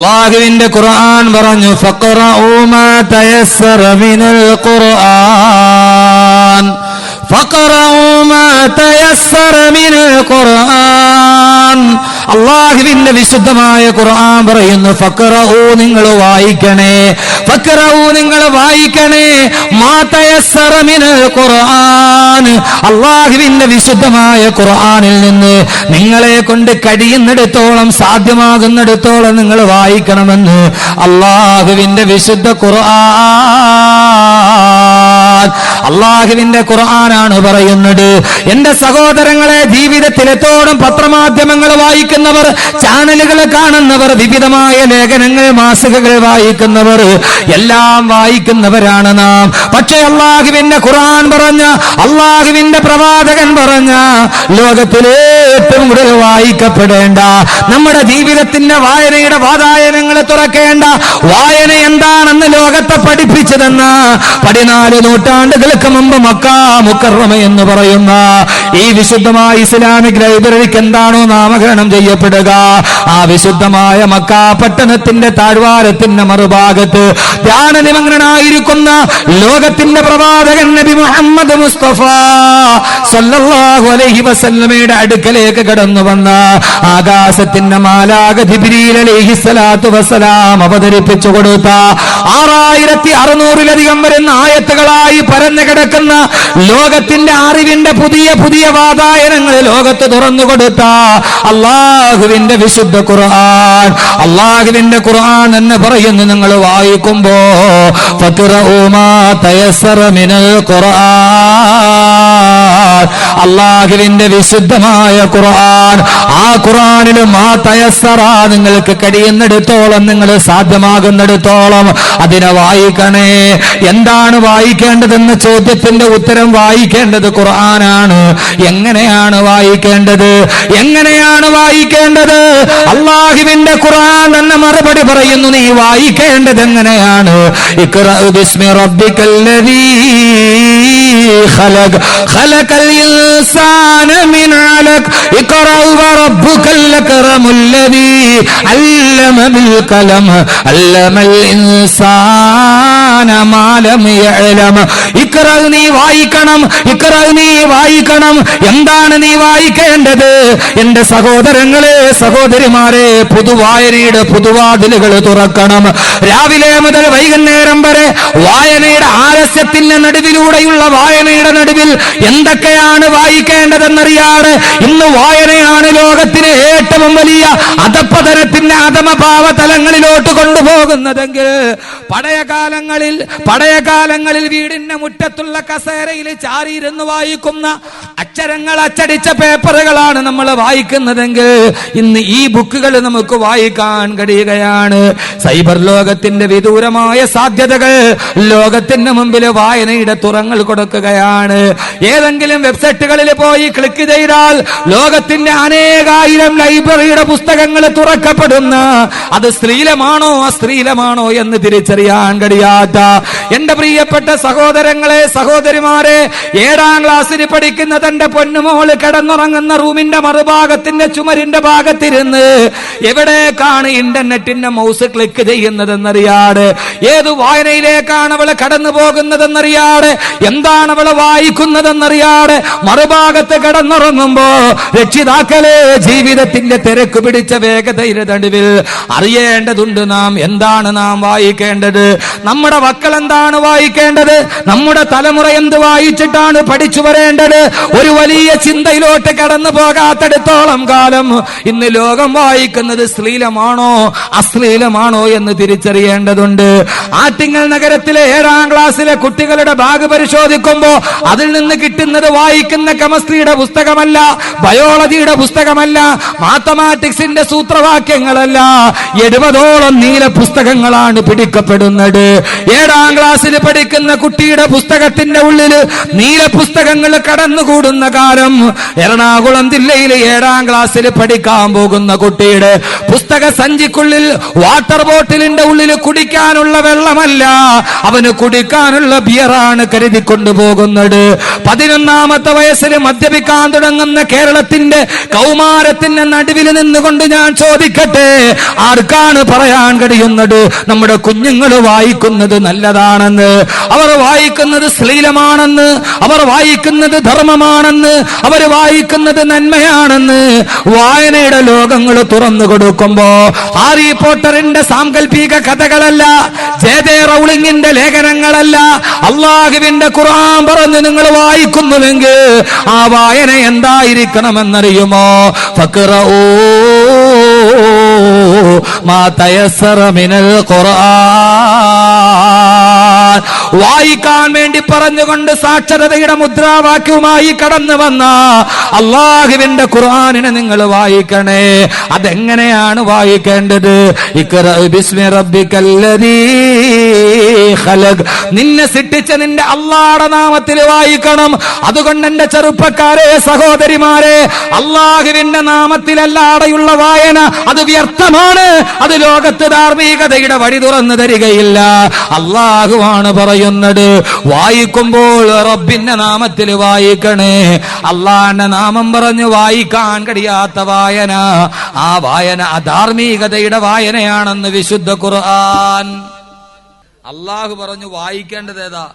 അല്ലാഹുവിന്റെ ഖുർആൻ പറഞ്ഞു ഫഖറഊ മാ തയസ്സറ മിനൽ ഖുർആൻ ഫഖറഊ മാ തയസ്സറ മിനൽ ഖുർആൻ. അല്ലാഹുവിന്റെ വിശുദ്ധമായ ഖുർആൻ പറയുന്നു ഫഖറഊ നിങ്ങൾ വായിക്കണേ, ഫഖറഊ നിങ്ങൾ വായിക്കണേ മാ തയസ്സറ മിനൽ ഖുർആൻ. അല്ലാഹുവിന്റെ വിശുദ്ധമായ ഖുർആനിൽ നിന്ന് നിങ്ങളെ കൊണ്ട് കഴിയുന്നിടത്തോളം സാധ്യമാകുന്നിടത്തോളം നിങ്ങൾ വായിക്കണമെന്ന് അല്ലാഹുവിന്റെ വിശുദ്ധ ഖുർആൻ. അല്ലാഹുവിന്റെ ഖുർആനാണ് പറയുന്നത്. എന്റെ സഹോദരങ്ങളെ, ജീവിതത്തിലെത്തോളം പത്രമാധ്യമങ്ങൾ വായിക്കുന്നവർ, ചാനലുകൾ കാണുന്നവർ, വിവിധമായ ലേഖനങ്ങൾ, മാസികകൾ വായിക്കുന്നവർ എല്ലാം വായിക്കുന്നവരാണ് നാം. പക്ഷേ അല്ലാഹുവിന്റെ ഖുർആൻ പറഞ്ഞ, അല്ലാഹുവിന്റെ പ്രവാചകൻ പറഞ്ഞ ലോകത്തിലെ ഏറ്റവും കൂടുതൽ വായിക്കപ്പെടേണ്ട, നമ്മുടെ ജീവിതത്തിന്റെ വായനയുടെ വാതായനങ്ങൾ തുറക്കേണ്ട വായന എന്താണെന്ന് ലോകത്തെ പഠിപ്പിച്ചതെന്ന 14 നൂറ്റാണ്ടുകൾക്ക് മുമ്പ് മക്കാ മുക്കറമ എന്ന് പറയുന്ന ഈ വിശുദ്ധമായ ഇസ്ലാമിക് ലൈബ്രറിക്ക് എന്താണോ നാമകരണം ചെയ്യപ്പെടുക, ആ വിശുദ്ധമായ മക്കാ പട്ടണത്തിന്റെ താഴ്വാരത്തിന്റെ മറുഭാഗത്ത് ധ്യാനനിമഗ്നനായിരിക്കുന്ന ലോകത്തിന്റെ പ്രവാചകൻ നബി മുഹമ്മദ് മുസ്തഫ സല്ലല്ലാഹു അലൈഹി വസല്ലമയുടെ അടുക്കലേക്ക് കടന്നു വന്ന ആകാശത്തിന്റെ മാലാക ജിബ്രീൽ അലൈഹിസ്സലാത്തു വസ്സലാം അവതരിപ്പിച്ചു കൊടുത്ത 6600-ലധികം വരുന്ന ആയത്തുകളായി പരന്നു കിടക്കുന്ന ലോകത്തിന്റെ അറിവിന്റെ പുതിയ പുതിയ വാതായനങ്ങൾ ലോകത്ത് തുറന്നു കൊടുത്ത അല്ലാഹുവിന്റെ വിശുദ്ധ ഖുർആൻ. അല്ലാഹുവിന്റെ ഖുർആൻ എന്ന് പറയുന്നു, നിങ്ങൾ വായിക്കുമ്പോ ഫഖറഊ മാ തയസ്സറ മിനൽ ഖുർആൻ. അല്ലാഹുവിന്റെ വിശുദ്ധമായ ഖുർആൻ, ആ ഖുർആനിൽ മാ തയസ്സറ, നിങ്ങൾക്ക് കഴിയുന്നിടത്തോളം, നിങ്ങൾ സാധ്യമാകുന്നിടത്തോളം അതിനെ വായിക്കണേ. എന്താണ് വായിക്കേണ്ടതെന്ന ചോദ്യത്തിന്റെ ഉത്തരം വായിക്കേണ്ടത് ഖുർആനാണ്. എങ്ങനെയാണ് വായിക്കേണ്ടത്? എങ്ങനെയാണ് വായിക്കേണ്ടത്? അല്ലാഹുവിന്റെ ഖുർആൻ എന്ന മറുപടി പറയുന്നു, നീ വായിക്കേണ്ടത് എങ്ങനെയാണ്? ഇഖ്റഅ ബിസ്മി റബ്ബിക്കല്ലദീ ഖലഖ് ഖലഖൽ ഇൻസാന മിൻ അലഖ് ഇഖ്റഅ വറബ്ബുക്കൽ അക്റമുല്ലദീ അല്ലമ ബിൽ ഖലം അല്ലമൽ ഇൻസാന മാ ലം യഅലം. ഇഖ്റഅ, നീ വായിക്കണം, ഇഖ്റഅ, നീ വായിക്കണം. എന്താണ് നീ വായിക്കേണ്ടത്? എന്റെ സഹോദരങ്ങളെ, സഹോദരിമാരെ, പുതുവായനയുടെ പുതുവാതിലുകൾ തുറക്കണം. രാവിലെ മുതൽ വൈകുന്നേരം വരെ വായനയുടെ ആലസ്യത്തിന്റെ നടുവിലൂടെയുള്ള വായനയുടെ നടുവിൽ എന്തൊക്കെയാണ് വായിക്കേണ്ടതെന്നറിയാതെ ഇന്ന് വായനയാണ് ലോകത്തിന് ഏറ്റവും വലിയ അധപ്പതനത്തിന്റെ അധമഭാവ തലങ്ങളിലോട്ട് കൊണ്ടുപോകുന്നതെങ്കിൽ പഴയ കാലങ്ങളിൽ വീടിന്റെ മുറ്റത്തുള്ള കസേരയിൽ ചാരിയിരുന്ന് വായിക്കുന്ന അക്ഷരങ്ങൾ അച്ചടിച്ച പേപ്പറുകളാണ് നമ്മൾ വായിക്കുന്നതെങ്കിൽ ഇന്ന് ഈ ബുക്കുകൾ നമുക്ക് വായിക്കാൻ കഴിയുകയാണ്. സൈബർ ലോകത്തിന്റെ വിദൂരമായ സാധ്യതകൾ ലോകത്തിന്റെ മുമ്പിൽ വായനയുടെ തുറങ്ങൾ കൊടുക്കുകയാണ്. ഏതെങ്കിലും വെബ്സൈറ്റുകളിൽ പോയി ക്ലിക്ക് ചെയ്താൽ ലോകത്തിന്റെ അനേകായിരം ലൈബ്രറിയുടെ പുസ്തകങ്ങൾ തുറക്കപ്പെടുന്ന, അത് സ്ത്രീലമാണോ അസ്ത്രീലമാണോ എന്ന് തിരിച്ചറിയാൻ കഴിയാത്ത എന്റെ പ്രിയപ്പെട്ട സഹോദരങ്ങളെ, സഹോദരിമാരെ, 7ാം ക്ലാസ്സിൽ പഠിക്കുന്ന തന്റെ പൊന്നുമോള് കിടന്നുറങ്ങുന്ന റൂമിന്റെ മറുഭാഗത്തിന്റെ ചുമരിന്റെ ഭാഗത്തിരുന്ന് എവിടേക്കാണ് ഇന്റർനെറ്റിന്റെ മൗസ് ക്ലിക്ക് ചെയ്യുന്നതെന്നറിയാതെ, ഏത് വായനയിലേക്കാണ് അവള് കടന്നു പോകുന്നതെന്നറിയാതെ, എന്താണ് അവള് വായിക്കുന്നതെന്നറിയാതെ മറുഭാഗത്ത് കിടന്നുറങ്ങുമ്പോ രക്ഷിതാക്കളെ, ജീവിതത്തിന്റെ തിരക്ക് പിടിച്ച വേഗതയുടെ നടുവിൽ അറിയേണ്ടതുണ്ട് നാം എന്താണ് നാം വായിക്കേണ്ടത്. നമ്മുടെ മക്കൾ എന്താണ് വായിക്കേണ്ടത്? നമ്മുടെ തലമുറ എന്ത് വായിച്ചിട്ടാണ് പഠിച്ചു വരേണ്ടത്? ഒരു വലിയ ചിന്തയിലോട്ട് കടന്നു പോകാത്തിടത്തോളം കാലം ഇന്ന് ലോകം വായിക്കുന്നത് ശ്ലീലമാണോ അശ്ലീലമാണോ എന്ന് തിരിച്ചറിയേണ്ടതുണ്ട്. ആറ്റിങ്ങൽ നഗരത്തിലെ 7ാം ക്ലാസ്സിലെ കുട്ടികളുടെ ബാഗ് പരിശോധിക്കുമ്പോ അതിൽ നിന്ന് കിട്ടുന്നത് വായിക്കുന്ന കെമിസ്ട്രിയുടെ പുസ്തകമല്ല, ബയോളജിയുടെ പുസ്തകമല്ല, മാത്തമാറ്റിക്സിന്റെ സൂത്രവാക്യങ്ങളല്ല, 70ഓളം നീല പുസ്തകങ്ങളാണ് പിടിക്കപ്പെടുന്നത്. 7ാം ക്ലാസ്സിൽ പഠിക്കുന്ന കുട്ടിയുടെ പുസ്തകത്തിന്റെ ഉള്ളിൽ നീല പുസ്തകങ്ങൾ കടന്നുകൂടുന്ന കാലം എറണാകുളം ജില്ലയിലെ 7ാം ക്ലാസ്സിൽ പഠിക്കാൻ പോകുന്ന കുട്ടിയുടെ പുസ്തക സഞ്ചിക്കുള്ളിൽ വാട്ടർ ബോട്ടിലിന്റെ ഉള്ളിൽ കുടിക്കാനുള്ള വെള്ളമല്ല, അവന് കുടിക്കാനുള്ള ബിയറാണ് കരുതിക്കൊണ്ടു പോകുന്നത്. 11ാമത്തെ വയസ്സിൽ മദ്യപിക്കാൻ തുടങ്ങുന്ന കേരളത്തിന്റെ കൗമാരത്തിന്റെ നടുവിൽ നിന്നുകൊണ്ട് ഞാൻ ചോദിക്കട്ടെ, ആർക്കാണ് എങ്ങനെയാണ് പറയാൻ കഴിയുന്നത് നമ്മുടെ കുഞ്ഞുങ്ങൾ വായിക്കുന്നത് നല്ലതാണെന്ന്, അവർ വായിക്കുന്നത് ശ്ലീലമാണെന്ന്, അവർ വായിക്കുന്നത് ധർമ്മമാണെന്ന്, അവർ വായിക്കുന്നത് നന്മയാണെന്ന് വായനയുടെ ലോകങ്ങൾ തുറന്നു കൊടുക്കുമ്പോ ഹാരി പോട്ടറിന്റെ സാങ്കല്പിക കഥകളല്ല, ജെ റൗളിങ്ങിന്റെ ലേഖനങ്ങളല്ല, അള്ളാഹുവിന്റെ ഖുർആൻ പറഞ്ഞു നിങ്ങൾ വായിക്കുന്നുവെങ്കിൽ ആ വായന എന്തായിരിക്കണമെന്നറിയുമോ? ഫഖ്റഊ മാ തയസ്സറ മിനൽ ഖുർആൻ. വായിക്കാൻ വേണ്ടി പറഞ്ഞുകൊണ്ട് സാക്ഷരതയുടെ മുദ്രാവാക്യവുമായി കടന്നു വന്ന അള്ളാഹുവിന്റെ ഖുർആനിനെ നിങ്ങൾ വായിക്കണേ. അതെങ്ങനെയാണ് വായിക്കേണ്ടത്? ഇഖ്റഅ ബിസ്മി റബ്ബിക്കല്ലദീ ഖലഖ്. നിന്നെ സൃഷ്ടിച്ച നിന്റെ അള്ളാഹുവിന്റെ നാമത്തിൽ വായിക്കണം. അതുകൊണ്ട് എന്റെ ചെറുപ്പക്കാരെ, സഹോദരിമാരെ, അള്ളാഹുവിന്റെ നാമത്തിലല്ലാതെയുള്ള വായന അത് വ്യർത്ഥമാണ്. അത് ലോകത്ത് ധാർമ്മികതയുടെ വഴി തുറന്നു തരികയില്ല. അള്ളാഹുവാണ് പറയുന്നത്, വായിക്കുമ്പോൾ റബ്ബിന്റെ നാമത്തിൽ വായിക്കണേ. അള്ളാഹിന്റെ നാമം പറഞ്ഞു വായിക്കാൻ കഴിയാത്ത വായന, ആ വായന അധാർമികതയുടെ വായനയാണെന്ന് വിശുദ്ധ ഖുർആൻ. അള്ളാഹു പറഞ്ഞു വായിക്കേണ്ടത് ഏതാ?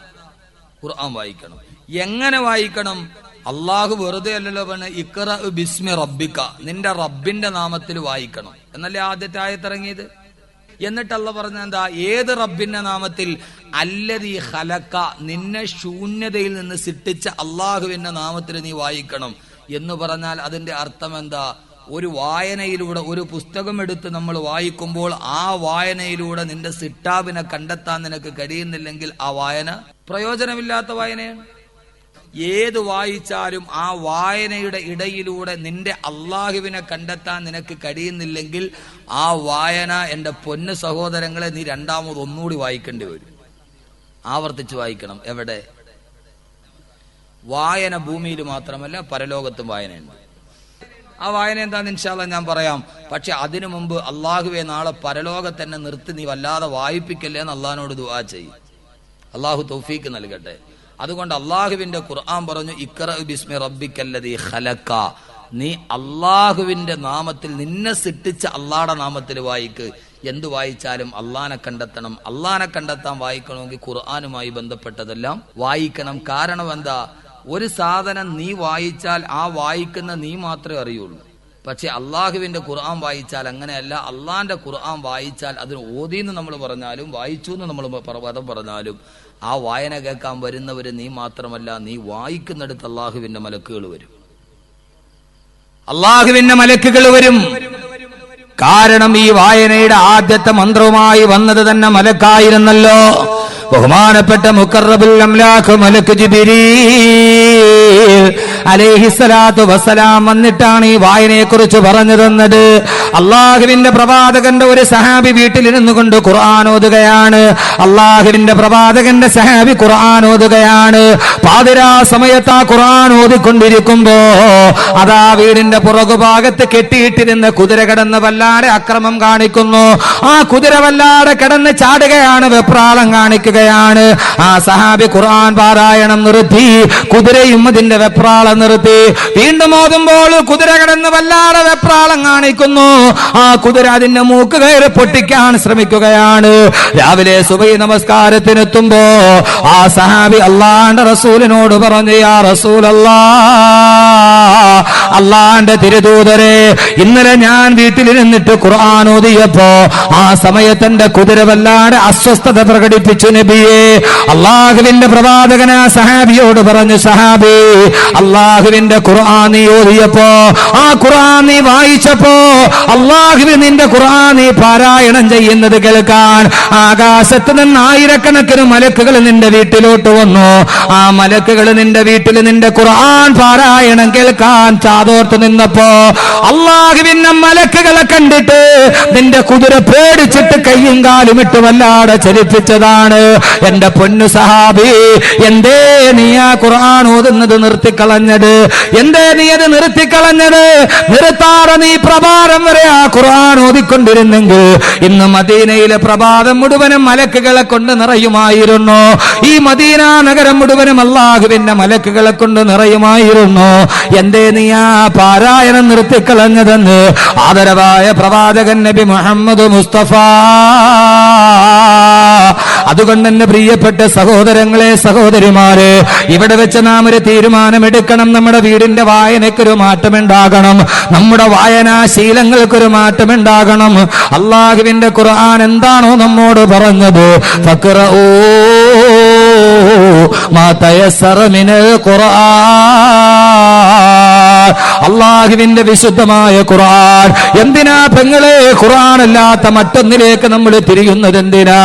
ഖുർആൻ വായിക്കണം. എങ്ങനെ വായിക്കണം? അള്ളാഹു വെറുതെ അല്ലല്ലോ പറഞ്ഞ ഇഖ്റഅ ബിസ്മി റബ്ബിക, നിന്റെ റബ്ബിന്റെ നാമത്തിൽ വായിക്കണം എന്നല്ലേ ആദ്യത്തെ ആയത്തിറങ്ങിയത്. എന്നിട്ട് അല്ലാഹു പറഞ്ഞ എന്താ? ഏത് റബ്ബിന്റെ നാമത്തിൽ? അല്ലദീ ഖലഖ, നിന്നെ ശൂന്യതയിൽ നിന്ന് സൃഷ്ടിച്ച അള്ളാഹുവിന്റെ നാമത്തിൽ നീ വായിക്കണം എന്ന് പറഞ്ഞാൽ അതിന്റെ അർത്ഥം എന്താ? ഒരു വായനയിലൂടെ, ഒരു പുസ്തകം എടുത്ത് നമ്മൾ വായിക്കുമ്പോൾ ആ വായനയിലൂടെ നിന്റെ സിട്ടാവിനെ കണ്ടെത്താൻ നിനക്ക് കഴിയുന്നില്ലെങ്കിൽ ആ വായന പ്രയോജനമില്ലാത്ത വായനയാണ്. ഏത് വായിച്ചാലും ആ വായനയുടെ ഇടയിലൂടെ നിന്റെ അള്ളാഹുവിനെ കണ്ടെത്താൻ നിനക്ക് കഴിയുന്നില്ലെങ്കിൽ ആ വായന, എന്റെ പൊന്നു സഹോദരങ്ങളെ, നീ രണ്ടാമത് ഒന്നുകൂടി വായിക്കേണ്ടി വരും. ആവർത്തിച്ച് വായിക്കണം. എവിടെ? വായന ഭൂമിയിൽ മാത്രമല്ല പരലോകത്തും വായനയുണ്ട്. ആ വായന എന്താന്ന് ഇൻഷാ അല്ലാഹ് ഞാൻ പറയാം. പക്ഷെ അതിനു മുമ്പ് അള്ളാഹുവെ നാളെ പരലോകത്ത് തന്നെ നിർത്തി നീ വല്ലാതെ വായിപ്പിക്കല്ലേ എന്ന് അള്ളാഹിനോട് ദുആ ചെയ്യും. അള്ളാഹു തൗഫീക്ക് നൽകട്ടെ. അതുകൊണ്ട് അള്ളാഹുവിന്റെ ഖുർആൻ പറഞ്ഞു ഇഖ്റഅ ബിസ്മി റബ്ബിക്കല്ലദീ ഖലഖ, നീ അള്ളാഹുവിന്റെ നാമത്തിൽ, നിന്നെ സൃഷ്ടിച്ച അള്ളാഹുടെ നാമത്തിൽ വായിക്ക്. എന്ത് വായിച്ചാലും അള്ളാഹിനെ കണ്ടെത്തണം. അള്ളാഹിനെ കണ്ടെത്താൻ വായിക്കണമെങ്കിൽ ഖുർആനുമായി ബന്ധപ്പെട്ടതെല്ലാം വായിക്കണം. കാരണം എന്താ? ഒരു സാധനം നീ വായിച്ചാൽ ആ വായിക്കുന്ന നീ മാത്രമേ അറിയുള്ളൂ. പക്ഷെ അള്ളാഹുവിന്റെ ഖുർആൻ വായിച്ചാൽ അങ്ങനെയല്ല. അള്ളാഹിന്റെ ഖുർആൻ വായിച്ചാൽ അതിന് ഓതിന്ന് നമ്മൾ പറഞ്ഞാലും വായിച്ചു എന്ന് നമ്മൾ പദം പറഞ്ഞാലും ആ വായന കേൾക്കാൻ വരുന്നവര് നീ മാത്രമല്ല, നീ വായിക്കുന്നിടത്ത് അള്ളാഹുവിന്റെ മലക്കുകൾ വരും. അള്ളാഹുവിന്റെ മലക്കുകൾ വരും. കാരണം ഈ വായനയുടെ ആദ്യത്തെ മന്ത്രവുമായി വന്നത് തന്നെ മലക്കായിരുന്നല്ലോ. ബഹുമാനപ്പെട്ട മുഖറബുൽ അംലാഖ് മലക്ക് ജിബ്രീൽ അലൈഹിസ്സലാത്തു വസ്സലാം വന്നിട്ടാണ് ഈ വായനയെ കുറിച്ച് പറഞ്ഞു തന്നത്. അള്ളാഹുവിന്റെ പ്രവാചകന്റെ ഒരു സഹാബി വീട്ടിലിരുന്നു കൊണ്ട് ഖുർആൻ ഓതുകയാണ്. അള്ളാഹുവിന്റെ പ്രവാചകന്റെ സഹാബി ഖുർആൻ ഓതുകയാണ്. പാതിരാ സമയത്ത് ആ ഖുർആൻ ഓതിക്കൊണ്ടിരിക്കുമ്പോ അതാ വീടിന്റെ പുറകുഭാഗത്ത് കെട്ടിയിട്ടിരുന്ന കുതിര കിടന്ന് വല്ലാതെ അക്രമം കാണിക്കുന്നു. ആ കുതിര വല്ലാതെ കിടന്ന് ചാടുകയാണ്, വെപ്രാളം കാണിക്കുകയാണ്. ആ സഹാബി ഖുർആൻ പാരായണം നിർത്തി, കുതിരയും അതിന്റെ വെപ്രാളം നിർത്തി. വീണ്ടും ഓതുമ്പോൾ കുതിര കിടന്ന് വല്ലാതെ വെപ്രാളം കാണിക്കുന്നു. ആ കുതിര അതിന്റെ മൂക്ക് കയറി പൊട്ടിക്കാൻ ശ്രമിക്കുകയാണ്. രാവിലെ സുബഹി നമസ്കാരത്തിനെത്തുമ്പോ ആ സഹാബി അള്ളാന്റെ റസൂലിനോട് പറഞ്ഞു, യാ റസൂലല്ലാഹ്, അള്ളാന്റെ തിരുദൂതരെ, ഇന്നലെ ഞാൻ വീട്ടിലിരുന്നിട്ട് ഖുർആൻ ഓതിയപ്പോ ആ സമയത്ത് എന്റെ കുതിര വല്ലാതെ അസ്വസ്ഥത പ്രകടിപ്പിച്ചു നബിയെ. അള്ളാഹുവിന്റെ പ്രവാചകൻ ആ സഹാബിയോട് പറഞ്ഞു, സഹാബി, അള്ളാഹുവിന്റെ ഖുർആൻ നീ ഓതിയപ്പോ, ആ ഖുർആൻ നീ വായിച്ചപ്പോ, അള്ളാഹുവിൻ നിന്റെ ഖുർആൻ നീ പാരായണം ചെയ്യുന്നത് കേൾക്കാൻ ആകാശത്ത് നിന്ന് ആയിരക്കണക്കിന് മലക്കുകൾ നിന്റെ വീട്ടിലോട്ട് വന്നു. ആ മലക്കുകൾ നിന്റെ വീട്ടിൽ നിന്റെ ഖുർആൻ പാരായണം കേൾക്കാൻ ചാതോർത്ത് നിന്നപ്പോ അള്ളാഹുവിന്റെ മലക്കുകളെ കണ്ടിട്ട് നിന്റെ കുതിര പേടിച്ചിട്ട് കയ്യും കാലും ഇട്ട് വല്ലാതെ ചലിപ്പിച്ചതാണ്. എന്റെ പൊന്നു സഹാബി, എന്തേ നീ ആ ഖുർആൻ ഓതുന്നത് നിർത്തിക്കളഞ്ഞത്? എന്തേ നീ അത് നിർത്തിക്കളഞ്ഞത്? നിർത്താതെ നീ പ്രഭാതം വരെ ആ ഖുർആൻ ഓതിക്കൊണ്ടിരുന്നെങ്കിൽ ഇന്ന് മദീനയിലെ പ്രഭാതം മുഴുവനും മലക്കുകളെ കൊണ്ട് നിറയുമായിരുന്നു. ഈ മദീന നഗരം മുഴുവനും അല്ലാഹുവിന്റെ മലക്കുകളെ കൊണ്ട് നിറയുമായിരുന്നു. എന്തേ നീ ആ പാരായണം നിർത്തിക്കളഞ്ഞതെന്ന് ആദരവായ പ്രവാചകൻ നബി മുഹമ്മദ് മുസ്തഫ. അതുകൊണ്ട് എന്റെ പ്രിയപ്പെട്ട സഹോദരങ്ങളെ, സഹോദരിമാരെ, ഇവിടെ വെച്ച് നാം ഒരു തീരുമാനമെടുക്കണം. നമ്മുടെ വീടിന്റെ വായനയ്ക്കൊരു മാറ്റമുണ്ടാകണം. നമ്മുടെ വായനാശീലങ്ങൾക്കൊരു മാറ്റമുണ്ടാകണം. അല്ലാഹുവിന്റെ ഖുർആൻ എന്താണോ നമ്മോട് പറഞ്ഞത്, ഫഖ്റഊ മാ തയസ്സറ മിനൽ ഖുർആൻ, അല്ലാഹുവിന്റെ വിശുദ്ധമായ ഖുർആൻ. എന്തിനാ പെങ്ങളെ ഖുർആൻ അല്ലാത്ത മറ്റൊന്നിലേക്ക് നമ്മൾ തിരിയുന്നത്? എന്തിനാ?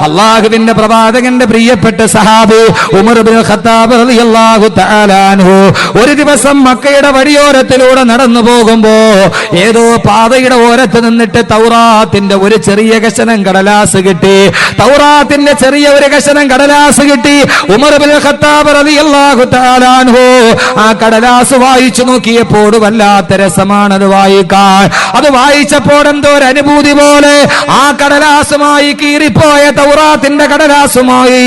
അല്ലാഹുവിന്റെ പ്രവാചകന്റെ പ്രിയപ്പെട്ട സഹാബി ഉമർ ഇബ്നുൽ ഖത്താബ് റളിയല്ലാഹു തആല അൻഹു ഒരു ദിവസം മക്കയുടെ വഴിയോരത്തിലൂടെ നടന്നു പോകുമ്പോ ഏതോ പാതയുടെ ഓരത്ത് നിന്നിട്ട് തൗറാത്തിന്റെ ഒരു ചെറിയ കഷണം കടലാസ് കിട്ടി. തൗറാത്തിന്റെ ചെറിയ ഒരു കഷണം കടലാസ് കിട്ടി. ഉമർ ഇബ്നുൽ ഖത്താബ് റളിയല്ലാഹു തആല അൻഹു ആ കടലാസ് വായിച്ചു നോക്കിയപ്പോൾ വല്ലാത്ത രസമാണത് വായിക്കാൻ. അത് വായിച്ചപ്പോൾ എന്തോ ഒരു അനുഭൂതി പോലെ ആ കടലാസുമായി കീറിപ്പോയ തൗറാത്തിന്റെ കടലാസുമായി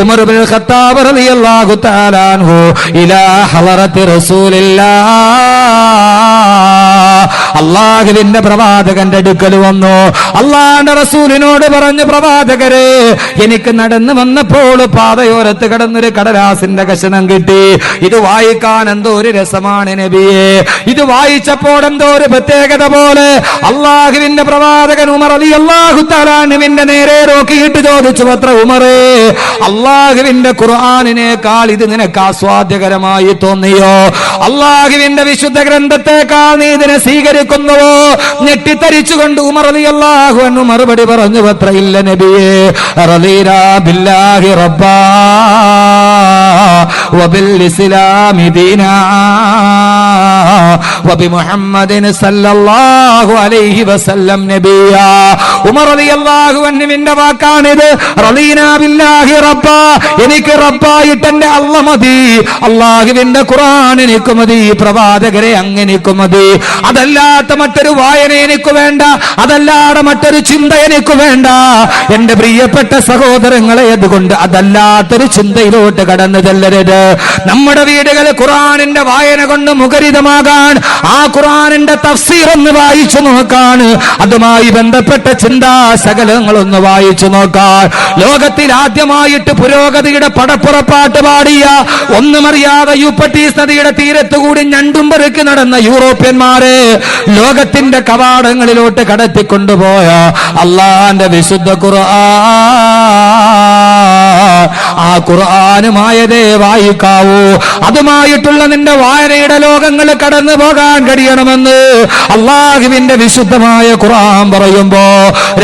ഉമർ ഇബ്നുൽ ഖത്താബ് റളിയല്ലാഹു തആല അൻഹു ഇലാ ഹളറത്തി റസൂലില്ലാഹ്, അല്ലാഹുവിന്റെ പ്രവാചകന്റെ അടുക്കൽ വന്നു. അല്ലാഹുവിന്റെ റസൂലിനോട് പറഞ്ഞു, പ്രവാചകരെ, എനിക്ക് നടന്നു വന്നപ്പോൾ പാതയോരത്ത് കിടന്നൊരു കടലാസിന്റെ കഷണം കിട്ടി. ഇത് വായിക്കാൻ എന്തോ ഒരു രസമാണ് നബിയെ. ഇത് വായിച്ചപ്പോൾ എന്തോ ഒരു പ്രത്യേകത പോലെ അല്ലാഹുവിന്റെ പ്രവാചകൻ ഉമർ റളിയല്ലാഹു തആല അൻഹുവിന്റെ നേരെ നോക്കിയിട്ട് ചോദിച്ചു, അത്ര ഉമറേ, അല്ലാഹുവിന്റെ ഖുർആനിനേക്കാൾ ഇത് നിനക്ക് ആസ്വാദ്യകരമായി തോന്നിയോ? അല്ലാഹുവിന്റെ വിശുദ്ധ ഗ്രന്ഥത്തെക്കാൾ നീ ഇതിനെ സ്വീകരിക്കുന്നുവോ? ഞെട്ടിത്തരിച്ചുകൊണ്ട് ഉമർ റളിയല്ലാഹു അൻഹു മറുപടി പറഞ്ഞു, അത്ര ഇല്ല നബിയേ, റളീനാ ബില്ലാഹി റബ്ബാ വബിൽ ഇസ്ലാമി ദീനാ വബിമുഹമ്മദിൻ സല്ലല്ലാഹു അലൈഹി വസല്ലം നബിയാ. ഉമർ റളിയല്ലാഹു അൻഹുവിന്റെ വാക്കാണിത്. റളീനാ ബില്ലാഹി റബ്ബാ, എനിക്ക് റബ്ബായിട്ട് എന്റെ അല്ലാഹ് മതി. അല്ലാഹുവിന്റെ ഖുർആൻ എനിക്ക് മതി. പ്രവാചകരെ അങ്ങനെക്ക് മതി. അതല്ലാത്ത മറ്റൊരു വായന എനിക്ക് വേണ്ട. അതല്ലാതെ മറ്റൊരു ചിന്ത എനിക്ക് വേണ്ട. എന്റെ പ്രിയപ്പെട്ട സഹോദരങ്ങളെ, അതുകൊണ്ട് അതല്ലാത്തൊരു ചിന്തയിലോട്ട് കടന്നു ചെല്ലരുത്. നമ്മുടെ വീടുകൾ ഖുർആനിന്റെ വായന കൊണ്ട് മുഖരിതമാകാൻ, ആ ഖുർആനിന്റെ തഫ്സീർ ഒന്ന് വായിച്ചു നോക്കാൻ, അതുമായി ബന്ധപ്പെട്ട ചിന്താശകലങ്ങളൊന്ന് വായിച്ചു നോക്കാൻ. ലോകത്തിൽ ആദ്യമായിട്ട് പുരോഗതിയുടെ പടപ്പുറപ്പാട്ട് പാടിയ, ഒന്നുമറിയാതെ യൂഫ്രട്ടീസ് നദിയുടെ തീരത്തുകൂടി ഞണ്ടും പെറുക്കി നടന്ന യൂറോപ്യന്മാരെ ലോകത്തിന്റെ കവാടങ്ങളിലോട്ട് കടത്തിക്കൊണ്ടുപോയ അല്ലാഹുവിന്റെ വിശുദ്ധ ഖുർആൻ, ആ ഖുർആനുമായതേ വായിക്കാവൂ. അതുമായിട്ടുള്ള നിന്റെ വായനയുടെ ലോകങ്ങൾ കടന്നു പോകാൻ കഴിയണമെന്ന് അല്ലാഹുവിന്റെ വിശുദ്ധമായ ഖുർആൻ പറയുമ്പോ,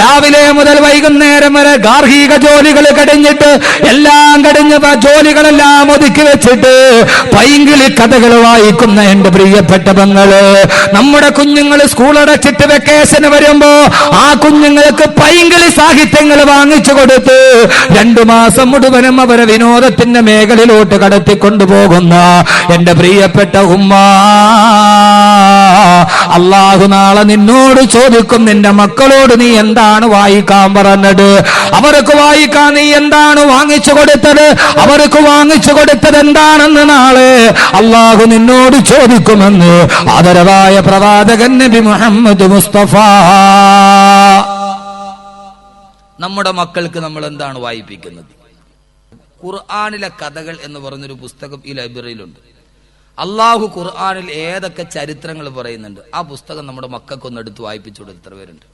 രാവിലെ മുതൽ വൈകുന്നേരം വരെ ഗാർഹിക ജോലികൾ കഴിഞ്ഞിട്ട് എല്ലാം കഴിഞ്ഞ് ജോലികളെല്ലാം ഒതുക്കി വെച്ചിട്ട് പൈങ്കിളി കഥകൾ വായിക്കുന്ന എന്റെ പ്രിയപ്പെട്ട പെങ്ങള്, നമ്മുടെ കുഞ്ഞുങ്ങൾ സ്കൂൾ അടച്ചിട്ട് വെക്കേഷന് വരുമ്പോ ആ കുഞ്ഞുങ്ങൾക്ക് പൈങ്കിളി സാഹിത്യങ്ങൾ വാങ്ങിച്ചു കൊടുത്ത് 2 മാസം മുഴുവനും അവരെ വിനോദത്തിന്റെ മേഖലയിലോട്ട് കടത്തിക്കൊണ്ടുപോകുന്ന എന്റെ പ്രിയപ്പെട്ട ഉമ്മ, അല്ലാഹു നാളെ നിന്നോട് ചോദിക്കും, നിന്റെ മക്കളോട് നീ എന്താണ് വായിക്കാൻ പറഞ്ഞത്? അവർക്ക് വായിക്കാൻ നീ എന്താണ് വാങ്ങിച്ചു കൊടുത്തത്? അവർക്ക് വാങ്ങിച്ചു കൊടുത്തത് എന്താണെന്ന് നാളെ അല്ലാഹു നിന്നോട് ചോദിക്കുമെന്ന് ആദരവായ പ്രവാചകൻ നബി മുഹമ്മദ് മുസ്തഫ. നമ്മുടെ മക്കൾക്ക് നമ്മൾ എന്താണ് വായിപ്പിക്കുന്നത്? ഖുർആനിലെ കഥകൾ എന്ന് പറഞ്ഞൊരു പുസ്തകം ഈ ലൈബ്രറിയിലുണ്ട്. അള്ളാഹു ഖുർആനിൽ ഏതൊക്കെ ചരിത്രങ്ങൾ പറയുന്നുണ്ട്, ആ പുസ്തകം നമ്മുടെ മക്കൾക്കൊന്ന് എടുത്ത് വായിപ്പിച്ചു കൊടുത്ത് എത്ര പേരുണ്ട്?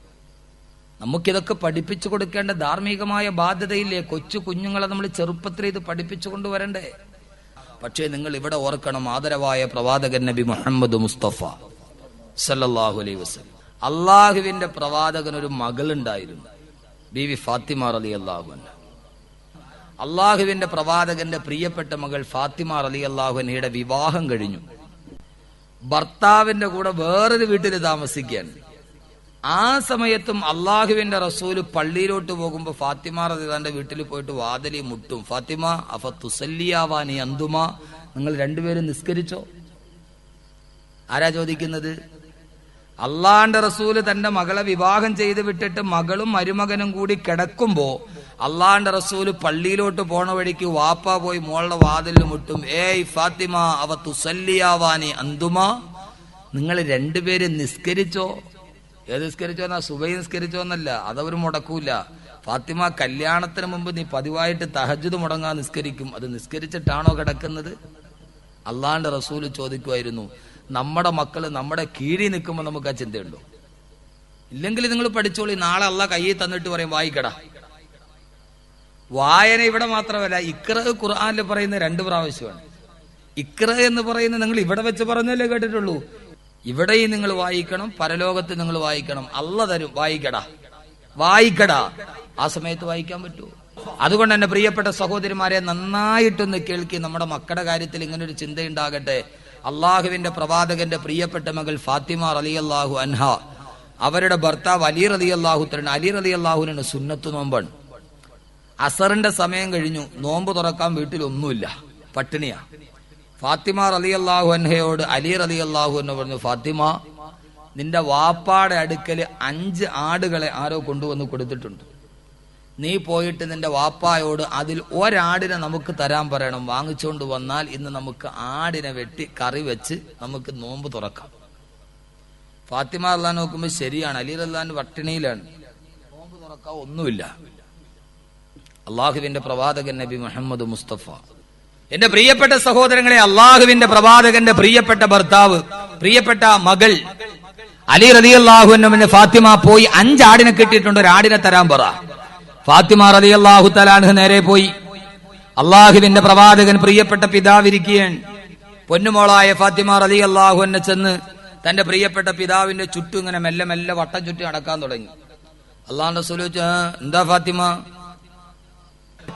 നമുക്കിതൊക്കെ പഠിപ്പിച്ചു കൊടുക്കേണ്ട ധാർമ്മികമായ ബാധ്യതയില്ലേ? കൊച്ചു കുഞ്ഞുങ്ങളെ നമ്മൾ ചെറുപ്പത്തിൽ ഇത് പഠിപ്പിച്ചു കൊണ്ടുവരണ്ടേ? പക്ഷേ നിങ്ങൾ ഇവിടെ ഓർക്കണം, ആദരവായ പ്രവാചകൻ നബി മുഹമ്മദ് മുസ്തഫ സല്ലല്ലാഹു അലൈഹി വസല്ലം, അള്ളാഹുവിന്റെ പ്രവാചകനൊരു മകളുണ്ടായിരുന്നു, ബീവി ഫാത്തിമ റളിയല്ലാഹു അൻഹ. അള്ളാഹുവിന്റെ പ്രവാചകന്റെ പ്രിയപ്പെട്ട മകൾ ഫാത്തിമ റളിയല്ലാഹു അൻഹയുടെ വിവാഹം കഴിഞ്ഞു. ഭർത്താവിന്റെ കൂടെ വേറൊരു വീട്ടിൽ താമസിക്കുകയാണ്. ആ സമയത്തും അള്ളാഹുവിന്റെ റസൂല് പള്ളിയിലോട്ട് പോകുമ്പോ ഫാത്തിമ റളിയല്ലാഹുവിന്റെ വീട്ടിൽ പോയിട്ട് വാതിലി മുട്ടും. ഫാത്തിമ അഫ തുസല്ലിയാവാനി അന്തുമ, നിങ്ങൾ രണ്ടുപേരും നിസ്കരിച്ചോ? ആരാ ചോദിക്കുന്നത്? അള്ളാന്റെ റസൂല് തന്റെ മകളെ വിവാഹം ചെയ്ത് വിട്ടിട്ട് മകളും മരുമകനും കൂടി കിടക്കുമ്പോ അള്ളാന്റെ റസൂല് പള്ളിയിലോട്ട് പോണ വഴിക്ക് വാപ്പ പോയി മോളുടെ വാതിലിൽ മുട്ടും. ഏയ് ഫാത്തിമ അവ തുസല്ലിയാവാനി അന്തുമ, നിങ്ങൾ രണ്ടുപേരും നിസ്കരിച്ചോ? ഏത് നിസ്കരിച്ചോ എന്നാ? സുബൈ നിസ്കരിച്ചോ എന്നല്ല, അതവര് മുടക്കൂല. ഫാത്തിമ, കല്യാണത്തിന് മുമ്പ് നീ പതിവായിട്ട് തഹജ്ജുദ് മുടങ്ങാൻ നിസ്കരിക്കും, അത് നിസ്കരിച്ചിട്ടാണോ കിടക്കുന്നത്? അള്ളാന്റെ റസൂല് ചോദിക്കുമായിരുന്നു. നമ്മുടെ മക്കള് നമ്മുടെ കീഴിൽ നിൽക്കുമ്പോൾ നമുക്ക് ആ ചിന്തയുണ്ടോ? ഇല്ലെങ്കിൽ നിങ്ങൾ പഠിച്ചോളി, നാളെ അള്ളാഹ് കയ്യിൽ തന്നിട്ട് പറയും വായിക്കടാ. വായന ഇവിടെ മാത്രമല്ല, ഇഖ്റ ഖുർആനിൽ പറയുന്ന 2 പ്രാവശ്യമാണ്. ഇഖ്റ എന്ന് പറയുന്നത് നിങ്ങൾ ഇവിടെ വെച്ച് പറഞ്ഞല്ലേ കേട്ടിട്ടുള്ളൂ. ഇവിടെയും നിങ്ങൾ വായിക്കണം, പരലോകത്ത് നിങ്ങൾ വായിക്കണം. അള്ളാഹ് തരും, വായിക്കടാ വായിക്കടാ. ആ സമയത്ത് വായിക്കാൻ പറ്റുമോ? അതുകൊണ്ട് എന്റെ പ്രിയപ്പെട്ട സഹോദരിമാരെ, നന്നായിട്ടൊന്ന് കേൾക്കി. നമ്മുടെ മക്കളുടെ കാര്യത്തിൽ ഇങ്ങനൊരു ചിന്തയുണ്ടാകട്ടെ. അള്ളാഹുവിന്റെ പ്രവാചകന്റെ പ്രിയപ്പെട്ട മകൾ ഫാത്തിമ റളിയല്ലാഹു അൻഹ, അവരുടെ ഭർത്താവ് അലി റളിയല്ലാഹു തആല, അലി റളിയല്ലാഹുവിന് സുന്നത്ത് നോമ്പാണ്. അസറിന്റെ സമയം കഴിഞ്ഞു, നോമ്പ് തുറക്കാൻ വീട്ടിലൊന്നുമില്ല, പട്ടിണിയാ. ഫാത്തിമ റളിയല്ലാഹു അൻഹയോട് അലി റളിയല്ലാഹു അൻഹു പറഞ്ഞു, ഫാത്തിമ, നിന്റെ വാപ്പാടെ അടുക്കൽ 5 ആടുകളെ ആരോ കൊണ്ടുവന്ന് കൊടുത്തിട്ടുണ്ട്. നീ പോയിട്ട് നിന്റെ വാപ്പായോട് അതിൽ ഒരാടിനെ നമുക്ക് തരാൻ പറയണം. വാങ്ങിച്ചുകൊണ്ട് വന്നാൽ ഇന്ന് നമുക്ക് ആടിനെ വെട്ടി കറി വെച്ച് നമുക്ക് നോമ്പ് തുറക്കാം. ഫാത്തിമ റളിയല്ലാഹു നോക്കുമ്പോൾ ശരിയാണ്, അലി റളിയല്ലാഹു പട്ടിണിയിലാണ്, നോമ്പ് തുറക്കാൻ ഒന്നുമില്ല. അള്ളാഹുവിന്റെ പ്രവാചകൻ നബി മുഹമ്മദ് മുസ്തഫ, എന്റെ പ്രിയപ്പെട്ട സഹോദരങ്ങളെ, അള്ളാഹുവിന്റെ പ്രവാചകന്റെ പ്രിയപ്പെട്ട ഭർത്താവ്, പ്രിയപ്പെട്ട മകൾ അലി റളിയല്ലാഹു അൻഹുവിനെ ഫാത്തിമ പോയി 5 ആടിനെ കിട്ടിയിട്ടുണ്ട്, ഒരാടിനെ തരാൻ പറ. ഫാത്തിമ റളിയല്ലാഹു തആല അൻഹ നേരെ പോയി. അള്ളാഹുവിന്റെ പ്രവാചകൻ പ്രിയപ്പെട്ട പിതാവിരിക്കുകയാണ്. പൊന്നുമോളായ ഫാത്തിമ റളിയല്ലാഹു അൻഹ ചെന്ന് തന്റെ പ്രിയപ്പെട്ട പിതാവിന്റെ ചുറ്റും ഇങ്ങനെ മെല്ലെ മെല്ലെ വട്ടം ചുറ്റി നടക്കാൻ തുടങ്ങി. അള്ളാഹുവിന്റെ റസൂൽ ചോദിച്ചു, എന്താ ഫാത്തിമ?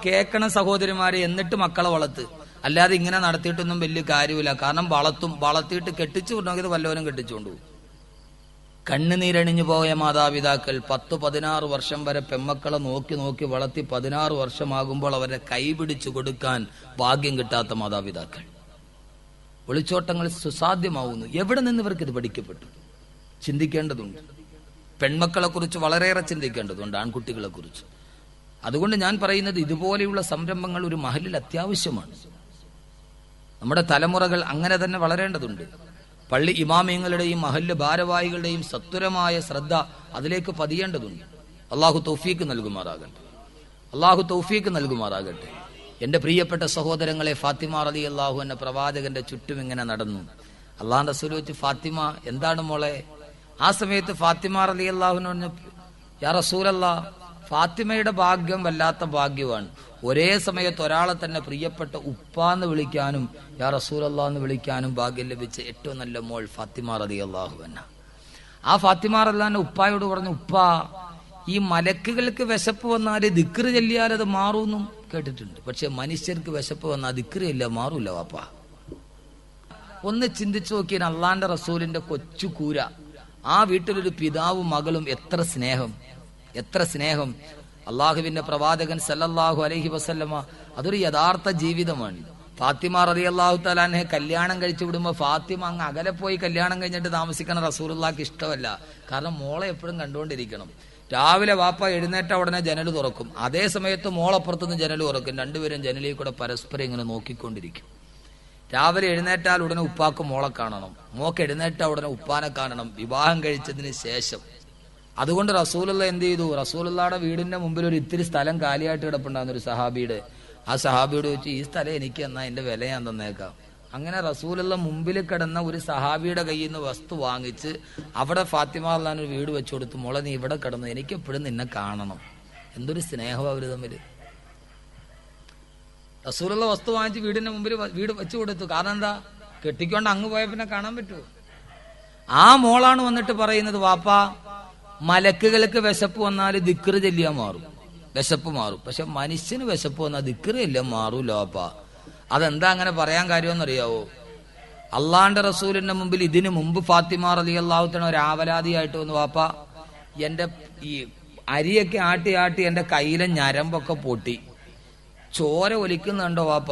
കേൾക്കണ സഹോദരിമാരെ, എന്നിട്ട് മക്കളെ വളർത്ത്, അല്ലാതെ ഇങ്ങനെ നടത്തിയിട്ടൊന്നും വലിയ കാര്യമില്ല. കാരണം വളർത്തിയിട്ട് കെട്ടിച്ചു കൊണ്ടുപോയത് വല്ലവരും കെട്ടിച്ചുകൊണ്ടു. കണ്ണുനീരണിഞ്ഞു പോയ മാതാപിതാക്കൾ 10-16 വർഷം വരെ പെമ്മക്കളെ നോക്കി നോക്കി വളർത്തി 16 വർഷമാകുമ്പോൾ അവരെ കൈപിടിച്ചു കൊടുക്കാൻ ഭാഗ്യം കിട്ടാത്ത മാതാപിതാക്കൾ. ഒളിച്ചോട്ടങ്ങൾ സുസാധ്യമാവുന്നു. എവിടെ നിന്ന് ഇവർക്ക് ഇത് പഠിക്കപ്പെട്ടു? ചിന്തിക്കേണ്ടതുണ്ട്. പെൺമക്കളെ കുറിച്ച് വളരെയേറെ ചിന്തിക്കേണ്ടതുണ്ട്, ആൺകുട്ടികളെ കുറിച്ച്. അതുകൊണ്ട് ഞാൻ പറയുന്നത്, ഇതുപോലെയുള്ള സംരംഭങ്ങൾ ഒരു മഹലിൽ അത്യാവശ്യമാണ്. നമ്മുടെ തലമുറകൾ അങ്ങനെ തന്നെ വളരേണ്ടതുണ്ട്. പള്ളി ഇമാമിയങ്ങളുടെയും മഹല്ല് ഭാരവാഹികളുടെയും സത്വരമായ ശ്രദ്ധ അതിലേക്ക് പതിയേണ്ടതുണ്ട്. അള്ളാഹു തൗഫീക്ക് നൽകുമാറാകട്ടെ, അള്ളാഹു തൗഫീക്ക് നൽകുമാറാകട്ടെ. എന്റെ പ്രിയപ്പെട്ട സഹോദരങ്ങളെ, ഫാത്തിമ റളിയല്ലാഹു അൻഹ പ്രവാചകന്റെ ചുറ്റും ഇങ്ങനെ നടന്നു. അള്ളാഹുവിന്റെ റസൂൽ ചോദിച്ചു, ഫാത്തിമ എന്താണ് മോളെ? ആ സമയത്ത് ഫാത്തിമ റളിയല്ലാഹു അൻഹ പറഞ്ഞു, യാ റസൂലല്ലാഹ്, ഫാത്തിമയുടെ ഭാഗ്യം വല്ലാത്ത ഭാഗ്യമാണ്. ഒരേ സമയത്ത് ഒരാളെ തന്നെ പ്രിയപ്പെട്ട ഉപ്പാന്ന് വിളിക്കാനും യാ റസൂലല്ലാഹ് എന്ന് വിളിക്കാനും ഭാഗ്യം ലഭിച്ച ഏറ്റവും നല്ല മോൾ ഫാത്തിമ റളിയല്ലാഹു അൻഹ. ആ ഫാത്തിമ റളിയല്ലാഹു അൻഹ ഉപ്പായോട് പറഞ്ഞു, ഉപ്പാ, ഈ മലക്കുകൾക്ക് വിശപ്പ് വന്നാൽ ദിക്ർ ചൊല്ലിയാൽ അത് മാറൂന്നും കേട്ടിട്ടുണ്ട്. പക്ഷെ മനുഷ്യർക്ക് വിശപ്പ് വന്നാൽ ദിക്ർ ചൊല്ലിയാൽ മാറൂല വാപ്പ. ഒന്ന് ചിന്തിച്ചു നോക്കിയാൽ അള്ളാന്റെ റസൂലിന്റെ കൊച്ചു കൂര, ആ വീട്ടിലൊരു പിതാവും മകളും, എത്ര സ്നേഹം, എത്ര സ്നേഹം. അള്ളാഹുവിന്റെ പ്രവാചകൻ സല്ലല്ലാഹു അലൈഹി വസല്ലമ, അതൊരു യഥാർത്ഥ ജീവിതമാണ്. ഫാത്തിമ റളിയല്ലാഹു തആല അൻഹ കല്യാണം കഴിച്ചു വിടുമ്പോൾ ഫാത്തിമ അങ്ങ് അകലെ പോയി കല്യാണം കഴിഞ്ഞിട്ട് താമസിക്കണ റസൂലുള്ളാഹിക്ക് ഇഷ്ടമല്ല. കാരണം മോളെ എപ്പോഴും കണ്ടുകൊണ്ടിരിക്കണം. രാവിലെ വാപ്പ എഴുന്നേറ്റ ഉടനെ ജനൽ തുറക്കും, അതേ സമയത്ത് മോളപ്പുറത്തുനിന്ന് ജനൽ തുറക്കും. രണ്ടുപേരും ജനലിൽ കൂടെ പരസ്പരം ഇങ്ങനെ നോക്കിക്കൊണ്ടിരിക്കും. രാവിലെ എഴുന്നേറ്റാൽ ഉടനെ ഉപ്പാക്ക് മോളെ കാണണം, മോക്ക് എഴുന്നേറ്റ ഉടനെ ഉപ്പാനെ കാണണം, വിവാഹം കഴിച്ചതിന് ശേഷം. അതുകൊണ്ട് റസൂലുള്ള എന്ത് ചെയ്തു? റസൂലുള്ളാടെ വീടിന്റെ മുമ്പിൽ ഒരു ഇത്തിരി സ്ഥലം കാലിയായിട്ട് കിടപ്പുണ്ടാകുന്ന ഒരു സഹാബിയുടെ, ആ സഹാബിയോട് ചോദിച്ചു, ഈ സ്ഥലം എനിക്ക് എന്നാ എന്റെ വില ഞാൻ തന്നേക്കാം. അങ്ങനെ റസൂലുള്ള മുമ്പിൽ കിടന്ന ഒരു സഹാബിയുടെ കയ്യിൽ നിന്ന് വസ്തു വാങ്ങിച്ച് അവിടെ ഫാത്തിമ റളിയല്ലാഹു അൻഹ വീട് വെച്ചു കൊടുത്തു. മോളെ, നീ ഇവിടെ കിടന്നു, എനിക്ക് എപ്പോഴും നിന്നെ കാണണം. എന്തൊരു സ്നേഹം അവര് തമ്മിൽ. റസൂലുള്ള വസ്തു വാങ്ങിച്ച് വീടിന്റെ മുമ്പിൽ വീട് വെച്ചു കൊടുത്തു. കാരണം എന്താ? കെട്ടിക്കൊണ്ട് അങ്ങ് പോയ പിന്നെ കാണാൻ പറ്റുമോ? ആ മോളാണ് വന്നിട്ട് പറയുന്നത്, വാപ്പാ, മലക്കുകൾക്ക് വിശപ്പ് വന്നാൽ ദിക്ർ ചൊല്ലിയാൽ മാറും, വിശപ്പ് മാറും. പക്ഷെ മനുഷ്യന് വിശപ്പ് വന്നാൽ ദിക്ർ ചൊല്ലിയാൽ മാറൂല വാപ്പാ. അതെന്താ അങ്ങനെ പറയാൻ കാര്യമെന്നറിയാവോ? അള്ളാന്റെ റസൂലിന്റെ മുമ്പിൽ ഇതിനു മുമ്പ് ഫാത്തിമ റളിയല്ലാഹു അൻഹ ഒരു ആവലാതിയായിട്ട് വന്നു, വാപ്പാ, എൻ്റെ ഈ അരിയൊക്കെ ആട്ടി ആട്ടി എൻ്റെ കയ്യിലെ ഞരമ്പൊക്കെ പൊട്ടി, ചോര ഒലിക്കുന്നുണ്ടോ വാപ്പ?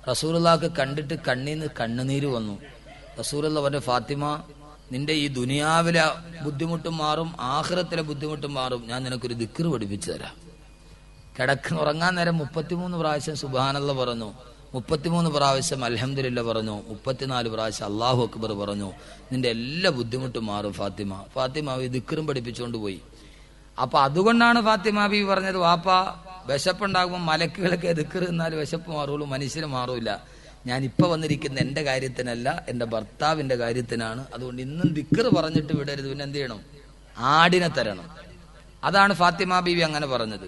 റസൂലുള്ളാഹിക്ക് കണ്ടിട്ട് കണ്ണീന്ന് കണ്ണുനീര് വന്നു. റസൂലുള്ളാഹി പറഞ്ഞു, ഫാത്തിമ, നിന്റെ ഈ ദുനിയാവിലെ ബുദ്ധിമുട്ടും മാറും, ആഖിറത്തിലെ ബുദ്ധിമുട്ടും മാറും. ഞാൻ നിനക്കൊരു ദിക്ർ പഠിപ്പിച്ചു തരാം. ഉറങ്ങാൻ നേരം 33 പ്രാവശ്യം സുബ്ഹാനല്ലാഹ് പറഞ്ഞു, 33 പ്രാവശ്യം അൽഹംദുലില്ലാഹ് പറഞ്ഞു, 34 പ്രാവശ്യം അല്ലാഹു അക്ബർ പറഞ്ഞു. നിന്റെ എല്ലാ ബുദ്ധിമുട്ടും മാറും ഫാത്തിമ. ഫാത്തിമ ഈ ദിക്റും പഠിപ്പിച്ചുകൊണ്ട് പോയി. അപ്പൊ അതുകൊണ്ടാണ് ഫാത്തിമ ബീവി പറഞ്ഞത്, വാപ്പ വിശപ്പുണ്ടാകുമ്പോൾ മലക്കുകളൊക്കെ ദിക്ർ എന്നാൽ വിശപ്പ് മാറുള്ളൂ, മനുഷ്യന് മാറൂല. ഞാൻ ഇപ്പൊ വന്നിരിക്കുന്ന എന്റെ കാര്യത്തിനല്ല, എന്റെ ഭർത്താവിന്റെ കാര്യത്തിനാണ്. അതുകൊണ്ട് ഇന്നും ദിക്ർ പറഞ്ഞിട്ട് വിടരുത്. പിന്നെ എന്ത് ചെയ്യണം? ആടിനെ തരണം. അതാണ് ഫാത്തിമ ബീവി അങ്ങനെ പറഞ്ഞത്.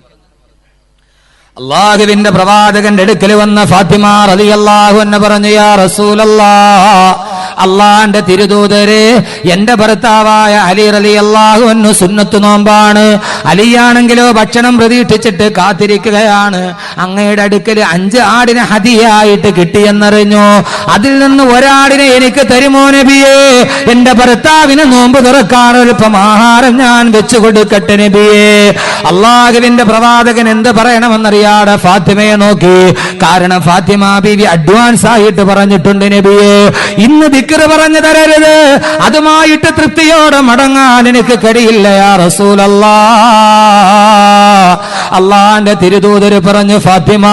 അള്ളാഹുവിന്റെ പ്രവാചകന്റെ അടുക്കൽ വന്ന ഫാത്തിമ റളിയല്ലാഹു അൻഹ പറഞ്ഞു, യാ റസൂലല്ലാഹ്, അള്ളാന്റെ തിരുദൂതരെ, എന്റെ ഭർത്താവായ അലി റളിയല്ലാഹു അൻഹു സുന്നത്ത് നോമ്പാണ്. അലിയാണെങ്കിലോ ഭക്ഷണം പ്രതീക്ഷിച്ചിട്ട് കാത്തിരിക്കുകയാണ്. അങ്ങയുടെ അടുക്കൽ 5 ആടിനെ ഹദിയായിട്ട് കിട്ടിയെന്നറിഞ്ഞു. അതിൽ നിന്ന് ഒരാടിനെ എനിക്ക് തരുമോ നബിയേ? എന്റെ ഭർത്താവിന് നോമ്പ് തുറക്കാൻ അല്പം ആഹാരം ഞാൻ വെച്ചു കൊടുക്കട്ടെ നബിയേ. അള്ളാഹുവിന്റെ പ്രവാചകൻ എന്ത് പറയണമെന്നറിയാതെ ഫാത്തിമയെ നോക്കി. കാരണം ഫാത്തിമ ബീവി അഡ്വാൻസ് ആയിട്ട് പറഞ്ഞിട്ടുണ്ട്, നബിയേ, ഇന്ന് ദിക്ർ പറഞ്ഞു തരരുത്, അതുമായിട്ട് തൃപ്തിയോടെ മടങ്ങാൻ എനിക്ക് കഴിയില്ല യാ റസൂലല്ലാഹ്. അള്ളാന്റെ തിരുദൂതര് പറഞ്ഞു, ഫാത്തിമ,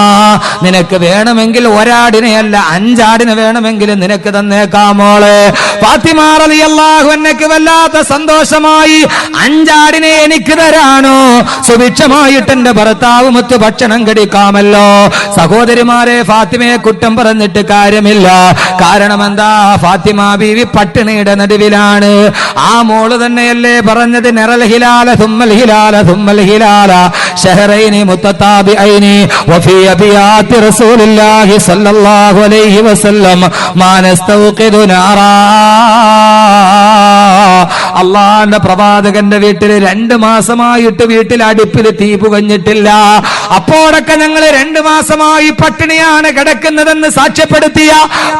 നിനക്ക് വേണമെങ്കിൽ ഒരാടിനെയല്ല 5 ആടിനെ വേണമെങ്കിൽ നിനക്ക് തന്നേക്കാമോളെ. ഫാത്തിമ റളിയല്ലാഹു അൻഹയ്ക്ക് വല്ലാത്ത സന്തോഷമായി. 5 ആടിനെ എനിക്ക് തരാനോ? സുഭിക്ഷമായിട്ട് എന്റെ ഭർത്താവ് മറ്റ് ഭക്ഷണം കടിക്കാമല്ലോ. സഹോദരിമാരെ, ഫാത്തിമയെ കുറ്റം പറഞ്ഞിട്ട് കാര്യമില്ല. കാരണം എന്താ? ഫാത്തിമ ബീവി പട്ടിണിയുടെ നടുവിലാണ്. ആ മോള് തന്നെയല്ലേ പറഞ്ഞത്, നറൽ ഹിലാല തുമ്മൽ ഹിലാല തുമ്മൽ ഹിലാല ശഹറൈനി മുത്തതാബിഐനി വഫീ അബിയാത്തി റസൂലില്ലാഹി സ്വല്ലല്ലാഹു അലൈഹി വസല്ലം മാ നസ്തൗഖിദു നാറാ. അള്ളാന്റെ പ്രവാചകന്റെ വീട്ടിൽ 2 മാസമായിട്ട് വീട്ടിൽ അടുപ്പിൽ തീ പുകഞ്ഞിട്ടില്ല. അപ്പോഴൊക്കെ ഞങ്ങൾ 2 മാസമായി പട്ടിണിയാണ് കിടക്കുന്നതെന്ന് സാക്ഷ്യപ്പെടുത്തിയ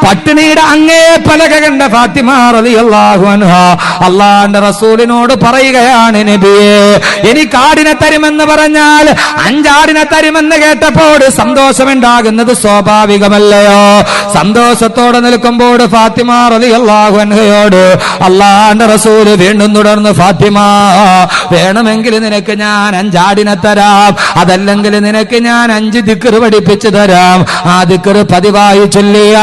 പട്ടിണിയുടെ അങ്ങേ പലക കണ്ട ഫാത്തിമ റളിയല്ലാഹു അൻഹ അള്ളാന്റെ റസൂലിനോട് പറയുകയാണ്, നബിയേ, എനിക്ക് ആടിനെ തരുമെന്ന് പറഞ്ഞാൽ 5 ആടിനെ തരുമെന്ന് കേട്ടപ്പോൾ സന്തോഷമുണ്ടാകുന്നത് സ്വാഭാവികമല്ലയോ? സന്തോഷത്തോടെ നിൽക്കുമ്പോൾ ഫാത്തിമ റളിയല്ലാഹു അൻഹയോട് അള്ളാന്റെ റസൂല് വീണ്ടും തുടർന്ന്, ഫാത്തിമ, വേണമെങ്കിൽ നിനക്ക് ഞാൻ 5 ആടിനെ തരാം, അതല്ലെങ്കിൽ നിനക്ക് ഞാൻ 5 ദിക്ർ പഠിപ്പിച്ചു തരാം. ആ ദിക്ർ പതിവായി ചൊല്ലിയ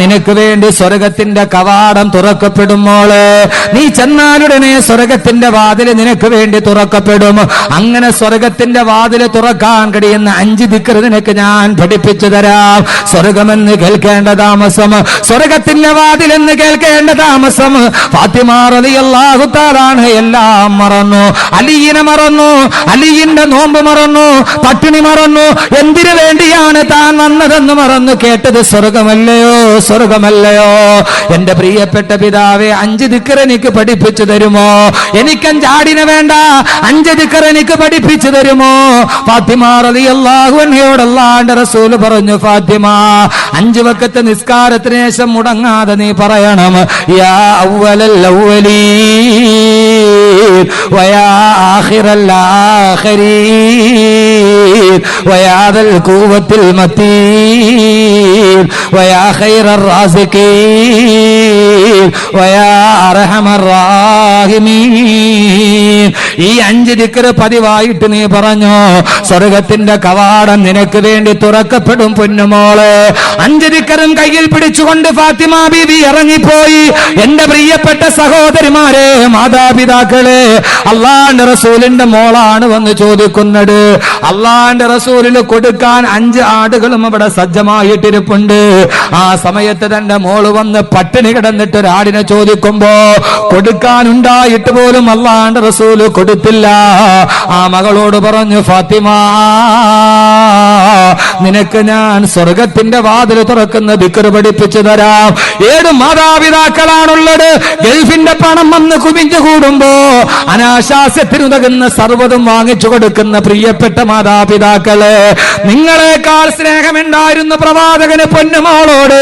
നിനക്ക് വേണ്ടി സ്വർഗത്തിന്റെ കവാടം തുറക്കപ്പെടുമോളെ. നീ ചെന്നാലുടനെ സ്വർഗത്തിന്റെ വാതിൽ നിനക്ക് വേണ്ടി തുറക്കപ്പെടും. അങ്ങനെ സ്വർഗത്തിന്റെ വാതിൽ തുറക്കാൻ കഴിയുന്ന 5 ദിക്ർ നിനക്ക് ഞാൻ പഠിപ്പിച്ചു തരാം. സ്വർഗമെന്ന് കേൾക്കേണ്ട താമസം, സ്വർഗത്തിന്റെ വാതിലെന്ന് കേൾക്കേണ്ട താമസം. ഫാത്തിമ റളിയല്ലാഹു തആല എല്ലാം മറന്നു. അലിയിനെ മറന്നു, അലിയിന്റെ നോമ്പ് മറന്നു, പട്ടിണി മറന്നു. എന്തിനു വേണ്ടിയാണ് താൻ വന്നതെന്ന് മറന്നു. കേട്ടത് സ്വർഗമല്ലയോ, സ്വർഗമല്ലയോ? എന്റെ പ്രിയപ്പെട്ട പിതാവെ, 5 ദിക്ർ എനിക്ക് പഠിപ്പിച്ചു തരുമോ? എനിക്ക് 5 ആടിനെ വേണ്ട, 5 ദിക്ർ എനിക്ക് പഠിപ്പിച്ചു തരുമോ? ഫാത്തിമ റളിയല്ലാഹു അൻഹയോട് അല്ലാഹുവിന്റെ റസൂൽ പറഞ്ഞു, ഫാത്തിമ, 5 വഖത്ത് നിസ്കാരത്തിന് ശേഷം മുടങ്ങാതെ നീ പറയണം, യാ അവ്വലൽ അവ്വലീൻ വയാ ആഖിറൽ ആഖിരീൻ വയാ ദൽ ഖുവത്തിൽ മതീൻ വയാ ഖൈറർ റാസിഖീൻ വയാ അർഹമർ റാഹിമീൻ. ഈ 5 ദിക്ർ പതിവായിട്ട് നീ പറഞ്ഞോ, സ്വർഗത്തിന്റെ കവാടം നിനക്ക് വേണ്ടി തുറക്കപ്പെടും പൊന്നുമോളെ. 5 ദിക്റും കയ്യിൽ പിടിച്ചുകൊണ്ട് ഫാത്തിമ ബീവി ഇറങ്ങിപ്പോയി. എന്റെ പ്രിയപ്പെട്ട സഹോദരിമാരെ, മാതാപിതാക്കളെ, അള്ളാന്റെ റസൂലിന്റെ മോളാണ് വന്ന് ചോദിക്കുന്നത്. അള്ളാന്റെ റസൂലിന് കൊടുക്കാൻ 5 ആടുകളും അവിടെ സജ്ജമായിട്ടിരിപ്പുണ്ട്. ആ സമയത്ത് തന്റെ മോള് വന്ന് പട്ടിണി കിടന്നിട്ട് ഒരാടിനെ ചോദിക്കുമ്പോ കൊടുക്കാനുണ്ടായിട്ട് പോലും അള്ളാന്റെ റസൂല് കൊടുത്തില്ല. ആ മകളോട് പറഞ്ഞു, ഫാത്തിമ, നിനക്ക് ഞാൻ സ്വർഗത്തിന്റെ വാതിൽ തുറക്കുന്ന ദിക്ർ പഠിപ്പിച്ചു തരാം. 7 മാതാപിതാക്കളാണുള്ളത്. ഗൾഫിന്റെ പണം വന്ന് കുമിഞ്ഞു കൂടുമ്പോ അനാശാസ്യത്തിനുതകുന്ന സർവ്വതും വാങ്ങിച്ചു കൊടുക്കുന്ന പ്രിയപ്പെട്ട മാതാപിതാക്കളെ, നിങ്ങളെക്കാൾ സ്നേഹമുണ്ടായിരുന്നു പ്രവാചകന് പൊന്നുമോളോട്.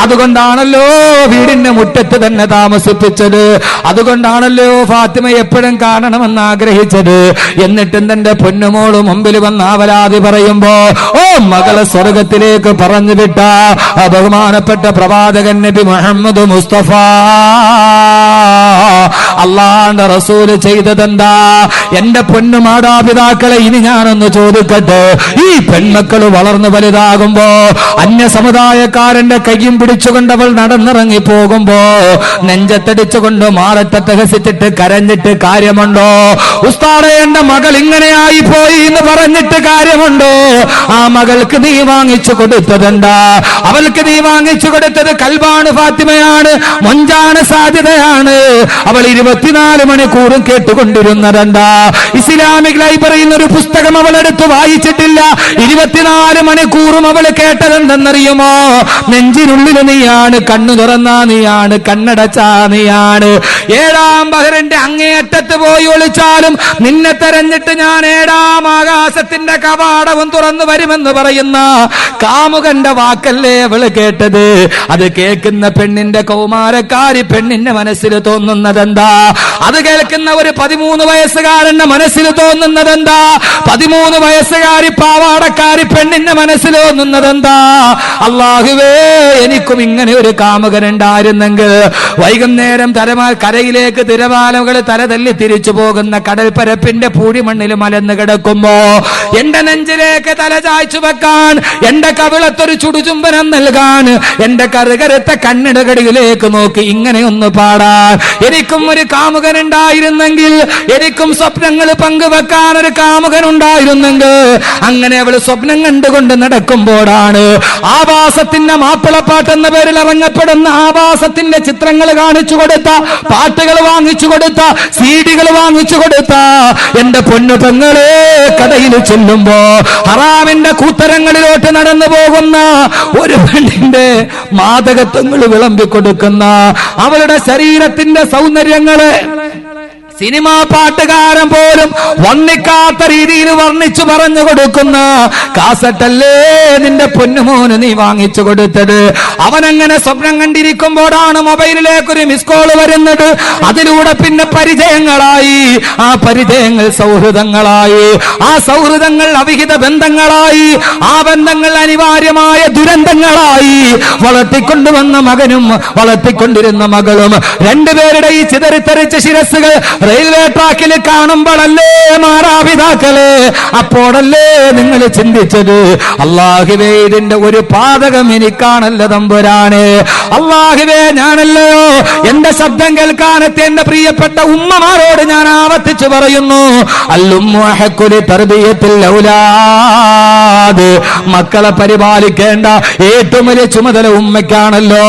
അതുകൊണ്ടാണല്ലോ വീടിന്റെ എന്നെ മുറ്റത്ത് തന്നെ താമസിപ്പിച്ചത്. അതുകൊണ്ടാണല്ലോ ഫാത്തിമ എപ്പോഴും കാണണമെന്ന് ആഗ്രഹിച്ചത്. എന്നിട്ടും തന്റെ പൊന്നുമോള് മുമ്പിൽ വന്ന് ആവലാതി പറയുമ്പോ ഓ മകളെ സ്വർഗത്തിലേക്ക് പറഞ്ഞു വിട്ട ബഹുമാനപ്പെട്ട പ്രവാചകൻ നബി മുഹമ്മദ് മുസ്തഫ അള്ളാന്റെ റസൂല് ചെയ്തതെന്താ? എന്റെ പൊന്നു മാതാപിതാക്കളെ ഇനി ഞാനൊന്ന് ചോദിക്കട്ടെ, ഈ പെൺമക്കള് വളർന്നു വലുതാകുമ്പോ അന്യ സമുദായക്കാരന്റെ കയ്യും പിടിച്ചുകൊണ്ട് അവൾ നടന്നിറങ്ങി പോകുമ്പോ നെഞ്ചത്തടിച്ചുകൊണ്ട് മാറത്തഹസിച്ചിട്ട് കരഞ്ഞിട്ട് കാര്യമുണ്ടോ? ഉസ്താദേ എന്റെ മകൾ ഇങ്ങനെയായി പോയി എന്ന് പറഞ്ഞിട്ട് കാര്യമുണ്ടോ? ആ മകൾക്ക് നീ വാങ്ങിച്ചു കൊടുത്തതെന്താ? അവൾക്ക് നീ വാങ്ങിച്ചു കൊടുത്തത് കൽബാണ്, ഫാത്തിമയാണ്, മൊഞ്ചാണ്, സാധ്യതയാണ്. അവൾ 24 മണിക്കൂറും കേട്ടുകൊണ്ടിരുന്നതെന്താ? ഇസ്ലാമിക് ലൈബ്രറിയിൽ ഒരു പുസ്തകം അവൾ എടുത്ത് വായിച്ചിട്ടില്ല. 24 മണിക്കൂറും അവൾ കേട്ടതെന്തെന്നറിയുമോ? നെഞ്ചിനുള്ളിൽ നീയാണ്, കണ്ണു തുറന്നാ നീയാണ്, കണ്ണടച്ചാ നീയാണ്. 7ാം ബഹറിന്റെ അങ്ങേയറ്റത്ത് പോയി ഒളിച്ചാലും നിന്നെ തെരഞ്ഞിട്ട് ഞാൻ 7ാം ആകാശത്തിന്റെ കവാടവും തുറന്നു വരുമെന്ന് പറയുന്ന കാമുകന്റെ വാക്കല്ലേ അവള് കേട്ടത്? അത് കേൾക്കുന്ന പെണ്ണിന്റെ കൗമാരക്കാരി പെണ്ണിന്റെ മനസ്സിൽ തോന്നുന്നതെന്താ? അത് കേൾക്കുന്ന ഒരു 13 വയസ്സുകാരന്റെ മനസ്സിൽ തോന്നുന്നതെന്താ? 13 വയസ്സുകാരി പാവാടക്കാരി പെണ്ണിന്റെ മനസ്സിൽ തോന്നുന്നതെന്താ? അല്ലാഹുവേ, എനിക്കും ഇങ്ങനെ ഒരു കാമുകൻ ഉണ്ടായിരുന്നെങ്കിൽ. വൈകുന്നേരം കരയിലേക്ക് തിരമാലകൾ തലതല്ലി തിരിച്ചു പോകുന്ന കടൽപ്പരപ്പിന്റെ പൂഴിമണ്ണിൽ മലന്ന് കിടക്കുമ്പോ എന്റെ നെഞ്ചിലേക്ക് തല ചായ്ച്ചു വെക്കാൻ, എന്റെ കവിളത്തൊരു ചുടുചുംബനം നൽകാൻ, എന്റെ കറുകരുത്ത കണ്ണിടകടിയിലേക്ക് നോക്കി ഇങ്ങനെയൊന്ന് പാടാൻ എനിക്കും ഒരു കാമുകൻ ഉണ്ടായിരുന്നെങ്കിൽ, എനിക്കും സ്വപ്നങ്ങൾ പങ്കുവെക്കാൻ ഒരു കാമുകൻ ഉണ്ടായിരുന്നെങ്കിൽ. അങ്ങനെ അവള് സ്വപ്നം കണ്ടുകൊണ്ട് നടക്കുമ്പോഴാണ് ആവാസത്തിന്റെ മാപ്പിളപ്പാട്ട് എന്ന പേരിൽ ഇറങ്ങപ്പെടുന്ന ആവാസത്തിന്റെ ചിത്രങ്ങൾ കാണിച്ചു കൊടുത്ത, പാട്ടുകൾ വാങ്ങിച്ചു കൊടുത്ത, സീഡികൾ വാങ്ങിച്ചു കൊടുത്ത എന്റെ പൊന്നു പെങ്ങളെ കടയിൽ ചെല്ലുമ്പോ ഹറാമിന്റെ കൂത്തരങ്ങളിലോട്ട് നടന്നു പോകുന്ന ഒരു പെണ്ണിന്റെ മാദകത്വങ്ങൾ വിളമ്പിക്കൊടുക്കുന്ന, അവളുടെ ശരീരത്തിന്റെ സൗന്ദര്യങ്ങളെ സിനിമാ പാട്ടുകാരൻ പോലും വർണ്ണിക്കാത്ത രീതിയിൽ വർണ്ണിച്ചു പറഞ്ഞു കൊടുക്കുന്ന കാസറ്റല്ലേ നിന്റെ പൊന്നുമോന് നീ വാങ്ങിച്ചു കൊടുത്തത്. അവനങ്ങനെ സ്വപ്നം കണ്ടിരിക്കുമ്പോഴാണ് മൊബൈലിലേക്കൊരു മിസ് കോൾ വരുന്നത്. അതിലൂടെ പിന്നെ പരിചയങ്ങളായി, ആ പരിചയങ്ങൾ സൗഹൃദങ്ങളായി, ആ സൗഹൃദങ്ങൾ അവിഹിത ബന്ധങ്ങളായി, ആ ബന്ധങ്ങൾ അനിവാര്യമായ ദുരന്തങ്ങളായി. വളർത്തിക്കൊണ്ടുവന്ന മകനും വളർത്തിക്കൊണ്ടിരുന്ന മകളും രണ്ടുപേരുടെ ഈ ചിതറിത്തെറിച്ച ശിരസ്സുകൾ റെയിൽവേ ട്രാക്കിൽ കാണുമ്പോഴല്ലേ മാതാപിതാക്കളെ, അപ്പോഴല്ലേ നിങ്ങൾ ചിന്തിച്ചത് അല്ലാഹുവേ ഇതിന്റെ ഒരു പാതകം എനിക്കാണല്ലോ തമ്പുരാനെ. അല്ലാഹുവേ ഞാനല്ലയോ എന്റെ ശബ്ദം കേൾക്കാനെത്തി എന്റെ പ്രിയപ്പെട്ട ഉമ്മമാരോട് ഞാൻ ആവർത്തിച്ചു പറയുന്നു, അല്ലുമ്മുഹഖുലി തർബിയത്തിൽ ഔലാദ്, മക്കളെ പരിപാലിക്കേണ്ട ഏറ്റവും വലിയ ചുമതല ഉമ്മയ്ക്കാണല്ലോ.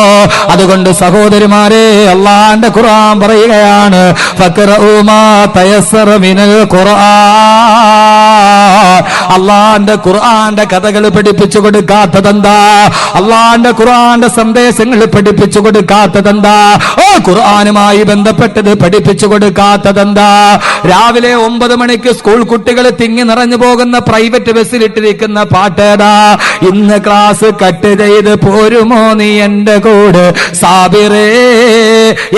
അതുകൊണ്ട് സഹോദരിമാരെ, അല്ലാഹുവിന്റെ ഖുർആൻ പറയുകയാണ്, അള്ളാന്റെ ഖുർആന്റെ കഥകൾ പഠിപ്പിച്ചു കൊടുക്കാത്തതെന്താ? അള്ളാന്റെ ഖുർആന്റെ സന്ദേശങ്ങൾ പഠിപ്പിച്ചു കൊടുക്കാത്തതെന്താ? ഓ ഖുർആനുമായി ബന്ധപ്പെട്ടത് പഠിപ്പിച്ചു കൊടുക്കാത്തതെന്താ? രാവിലെ 9 മണിക്ക് സ്കൂൾ കുട്ടികൾ തിങ്ങി നിറഞ്ഞു പോകുന്ന പ്രൈവറ്റ് ബസ്സിലിട്ടിരിക്കുന്ന പാട്ടേടാ, ഇന്ന് ക്ലാസ് കട്ട് ചെയ്ത് പോരുമോ നീ എന്റെ കൂടെ സാബിറേ,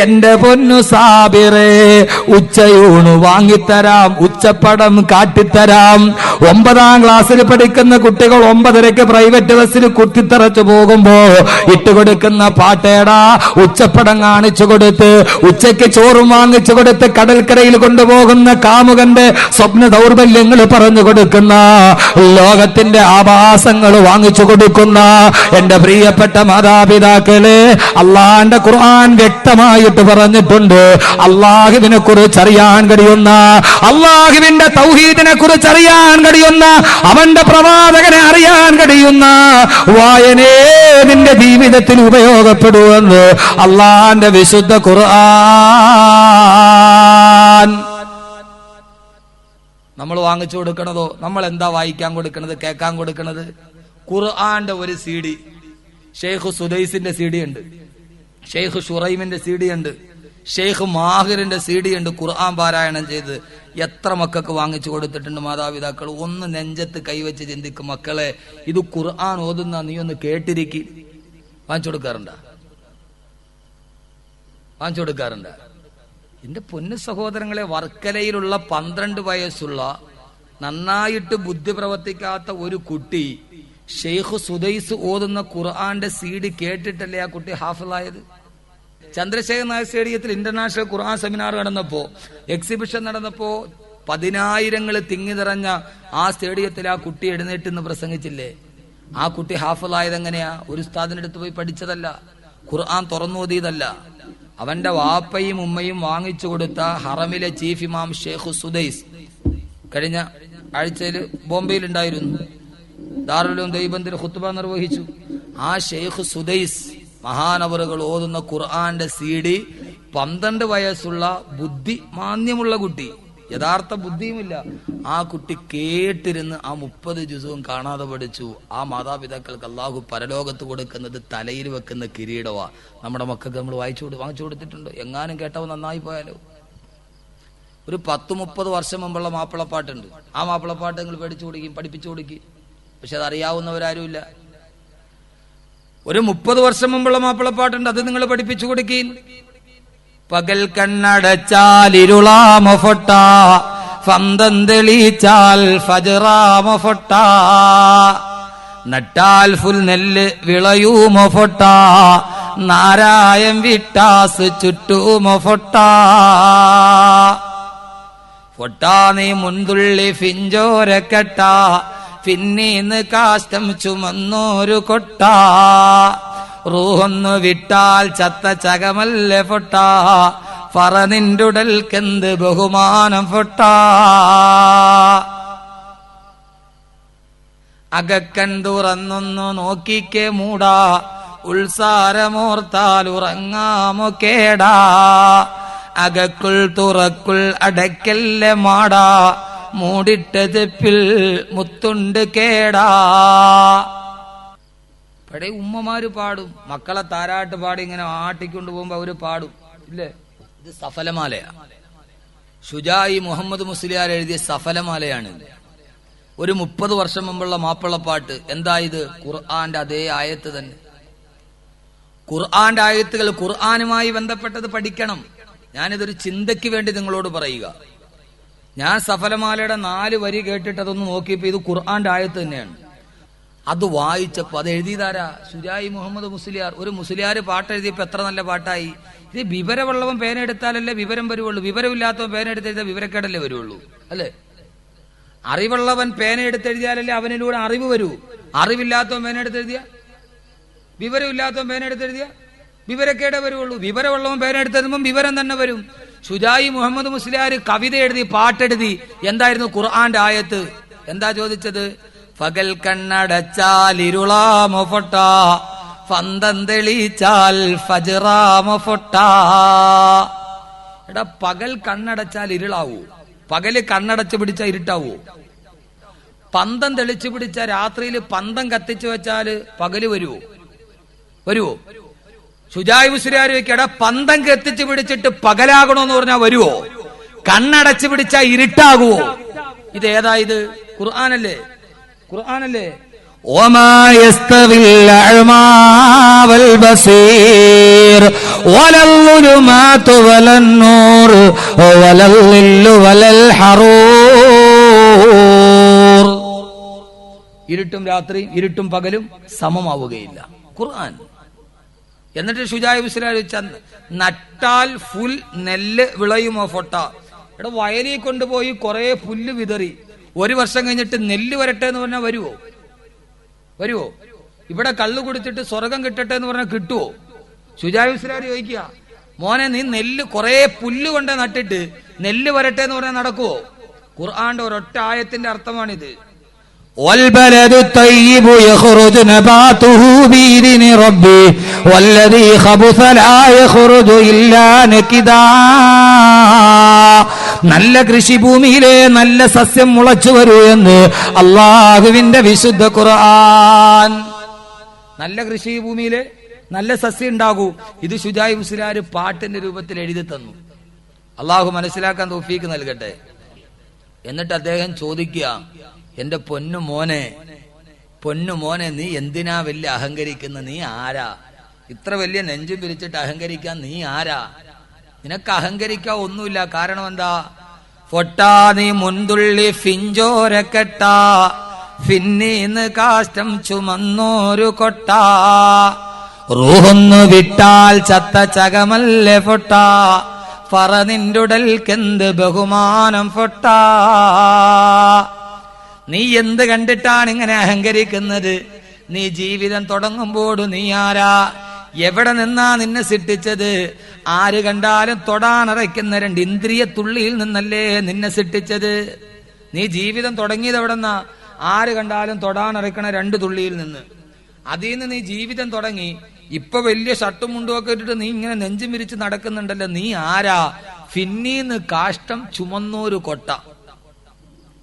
എന്റെ പൊന്നു സാബിറേ, ഉച്ചയൂണ് വാങ്ങിത്തരാം, ഉച്ചപ്പടം കാട്ടിത്തരാം. 9ാം ക്ലാസ്സിൽ പഠിക്കുന്ന കുട്ടികൾ 9:30 പ്രൈവറ്റ് ബസ്സിൽ കുത്തിത്തറച്ചു പോകുമ്പോ ഇട്ടുകൊടുക്കുന്ന പാട്ടേടാ, ഉച്ചപ്പടം കാണിച്ചു കൊടുത്ത് ഉച്ചയ്ക്ക് ചോറും വാങ്ങിച്ചു കൊടുത്ത് കടൽക്കരയിൽ കൊണ്ടുപോകുന്ന കാമുകന്റെ സ്വപ്ന ദൗർബല്യങ്ങൾ പറഞ്ഞു കൊടുക്കുന്ന, ലോകത്തിന്റെ ആഭാസങ്ങൾ വാങ്ങിച്ചു കൊടുക്കുന്ന എന്റെ പ്രിയപ്പെട്ട മാതാപിതാക്കളെ, അള്ളാന്റെ ഖുർആൻ വ്യക്തമായിട്ട് പറഞ്ഞിട്ടുണ്ട്, അള്ളാഹുവിനെ കുറിച്ച് അറിയാൻ കഴിയുന്ന, അള്ളാഹുവിന്റെ തൗഹീദിനെ കുറിച്ച് അറിയാൻ കഴിയുന്ന, അവന്റെ പ്രവാചകനെ അറിയാൻ കഴിയുന്ന വായനേ നിന്റെ ജീവിതത്തിൽ ഉപയോഗപ്പെടുമെന്ന് അള്ളാന്റെ വിശുദ്ധ ഖുർആൻ. നമ്മൾ വാങ്ങിച്ചു കൊടുക്കണതോ, നമ്മൾ എന്താ വായിക്കാൻ കൊടുക്കണത്, കേൾക്കാൻ കൊടുക്കണത്? ഖുർആന്റെ ഒരു CD, ഷെയ്ഖ് സുദൈസിന്റെ CD ഉണ്ട്, ഷെയ്ഖ് ഷുറൈമിന്റെ CD ഉണ്ട്, ഷെയ്ഖ് മാഹിറിന്റെ CD ഉണ്ട്. ഖുർആൻ പാരായണം ചെയ്ത് എത്ര മക്കൾക്ക് വാങ്ങിച്ചു കൊടുത്തിട്ടുണ്ട് മാതാപിതാക്കൾ? ഒന്ന് നെഞ്ചത്ത് കൈവച്ച് ചിന്തിക്കും, മക്കളെ ഇത് ഖുർആൻ ഓതുന്ന നീ ഒന്ന് കേട്ടിരിക്കും. വാങ്ങിച്ചു കൊടുക്കാറുണ്ട? വാങ്ങിച്ചു കൊടുക്കാറുണ്ട്. എന്റെ പൊന്നു സഹോദരങ്ങളെ, വർക്കലയിലുള്ള 12 വയസ്സുള്ള നന്നായിട്ട് ബുദ്ധി പ്രവർത്തിക്കാത്ത ഒരു കുട്ടി ഷെയ്ഖ് സുദൈസ് ഓതുന്ന ഖുർആന്റെ CD കേട്ടിട്ടല്ലേ ആ കുട്ടി ഹാഫിളായത്? ചന്ദ്രശേഖർ നായർ സ്റ്റേഡിയത്തിൽ ഇന്റർനാഷണൽ ഖുർആൻ സെമിനാർ നടന്നപ്പോ, എക്സിബിഷൻ നടന്നപ്പോ 10,000 തിങ്ങി നിറഞ്ഞ ആ സ്റ്റേഡിയത്തിൽ ആ കുട്ടി എഴുന്നേറ്റ് നിന്ന് പ്രസംഗിച്ചില്ലേ? ആ കുട്ടി ഹാഫിളായത് എങ്ങനെയാ? ഒരു ഉസ്താദിന്റെ അടുത്ത് പോയി പഠിച്ചതല്ല, ഖുർആൻ തുറന്നോതിയതല്ല. അവന്റെ വാപ്പയും ഉമ്മയും വാങ്ങിച്ചു കൊടുത്ത ഹറമിലെ ചീഫ് ഇമാം ഷെയ്ഖ് സുദൈസ് കഴിഞ്ഞ ആഴ്ചയിൽ ബോംബെയിൽ ഉണ്ടായിരുന്നു. ദാറുലും ദൈബന്ദിൽ ഖുത്ബ നിർവഹിച്ചു. ആ ഷെയ്ഖ് സുദൈസ് മഹാനവറുകൾ ഓതുന്ന ഖുർആന്റെ CD 12 വയസ്സുള്ള ബുദ്ധി മാന്യമുള്ള കുട്ടി, യഥാർത്ഥ ബുദ്ധിയുമില്ല, ആ കുട്ടി കേട്ടിരുന്ന് ആ 30 ജുസും കാണാതെ പഠിച്ചു. ആ മാതാപിതാക്കൾക്ക് അള്ളാഹു പരലോകത്ത് കൊടുക്കുന്നത് തലയിൽ വെക്കുന്ന കിരീടവാ. നമ്മുടെ മക്കൾക്ക് നമ്മൾ വാങ്ങിച്ചു കൊടുത്തിട്ടുണ്ടോ? എങ്ങാനും കേട്ടവ നന്നായി പോയാലോ. ഒരു 10-30 വർഷം മുമ്പുള്ള മാപ്പിളപ്പാട്ടുണ്ട്. ആ മാപ്പിളപ്പാട്ട് നിങ്ങൾ പഠിപ്പിച്ചു കൊടുക്കും. പക്ഷെ അത് അറിയാവുന്നവരാരുമില്ല. ഒരു 30 വർഷം മുമ്പുള്ള മാപ്പിളപ്പാട്ടുണ്ട്, അത് നിങ്ങൾ പഠിപ്പിച്ചു കൊടുക്കീൻ. പകൽ കണ്ണടച്ചാൽ ഇരുളാമ ഫൊട്ട, ഫന്തം തെളിച്ചാൽ ഫജറാമ ഫൊട്ട, നട്ടാൽ ഫുൽ നെല്ല് വിളയൂമ ഫൊട്ട, നാരായം വിട്ടാസ് ചുറ്റൂമ ഫൊട്ട, ഫൊട്ടാ നീ മുൻതുള്ളി ഫിഞ്ചോരക്കെട്ട, പിന്നീന്ന് കാഷ്ടം ചുമന്നോരു കൊട്ട, റൂഹൊന്നു വിട്ടാൽ ചത്ത ചകമല്ലേ ഫൊട്ട, ഫറ നിന്റുടൽക്കെന്ത് ബഹുമാനം ഫൊട്ട, അകക്കൺ തുറന്നൊന്നു നോക്കിക്കേ മൂടാ, ഉത്സാരമോർത്താൽ ഉറങ്ങാമോ കേടാ, അകക്കുൾ തുറക്കുൾ അടക്കല്ലേ മാടാ, മൂടിട്ട ചെപ്പിൽ മുത്തുണ്ട് കേടാ. പഴയ ഉമ്മമാര് പാടും, മക്കളെ താരാട്ട് പാടി ഇങ്ങനെ ആട്ടിക്കൊണ്ട് പോകുമ്പോ അവര് പാടും ഇല്ലേ? ഇത് സഫലമാലയാ. ഷുജായി മുഹമ്മദ് മുസ്ലിയാർ എഴുതിയ സഫലമാലയാണ്. ഒരു 30 വർഷം മുമ്പുള്ള മാപ്പിളപ്പാട്ട്. എന്താ ഇത്? ഖുർആന്റെ അതേ ആയത്ത് തന്നെ. ഖുർആന്റെ ആയത്തുകൾ ഖുർആനുമായി ബന്ധപ്പെട്ടത് പഠിക്കണം. ഞാനിതൊരു ചിന്തയ്ക്ക് വേണ്ടി നിങ്ങളോട് പറയുക. ഞാൻ സഫലമാലയുടെ 4 വരി കേട്ടിട്ട് അതൊന്ന് നോക്കിയപ്പോ ഇത് ഖുർആന്റെ ആയത്ത് തന്നെയാണ്. അത് വായിച്ചപ്പോ അത് എഴുതിയതാരാ? സുജായി മുഹമ്മദ് മുസ്ലിയാർ. ഒരു മുസ്ലിയാര് പാട്ട് എഴുതിയപ്പോ എത്ര നല്ല പാട്ടായി. ഇത് വിവരമുള്ളവൻ പേന എടുത്താലല്ലേ വിവരം വരുവുള്ളൂ. വിവരമില്ലാത്തവൻ പേന എടുത്തെഴുതിയാൽ വിവരക്കേടല്ലേ വരുവുള്ളൂ, അല്ലേ? അറിവുള്ളവൻ പേന എടുത്തെഴുതിയാലല്ലേ അവനിലൂടെ അറിവ് വരൂ. അറിവില്ലാത്തവൻ പേന എടുത്തെഴുതിയ, വിവരമില്ലാത്തവൻ പേന എടുത്തെഴുതിയ വിവരക്കേടേ വരുവുള്ളൂ. വിവരമുള്ളവൻ പേന എടുത്തെഴുതുമ്പോൾ വിവരം തന്നെ വരും. ഷുജായി മുഹമ്മദ് മുസ്ലിയാർ കവിത എഴുതി, പാട്ടെഴുതി. എന്തായിരുന്നു ഖുർആന്റെ ആയത്ത്? എന്താ ചോദിച്ചത്? പകൽ കണ്ണടച്ചാൽ ഇരുളാമ ഫൊട്ട, ഫന്തം തെളിച്ചാൽ ഫജറാമ ഫൊട്ട. എടാ, പകൽ കണ്ണടച്ചാൽ ഇരുളാവൂ? പകല് കണ്ണടച്ചു പിടിച്ച ഇരുട്ടാവൂ? പന്തം തെളിച്ചു പിടിച്ച രാത്രിയിൽ പന്തം കത്തിച്ചു വെച്ചാല് പകല് വരുവോ? ഷുജായി മുസ്ലിയാർ ചോദിക്കടാ, പന്തം കത്തിച്ചു പിടിച്ചിട്ട് പകലാകണോന്ന് പറഞ്ഞാൽ വരുവോ? കണ്ണടച്ചു പിടിച്ച ഇരുട്ടാകുവോ? ഇതേതാ? ഇത് ഖുർആനല്ലേ? وما يستوي الأعمى والبصير ولا الظلمات ولا النور ولا الظل ولا الحرور. ഇരുട്ടും രാത്രിയും ഇരുട്ടും പകലും സമമാവുകയില്ല ഖുർആൻ. എന്നിട്ട് ഷുജായി മുസ്ലിയാർ നട്ടാൽ ഫുൽ നെല്ല് വിളയുമോ ഫൊട്ട. എടാ, വയലിൽ കൊണ്ടുപോയി കുറെ പുല്ല് വിതറി 1 വർഷം കഴിഞ്ഞിട്ട് നെല്ല് വരട്ടെ എന്ന് പറഞ്ഞാൽ വരുവോ? ഇവിടെ കള്ളു കുടിച്ചിട്ട് സ്വർഗം കിട്ടട്ടെ എന്ന് പറഞ്ഞാൽ കിട്ടുവോ? ഷുജായി മുസ്ലിയാർ ചോദിക്കുക, മോനെ നീ നെല്ല് കുറെ പുല്ല് കൊണ്ട് നട്ടിട്ട് നെല്ല് വരട്ടെ എന്ന് പറഞ്ഞാൽ നടക്കുവോ? ഖുർആന്റെ ഒരൊറ്റ ആയത്തിന്റെ അർത്ഥമാണിത്. والبلد الطيب يخرج نباته بإذن ربه والذي خبث لا يخرج إلا نكدا. നല്ല കൃഷിഭൂമിയിലെ നല്ല സസ്യം മുളച്ചു വരൂ എന്ന് അള്ളാഹുവിന്റെ വിശുദ്ധ ഖുർആൻ. നല്ല കൃഷിഭൂമിയിലെ നല്ല സസ്യം ഉണ്ടാകൂ. ഇത് ഷുജായി മുസ്ലിയാർ പാട്ടിന്റെ രൂപത്തിൽ എഴുതി തന്നു. അള്ളാഹു മനസ്സിലാക്കാൻ തൗഫീക്ക് നൽകട്ടെ. എന്നിട്ട് അദ്ദേഹം ചോദിക്കുക, എന്റെ പൊന്നുമോനെ നീ എന്തിനാ വലിയ അഹങ്കരിക്കുന്ന? നീ ആരാ? ഇത്ര വലിയ നെഞ്ചും പിരിച്ചിട്ട് അഹങ്കരിക്കാൻ നീ ആരാ? നിനക്ക് അഹങ്കരിക്കാൻ ഒന്നുമില്ല. കാരണം എന്താ? ഫൊട്ടാ നീ മുൻതുള്ളി ഫിഞ്ചോരക്കെട്ട, ഫിന്നീന്ന് കാഷ്ടം ചുമന്നോരു കൊട്ട, റൂഹൊന്നു വിട്ടാൽ ചത്ത ചകമല്ലേ ഫൊട്ട, ഫറ നിന്റുടൽക്കെന്ത് ബഹുമാനം ഫൊട്ട. നീ എന്ത് കണ്ടിട്ടാണ് ഇങ്ങനെ അഹങ്കരിക്കുന്നത്? നീ ജീവിതം തുടങ്ങുമ്പോൾ നീ ആരാ? എവിടെ നിന്നാ നിന്നെ സൃഷ്ടിച്ചത്? ആര് കണ്ടാലും തൊടാനറയ്ക്കുന്ന 2 ഇന്ദ്രിയ തുള്ളിയിൽ നിന്നല്ലേ നിന്നെ സൃഷ്ടിച്ചത്? നീ ജീവിതം തുടങ്ങിയത് എവിടെന്നാ? ആര് കണ്ടാലും തൊടാനറയ്ക്കണ 2 തുള്ളിയിൽ നിന്ന്. അതിൽ നിന്ന് നീ ജീവിതം തുടങ്ങി. ഇപ്പൊ വലിയ ഷർട്ടും മുണ്ടും ഒക്കെ ഇട്ടിട്ട് നീ ഇങ്ങനെ നെഞ്ചും വിരിച്ച് നടക്കുന്നുണ്ടല്ലോ, നീ ആരാ? ഫിന്നീന്ന് കാഷ്ടം ചുമന്നോരു കൊട്ട.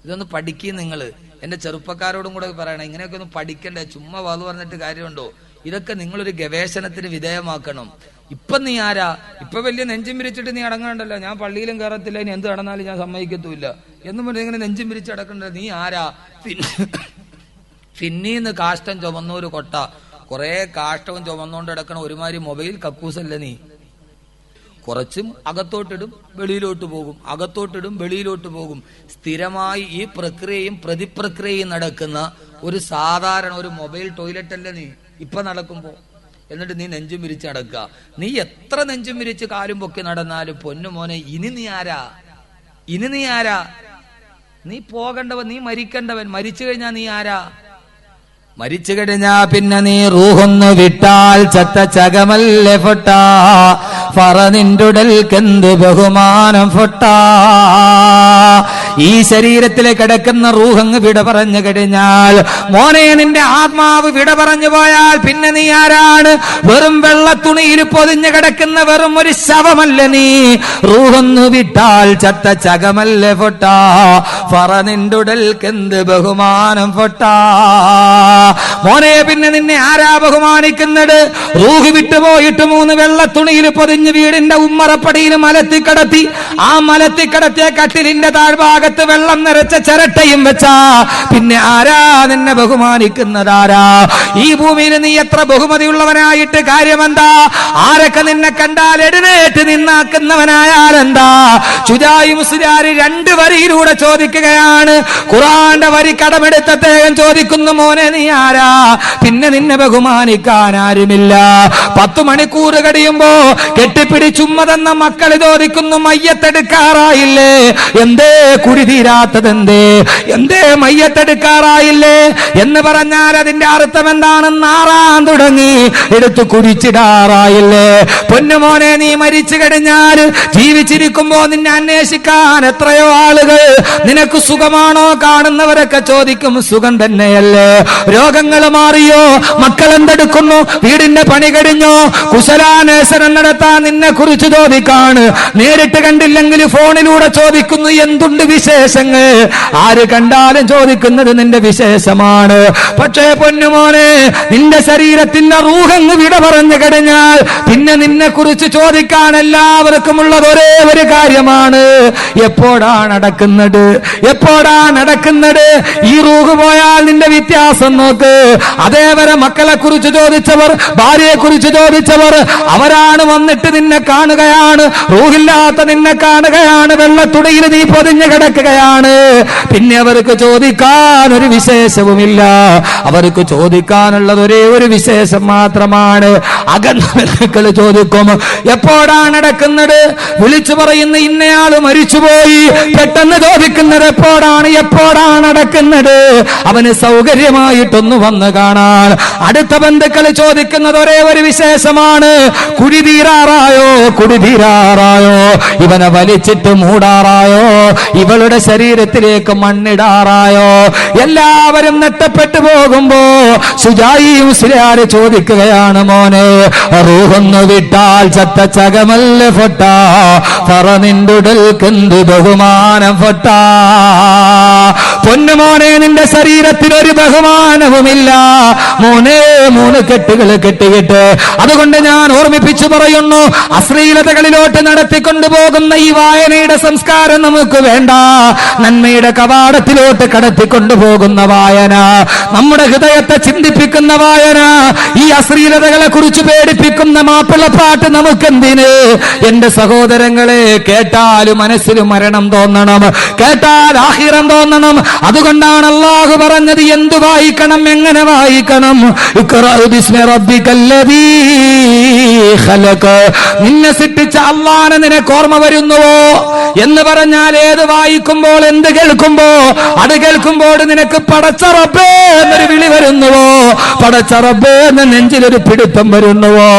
ഇതൊന്ന് പഠിക്കുക നിങ്ങള്. എന്റെ ചെറുപ്പക്കാരോടും കൂടെ പറയണം, ഇങ്ങനെയൊക്കെ ഒന്ന് പഠിക്കണ്ടേ. ചുമ്മാ വാതു പറഞ്ഞിട്ട് കാര്യമുണ്ടോ? ഇതൊക്കെ നിങ്ങളൊരു ഗവേഷണത്തിന് വിധേയമാക്കണം. ഇപ്പൊ നീ ആരാ? ഇപ്പൊ വലിയ നെഞ്ചും വിരിച്ചിട്ട് നീ അടങ്ങണ്ടല്ലോ, ഞാൻ പള്ളിയിലും കയറത്തില്ല, ഇനി എന്ത് നടന്നാലും ഞാൻ സമ്മതിക്കത്തുമില്ല എന്നും പറഞ്ഞ് ഇങ്ങനെ നെഞ്ചും വിരിച്ച് അടക്കണ്ടല്ലോ. നീ ആരാ? ഫിന്നീന്ന് കാഷ്ടം ചുമന്നൊരു കൊട്ട. കുറെ കാഷ്ടവും ചുമന്നുകൊണ്ട് കിടക്കണ ഒരുമാതിരി മൊബൈൽ കക്കൂസല്ല നീ. കുറച്ചും അകത്തോട്ടിടും വെളിയിലോട്ട് പോകും, അകത്തോട്ടിടും വെളിയിലോട്ട് പോകും. സ്ഥിരമായി ഈ പ്രക്രിയയും പ്രതിപ്രക്രിയയും നടക്കുന്ന ഒരു സാധാരണ ഒരു മൊബൈൽ ടോയ്ലറ്റ് അല്ല നീ ഇപ്പൊ നടക്കുമ്പോ. എന്നിട്ട് നീ നെഞ്ചും വിരിച്ച് നടക്കുക. നീ എത്ര നെഞ്ചും വിരിച്ച് കാലും പൊക്കി നടന്നാലും പൊന്നുമോനെ, ഇനി നീ ആരാ? ഇനി നീ ആരാ? നീ പോകേണ്ടവൻ, നീ മരിക്കേണ്ടവൻ. മരിച്ചു കഴിഞ്ഞാ നീ ആരാ? മരിച്ചു കഴിഞ്ഞാ പിന്നെ നീ റൂഹൊന്നു വിട്ടാൽ ചത്ത ചകമല്ലേ ഫൊട്ട, ഫറ നിന്റുടൽക്കെന്ത് ബഹുമാനം ഫൊട്ട. ഈ ശരീരത്തിലെ കിടക്കുന്ന റൂഹങ്ങ് വിട പറഞ്ഞു കഴിഞ്ഞാൽ, മോനെ നിന്റെ ആത്മാവ് വിട പറഞ്ഞു പോയാൽ പിന്നെ നീ ആരാണ്? വെറും വെള്ളത്തുണിയിൽ പൊതിഞ്ഞു കിടക്കുന്ന വെറും ഒരു ശവമല്ല നീ. റൂഹൊന്നു വിട്ടാൽ ചത്ത ചകമല്ലേ ഫൊട്ട, ഫറ നിന്റുടൽക്കെന്ത് ബഹുമാനം ഫൊട്ട. മോനെ പിന്നെ നിന്നെ ആരാ ബഹുമാനിക്കുന്നത്? റൂഹ് വിട്ടുപോയിട്ട് 3 വെള്ളത്തുണിയിൽ പൊതിഞ്ഞ് വീടിന്റെ ഉമ്മറപ്പടിയിൽ മലത്തിക്കടത്തി, ആ മലത്തിക്കടത്തിയ കട്ടിലിന്റെ താഴ്ഭാഗത്ത് വെള്ളം നിറച്ച ചിരട്ടയും വെച്ചാ പിന്നെ ആരാ നിന്നെ ബഹുമാനിക്കുന്നതാരാ? ഈ ഭൂമിയിൽ നീ എത്ര ബഹുമതിയുള്ളവനായിട്ട് കാര്യമെന്താ? ആരൊക്കെ നിന്നെ കണ്ടാൽ എഴുന്നേറ്റ് നിന്നാക്കുന്നവനായാലെന്താ? ചുജായി മുസ്ലിയാർ 2 വരിയിലൂടെ ചോദിക്കുകയാണ്. ഖുർആന്റെ വരി കടമെടുത്ത അദ്ദേഹം ചോദിക്കുന്നു, മോനെ നീ ആരാ? പിന്നെ നിന്നെ ബഹുമാനിക്കാൻ ആരുമില്ല. 10 മണിക്കൂർ കഴിയുമ്പോ കെട്ടിപ്പിടിച്ചുമ്മതെന്ന മക്കൾ ചോദിക്കുന്നു, മയ്യത്തെടുക്കാറായില്ലേ? എന്തേ കുടി തീരാത്തതെന്തേ? എന്തേ മയ്യത്തെടുക്കാറായില്ലേ എന്ന് പറഞ്ഞാൽ അതിന്റെ അർത്ഥം എന്താണെന്ന് നാറാൻ തുടങ്ങി. എടുത്തു കുടിച്ചിടാറായില്ലേ? പൊന്നുമോനെ, നീ മരിച്ചു കഴിഞ്ഞാൽ ജീവിച്ചിരിക്കുമ്പോ നിന്നെ അന്വേഷിക്കാൻ എത്രയോ ആളുകൾ. നിനക്ക് സുഖമാണോ? കാണുന്നവരൊക്കെ ചോദിക്കും, സുഖം തന്നെയല്ലേ? രോഗങ്ങൾ മാറിയോ? മക്കൾ എന്തെടുക്കുന്നു? വീടിന്റെ പണി കഴിഞ്ഞോ? കുശലാന്വേഷണം നടത്താൻ നിന്നെ കുറിച്ച് ചോദിക്കാണ്. നേരിട്ട് കണ്ടില്ലെങ്കിൽ ഫോണിലൂടെ ചോദിക്കുന്നു, എന്തുണ്ട് വിശേഷങ്ങൾ? ആര് കണ്ടാലും ചോദിക്കുന്നത് നിന്റെ വിശേഷമാണ്. പക്ഷേ പൊന്നുമോനെ, നിന്റെ ശരീരത്തിന്റെ റൂഹങ്ങ് വിട പറഞ്ഞു കഴിഞ്ഞാൽ പിന്നെ നിന്നെ കുറിച്ച് ചോദിക്കാൻ എല്ലാവർക്കും ഉള്ളത് ഒരേ ഒരു കാര്യമാണ്, എപ്പോഴാണ് നടക്കുന്നത്? എപ്പോഴാണ് നടക്കുന്നത്? ഈ റൂഹ് പോയാൽ നിന്റെ വ്യത്യാസം നോക്ക്. അതേവരെ മക്കളെ കുറിച്ച് ചോദിച്ചവർ, ഭാര്യയെ കുറിച്ച് ചോദിച്ചവർ, അവരാണ് വന്നിട്ട് നിന്നെ കാണുകയാണ്. റൂഹില്ലാത്ത നിന്നെ കാണുകയാണ്. വെള്ളത്തുണിയിൽ നീ പൊതിഞ്ഞു കിടക്കുകയാണ്. പിന്നെ അവർക്ക് ചോദിക്കാൻ ഒരു വിശേഷവുമില്ല. അവർക്ക് ചോദിക്കാനുള്ളത് ഒരേ ഒരു വിശേഷം മാത്രമാണ്. അകന്ന ബന്ധുക്കൾ ചോദിക്കും, എപ്പോഴാണ് നടക്കുന്നത്? വിളിച്ചു പറയുന്ന ഇന്നയാള് മരിച്ചുപോയി. പെട്ടെന്ന് ചോദിക്കുന്നത് എപ്പോഴാണ്? എപ്പോഴാണ് നടക്കുന്നത്? അവന് സൗകര്യമായിട്ടൊന്ന് വന്ന് കാണാൻ. അടുത്ത ബന്ധുക്കൾ ചോദിക്കുന്നത് ഒരേ ഒരു വിശേഷമാണ്, കുടി തീരാറായോ? കുടി തീരാറായോ? ഇവനെ വലിച്ചിട്ട് മൂടാറായോ? ഇവളുടെ ശരീരത്തിലേക്ക് മണ്ണിടാറായോ? എല്ലാവരും നെട്ടപ്പെട്ടു പോകുമ്പോ സുജായി മുസ്ലിയാർ ചോദിക്കുകയാണ്, മോനെ റൂഹൊന്നു വിട്ടാൽ ചത്ത ചകമല്ല ഫൊട്ട, ഫറ നിന്റുടൽക്കെന്ത് ബഹുമാനം ഫൊട്ട. പൊന്നുമോനെ, നിന്റെ ശരീരത്തിൽ ഒരു ബഹുമാനവുമില്ല മോനെ. 3 കെട്ടുകൾ കെട്ടിയിട്ട്, അതുകൊണ്ട് ഞാൻ ഓർമ്മിപ്പിച്ചു പറയുന്നു, അശ്ലീലതകളിലോട്ട് നടത്തിക്കൊണ്ടുപോകുന്ന ഈ വായനയുടെ സംസ്കാരം നമുക്ക് വേണ്ട. നന്മയുടെ കവാടത്തിലോട്ട് കടത്തിക്കൊണ്ടുപോകുന്ന വായന, നമ്മുടെ ഹൃദയത്തെ ചിന്തിപ്പിക്കുന്ന വായന, ഈ അശ്ലീലതകളെ കുറിച്ച് പേടിപ്പിക്കുന്ന മാപ്പിളപ്പാട്ട് നമുക്കെന്തിന്? എന്റെ സഹോദരങ്ങളെ, കേട്ടാൽ മനസ്സിൽ മരണം തോന്നണം, കേട്ടാൽ ആഖിറം തോന്നണം. അതുകൊണ്ടാണ് അല്ലാഹു പറഞ്ഞത് എന്തു വായിക്കണം, എങ്ങനെ വായിക്കണം. ഇഖ്റാ ബിസ്മി റബ്ബിക്കല്ലദീ ഖലഖ്. നിന്നെ സൃഷ്ടിച്ച അല്ലാഹനെ നിനക്ക് ഓർമ്മ വരുന്നുവോ എന്ന് പറഞ്ഞാൽ ഏത് വായിക്കുമ്പോൾ, എന്ത് കേൾക്കുമ്പോ, അത് കേൾക്കുമ്പോൾ നിനക്ക് പടച്ച റബ്ബേ എന്നൊരു വിളി വരുന്നുവോ, പടച്ച റബ്ബേ എന്ന നെഞ്ചിലൊരു പിടുത്തം വരുന്നുവോ?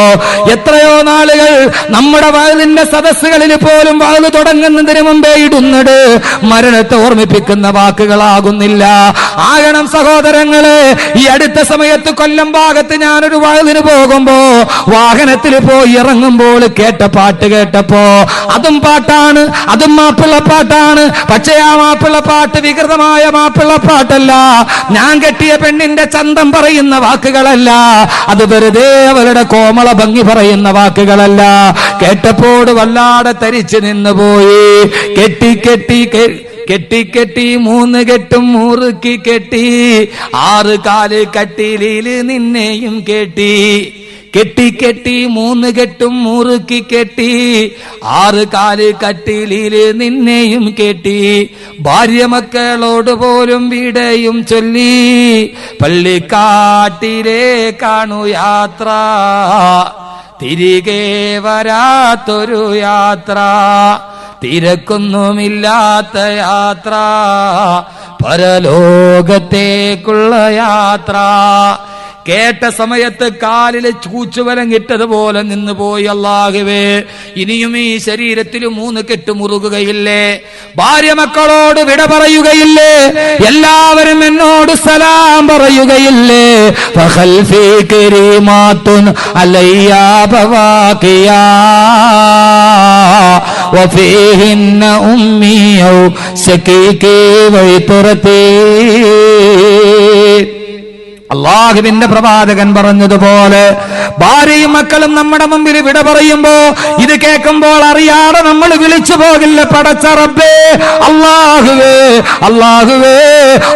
എത്രയോ നാളുകൾ നമ്മുടെ വഅലിന്റെ സദസ്സുകളിൽ പോലും വഅല് തുടങ്ങുന്നതിന് മുമ്പേ ഇടുന്നത് മരണത്തെ ഓർമ്മിപ്പിക്കുന്ന വാക്കുകളാകുന്നില്ല. ആകണം സഹോദരങ്ങളെ. ഈ അടുത്ത സമയത്ത് കൊല്ലം ഭാഗത്ത് ഞാനൊരു വഅലിന് പോകുമ്പോ വാഹനത്തിൽ പോയി ഇറങ്ങുമ്പോൾ കേട്ട പാട്ട് കേട്ടപ്പോ, അതും പാട്ടാണ്, അതും മാപ്പിളപ്പാട്ടാണ്. പക്ഷേ ആ മാപ്പിളപ്പാട്ട് വികൃതമായ മാപ്പിളപ്പാട്ടല്ല, ഞാൻ കെട്ടിയ പെണ്ണിന്റെ ചന്തം പറയുന്ന വാക്കുകളല്ല, അത് വെറുതെ അവരുടെ കോമള ഭംഗി പറയുന്ന വാക്കുകളല്ല. കേട്ടപ്പോൾ വല്ലാതെ തരിച്ചു നിന്നുപോയി. കെട്ടി കെട്ടി കെട്ടി കെട്ടി 3 കെട്ടും മുറുക്കി കെട്ടി, 6 കാല് കട്ടിലില് നിന്നെയും കെട്ടി. കെട്ടി കെട്ടി 3 കെട്ടും മുറുക്കി കെട്ടി, 6 കാല് കട്ടിലില് നിന്നെയും കെട്ടി. ഭാര്യ മക്കളോട് പോലും വിടയും ചൊല്ലി, പള്ളിക്കാട്ടിലേക്കാണു യാത്ര, തിരികെ വരാത്തൊരു യാത്ര, തിരക്കൊന്നുമില്ലാത്ത യാത്ര, പരലോകത്തേക്കുള്ള യാത്ര. കേട്ട സമയത്ത് കാലില് ചൂച്ചുവലം കിട്ടതുപോലെ നിന്നുപോയി. അല്ലാഹുവേ, ഇനിയും ഈ ശരീരത്തിൽ 3 കെട്ട് മുറുകുകയില്ലേ? ഭാര്യ മക്കളോട് വിട പറയുകയില്ലേ? എല്ലാവരും എന്നോട് സലാം പറയുകയില്ലേ? ഫഖൽഫി കരീമാത്തുൻ അലയ്യാ ബവാഖിയാ വഫീഹിന്ന ഉമ്മി ഔ ശകീകി വൈതുറതി. അല്ലാഹുവിന്റെ പ്രവാചകൻ പറഞ്ഞതുപോലെ ഭാര്യയും മക്കളും നമ്മുടെ മുമ്പിൽ വിട പറയുമ്പോ ഇത് കേൾക്കുമ്പോൾ അറിയാതെ നമ്മൾ വിളിച്ചു പോകില്ല, പടച്ച റബ്ബേ, അല്ലാഹുവേ, അല്ലാഹുവേ.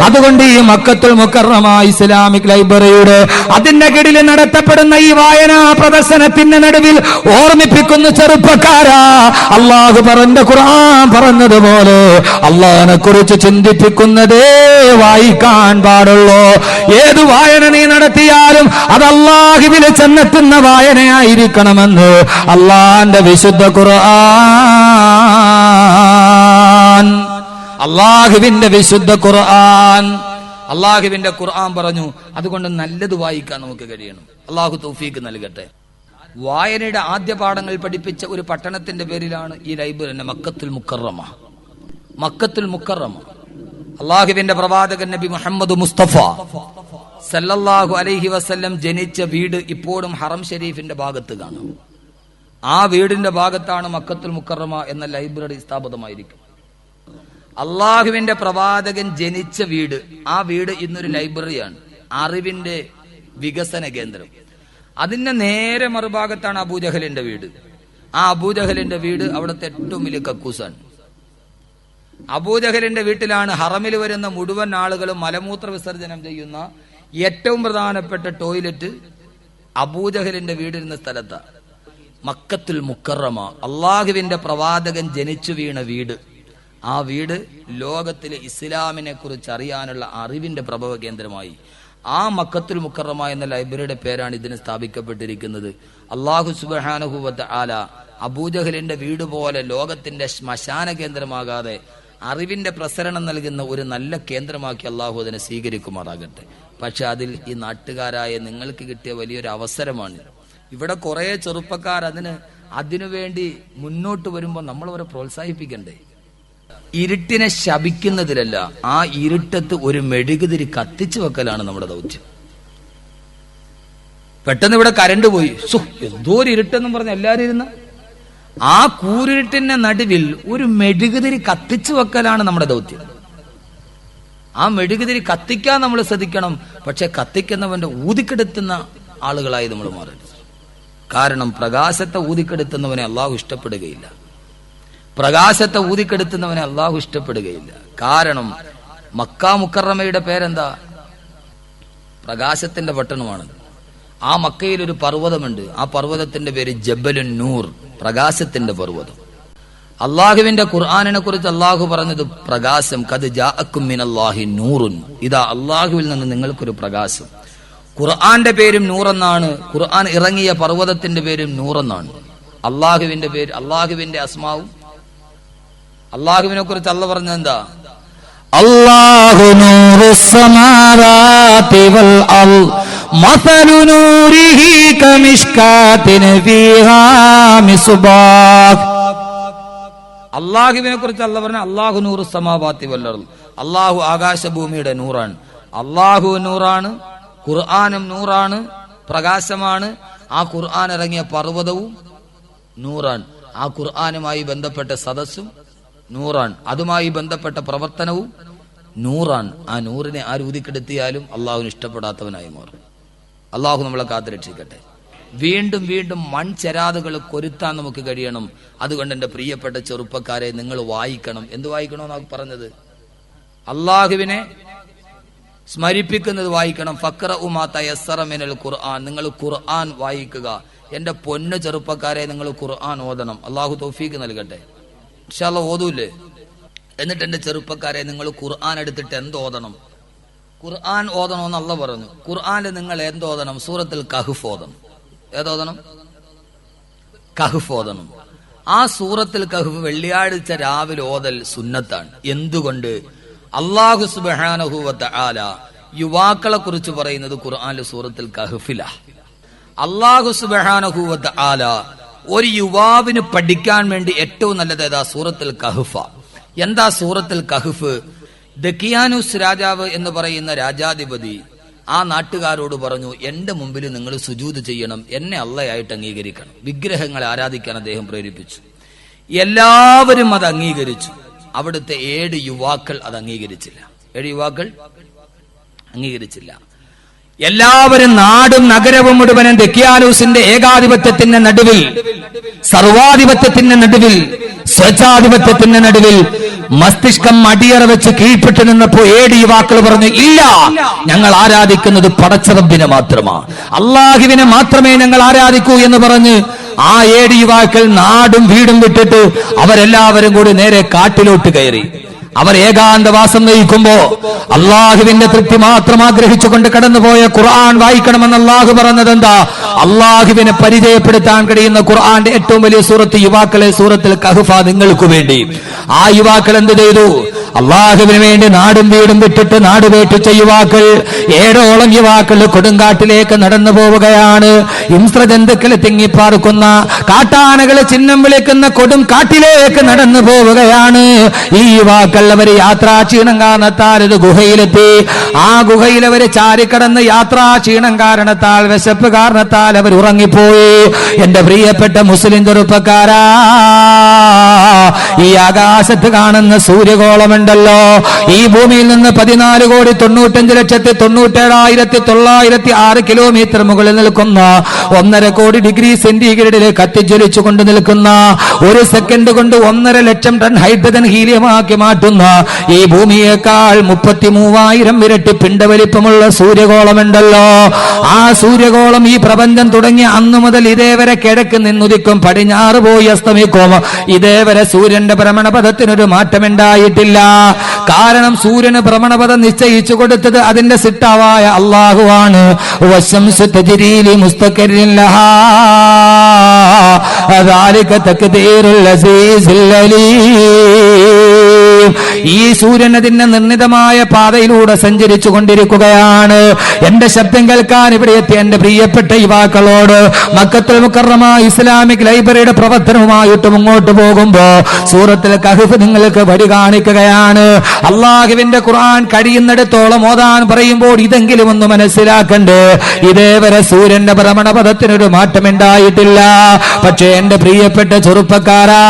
അതുകൊണ്ട് ഈ മക്കത്തുൽ മുക്കറമ ഇസ്ലാമിക് ലൈബ്രറിയുടെ അതിന്റെ കീഴിൽ നടത്തപ്പെടുന്ന ഈ വായനാ പ്രദർശനത്തിന്റെ നടുവിൽ ഓർമ്മിപ്പിക്കുന്ന ചെറുപ്പക്കാരാ, അല്ലാഹു പറഞ്ഞ ഖുർആൻ പറഞ്ഞതുപോലെ അല്ലാഹനെ കുറിച്ച് ചിന്തിപ്പിക്കുന്നതേ വായിക്കാൻ പാടുള്ളൂ. ഏത് വായന നീ നടത്തിയാലും അത് അല്ലാഹുവിൽ ചെന്നെത്തുന്ന വായനയായിരിക്കണമെന്ന് അല്ലാഹുവിന്റെ വിശുദ്ധ ഖുർആൻ, അല്ലാഹുവിന്റെ വിശുദ്ധ ഖുർആൻ, അല്ലാഹുവിന്റെ ഖുർആൻ പറഞ്ഞു. അതുകൊണ്ട് നല്ലത് വായിക്കാൻ നമുക്ക് കഴിയണം. അല്ലാഹു തൗഫീഖ് നൽകട്ടെ. വായനയുടെ ആദ്യ പാഠങ്ങൾ പഠിപ്പിച്ച ഒരു പട്ടണത്തിന്റെ പേരിലാണ് ഈ ലൈബ്രറി, മക്കത്തുൽ മുക്കറമ. മക്കത്തുൽ മുക്കറമ അല്ലാഹുവിന്റെ പ്രവാചകൻ നബി മുഹമ്മദ് മുസ്തഫ സല്ലല്ലാഹു അലൈഹി വസല്ലം ജനിച്ച വീട് ഇപ്പോഴും ഹറം ഷരീഫിന്റെ ഭാഗത്ത് കാണാം. ആ വീടിന്റെ ഭാഗത്താണ് മക്കത്തുൽ മുക്കറമ എന്ന ലൈബ്രറി സ്ഥാപിതമായിരിക്കും. അള്ളാഹുവിന്റെ പ്രവാചകൻ ജനിച്ച വീട്, ആ വീട് ഇന്നൊരു ലൈബ്രറിയാണ്, അറിവിന്റെ വികസന കേന്ദ്രം. അതിന്റെ നേരെ മറുഭാഗത്താണ് അബൂജഹലിന്റെ വീട്. ആ അബൂജഹലിന്റെ വീട് അവിടുത്തെ ഏറ്റവും വലിയ കക്കൂസാണ്. അബൂജഹലിന്റെ വീട്ടിലാണ് ഹറമിൽ വരുന്ന മുഴുവൻ ആളുകളും മലമൂത്ര വിസർജനം ചെയ്യുന്ന ഏറ്റവും പ്രധാനപ്പെട്ട ടോയ്ലറ്റ് അബൂജഹലിന്റെ വീടിരുന്ന സ്ഥലത്താണ്. മക്കത്തുൽ മുക്കറമ അള്ളാഹുവിന്റെ പ്രവാചകൻ ജനിച്ചു വീണ വീട്. ആ വീട് ലോകത്തിലെ ഇസ്ലാമിനെ കുറിച്ച് അറിയാനുള്ള അറിവിന്റെ പ്രഭവ കേന്ദ്രമായി. ആ മക്കത്തുൽ മുക്കറമ എന്ന ലൈബ്രറിയുടെ പേരാണ് ഇതിന് സ്ഥാപിക്കപ്പെട്ടിരിക്കുന്നത്. അല്ലാഹു സുബ്ഹാനഹു വ തആല അബൂജഹലിന്റെ വീട് പോലെ ലോകത്തിന്റെ ശ്മശാന കേന്ദ്രമാകാതെ അറിവിന്റെ പ്രസരണം നൽകുന്ന ഒരു നല്ല കേന്ദ്രമാക്കി അള്ളാഹു അതിനെ സ്വീകരിക്കുമാറാകട്ടെ. പക്ഷെ അതിൽ ഈ നാട്ടുകാരായ നിങ്ങൾക്ക് കിട്ടിയ വലിയൊരു അവസരമാണ്. ഇവിടെ കുറെ ചെറുപ്പക്കാർ അതിനുവേണ്ടി മുന്നോട്ട് വരുമ്പോൾ നമ്മൾ അവരെ പ്രോത്സാഹിപ്പിക്കണ്ടേ? ഇരുട്ടിനെ ശപിക്കുന്നതിലല്ല, ആ ഇരുട്ടത്ത് ഒരു മെഴുകുതിരി കത്തിച്ചു വെക്കലാണ് നമ്മുടെ ദൗത്യം. പെട്ടെന്ന് ഇവിടെ കരണ്ട് പോയി, എന്തോ ഒരു ഇരുട്ടെന്നും പറഞ്ഞ് എല്ലാവരും ഇരുന്ന ആ കൂരിരുട്ടിന്റെ നടുവിൽ ഒരു മെഴുകുതിരി കത്തിച്ചു വെക്കലാണ് നമ്മുടെ ദൗത്യം. ആ മെഴുകുതിരി കത്തിക്കാൻ നമ്മൾ ശ്രദ്ധിക്കണം. പക്ഷെ കത്തിക്കുന്നവന്റെ ഊതിക്കെടുത്തുന്ന ആളുകളായി നമ്മൾ മാറരുത്. കാരണം പ്രകാശത്തെ ഊതിക്കെടുത്തുന്നവനെ അള്ളാഹു ഇഷ്ടപ്പെടുകയില്ല. പ്രകാശത്തെ ഊതിക്കെടുത്തുന്നവനെ അള്ളാഹു ഇഷ്ടപ്പെടുകയില്ല. കാരണം മക്ക മുക്കറമയുടെ പേരെന്താ? പ്രകാശത്തിന്റെ പട്ടണമാണ്. ആ മക്കയിൽ ഒരു പർവ്വതമുണ്ട്. ആ പർവ്വതത്തിന്റെ പേര് ജബലുൻ നൂർ, പ്രകാശത്തിന്റെ പർവ്വതം. അള്ളാഹുവിന്റെ ഖുർആനിനെ കുറിച്ച് അള്ളാഹു പറഞ്ഞത് പ്രകാശം, ഖദ് ജാഅക്കും മിനല്ലാഹി നൂറുൻ, ഇതാ അള്ളാഹുവിൽ നിന്ന് നിങ്ങൾക്കൊരു പ്രകാശം. ഖുർആന്റെ പേരും നൂറെന്നാണ്. ഖുർആൻ ഇറങ്ങിയ പർവ്വതത്തിന്റെ പേരും നൂറെന്നാണ്. അള്ളാഹുവിന്റെ പേര്, അള്ളാഹുവിന്റെ അസ്മാവും. അള്ളാഹുവിനെ കുറിച്ച് അള്ള പറഞ്ഞത് എന്താ? അല്ലാഹു നൂറുസ് സമാവാതി വൽ അർദ് മസലു നൂരിഹി കമിഷ്കാത്തിൻ ഫീഹാ മിസ്ബാഹ്. അള്ളാഹുവിനെ കുറിച്ച് അള്ള പറഞ്ഞ അല്ലാഹു നൂറുസ് സമാവാതി വൽ അർദ്, അള്ളാഹു ആകാശഭൂമിയുടെ നൂറാണ്. അള്ളാഹു നൂറാണ്, ഖുർആനും നൂറാണ്, പ്രകാശമാണ്. ആ ഖുർആൻ ഇറങ്ങിയ പർവ്വതവും നൂറാണ്. ആ ഖുർആനുമായി ബന്ധപ്പെട്ട സദസ്സും നൂറാണ്. അതുമായി ബന്ധപ്പെട്ട പ്രവർത്തനവും നൂറാണ്. ആ നൂറിനെ ആര് ഊതിക്കെടുത്തിയാലും അള്ളാഹുവിന് ഇഷ്ടപ്പെടാത്തവനായി മാറും. അള്ളാഹു നമ്മളെ കാത്തുരക്ഷിക്കട്ടെ. വീണ്ടും വീണ്ടും മൺചെരാതുകൾ കൊരുത്താൻ നമുക്ക് കഴിയണം. അതുകൊണ്ട് എന്റെ പ്രിയപ്പെട്ട ചെറുപ്പക്കാരെ, നിങ്ങൾ വായിക്കണം. എന്ത് വായിക്കണമെന്നാണ് പറഞ്ഞത്? അള്ളാഹുവിനെ സ്മരിപ്പിക്കുന്നത് വായിക്കണം. ഫഖ്റഉ മാ തയസ്സറ മിനൽ ഖുർആൻ, നിങ്ങൾ ഖുർആൻ വായിക്കുക. എന്റെ പൊന്നു ചെറുപ്പക്കാരെ, നിങ്ങൾ ഖുർആൻ ഓതണം. അള്ളാഹു തൗഫീഖ് നൽകട്ടെ. ഇൻഷാ അല്ലാഹ് ഓതൂല്ലേ? എന്നിട്ട് എന്റെ ചെറുപ്പക്കാരെ, നിങ്ങൾ ഖുർആൻ എടുത്തിട്ട് എന്തോതണം? ഖുർആൻ ഓതണമെന്ന് അള്ളാഹ് പറഞ്ഞു. ഖുർആനിൽ നിങ്ങൾ എന്തോതണം? സൂറത്തുൽ കഹ്ഫ് ഓതണം. ഏതോതണം? കഹ്ഫ് ഓതണം. ആ സൂറത്തുൽ കഹ്ഫ് വെള്ളിയാഴ്ച രാവിലെ ഓതൽ സുന്നത്താണ്. എന്തുകൊണ്ട്? അല്ലാഹു സുബ്ഹാനഹു വ തആല യുവാക്കളെ കുറിച്ച് പറയുന്നത് ഖുർആനിലെ സൂറത്തുൽ കഹ്ഫിലാ. അല്ലാഹു സുബ്ഹാനഹു വ തആല ഒരു യുവാവിന് പഠിക്കാൻ വേണ്ടി ഏറ്റവും നല്ലത് ഏതാ? സൂറത്തുൽ കഹ്ഫ. എന്താ സൂറത്തുൽ കഹ്ഫ്? ദക്കിയാനൂസ് രാജാവ് എന്ന് പറയുന്ന രാജാധിപതി ആ നാട്ടുകാരോട് പറഞ്ഞു, എന്റെ മുമ്പിൽ നിങ്ങൾ സുജൂദ് ചെയ്യണം, എന്നെ അള്ളയായിട്ട് അംഗീകരിക്കണം. വിഗ്രഹങ്ങളെ ആരാധിക്കാൻ അദ്ദേഹം പ്രേരിപ്പിച്ചു. എല്ലാവരും അത് അംഗീകരിച്ചു. അവിടുത്തെ 7 യുവാക്കൾ അത് അംഗീകരിച്ചില്ല. 7 യുവാക്കൾ അംഗീകരിച്ചില്ല. എല്ലാവരും നാടും നഗരവും മുഴുവനും ദക്കിയാനൂസിന്റെ ഏകാധിപത്യത്തിന്റെ നടുവിൽ, സർവാധിപത്യത്തിന്റെ നടുവിൽ, സ്വേച്ഛാധിപത്യത്തിന്റെ നടുവിൽ മസ്തിഷ്കം അടിയറ വെച്ച് കീഴ്പ്പെട്ടു നിന്നപ്പോ 7 യുവാക്കൾ പറഞ്ഞു, ഇല്ല, ഞങ്ങൾ ആരാധിക്കുന്നത് പടച്ചറബിനെ മാത്രമാണ്, അള്ളാഹുവിനെ മാത്രമേ ഞങ്ങൾ ആരാധിക്കൂ എന്ന് പറഞ്ഞ് ആ 7 യുവാക്കൾ നാടും വീടും വിട്ടിട്ട് അവരെല്ലാവരും കൂടി നേരെ കാട്ടിലോട്ട് കയറി. അവർ ഏകാന്തവാസം നയിക്കുമ്പോ അള്ളാഹുവിന്റെ തൃപ്തി മാത്രം ആഗ്രഹിച്ചുകൊണ്ട് കടന്നുപോയ ഖുർആൻ വായിക്കണമെന്ന് അള്ളാഹു പറഞ്ഞത് എന്താ? അള്ളാഹുവിനെ പരിചയപ്പെടുത്താൻ കഴിയുന്ന ഖുർആന്റെ ഏറ്റവും വലിയ സൂറത്ത് യുവാക്കളെ സൂറത്തുൽ കഹ്ഫ നിങ്ങൾക്ക് വേണ്ടി. ആ യുവാക്കൾ എന്ത് ചെയ്തു? അള്ളാഹുവിന് വേണ്ടി നാടും വീടും വിട്ടിട്ട് നാട് വേട്ടിച്ച യുവാക്കൾ, 7ഓളം യുവാക്കൾ കൊടുങ്കാട്ടിലേക്ക് നടന്നു പോവുകയാണ്. ഹിംസ്രജന്തുക്കളെ തിങ്ങിപ്പാർക്കുന്ന, കാട്ടാനകളെ ചിഹ്നം വിളിക്കുന്ന കൊടും കാട്ടിലേക്ക് നടന്നു പോവുകയാണ് ഈ യുവാക്കൾ. അവര് യാത്രാ ക്ഷീണം കാരണത്താൽ ഒരു ഗുഹയിലെത്തി. ആ ഗുഹയിൽ അവര് ചാരിക്കടന്ന് യാത്രാ ക്ഷീണം കാരണത്താൽ, വിശപ്പ് കാരണത്താൽ അവർ ഉറങ്ങിപ്പോയി. എന്റെ പ്രിയപ്പെട്ട മുസ്ലിം ചെറുപ്പക്കാരാ, ഈ ആകാശത്ത് കാണുന്ന സൂര്യഗോളമുണ്ടല്ലോ, ഈ ഭൂമിയിൽ നിന്ന് 14,95,97,906 കിലോമീറ്റർ മുകളിൽ നിൽക്കുന്ന 1.5 കോടി ഡിഗ്രി സെന്റിഗ്രേഡിൽ കത്തിജ്വലിച്ചു കൊണ്ട് നിൽക്കുന്ന, ഒരു സെക്കൻഡ് കൊണ്ട് 1.5 ലക്ഷം ടൺ ഹൈഡ്രജൻ ഹീലിയമാക്കി മാറ്റുന്ന ഈ ഭൂമിയേക്കാൾ 33,000 ഇരട്ടി പിണ്ടവലിപ്പമുള്ള സൂര്യഗോളമുണ്ടല്ലോ. ആ സൂര്യഗോളം ഈ പ്രപഞ്ചം തുടങ്ങിയ അന്നു മുതൽ ഇതേവരെ കിഴക്ക് നിന്നുദിക്കും, പടിഞ്ഞാറ് പോയി അസ്തമിക്കും. ഇതേവരെ സൂര്യന്റെ ഭ്രമണപഥത്തിനൊരു മാറ്റമുണ്ടായിട്ടില്ല. കാരണം സൂര്യന് ഭ്രമണപഥം നിശ്ചയിച്ചു കൊടുത്തത് അതിന്റെ സിട്ടാവായ അള്ളാഹുവാണ്. വശംസു തജ്രീ ലിമുസ്തഖറിൻ ലഹാ ദാലിക തഖ്ദീറുൽ അസീസിൽ അലീം. ഈ സൂര്യൻ അതിന്റെ നിർണിതമായ പാതയിലൂടെ സഞ്ചരിച്ചു കൊണ്ടിരിക്കുകയാണ്. എന്റെ ശബ്ദം കേൾക്കാൻ ഇവിടെ എത്തിയ എന്റെ പ്രിയപ്പെട്ട യുവാക്കളോട്, മക്കത്തുൽ മുക്കറമ ഇസ്ലാമിക് ലൈബ്രറിയുടെ പ്രവർത്തനവുമായിട്ട് മുന്നോട്ട് പോകുമ്പോ സൂറത്തുൽ കഹ്ഫ് നിങ്ങൾക്ക് വഴി കാണിക്കുകയാണ്. അള്ളാഹുവിന്റെ ഖുർആൻ കഴിയുന്നിടത്തോളം ഓതാൻ പറയുമ്പോൾ ഇതെങ്കിലും ഒന്ന് മനസ്സിലാക്കണ്ടേ. ഇതേവരെ സൂര്യന്റെ ഭ്രമണപഥത്തിനൊരു മാറ്റമുണ്ടായിട്ടില്ല. പക്ഷേ എന്റെ പ്രിയപ്പെട്ട ചെറുപ്പക്കാരാ,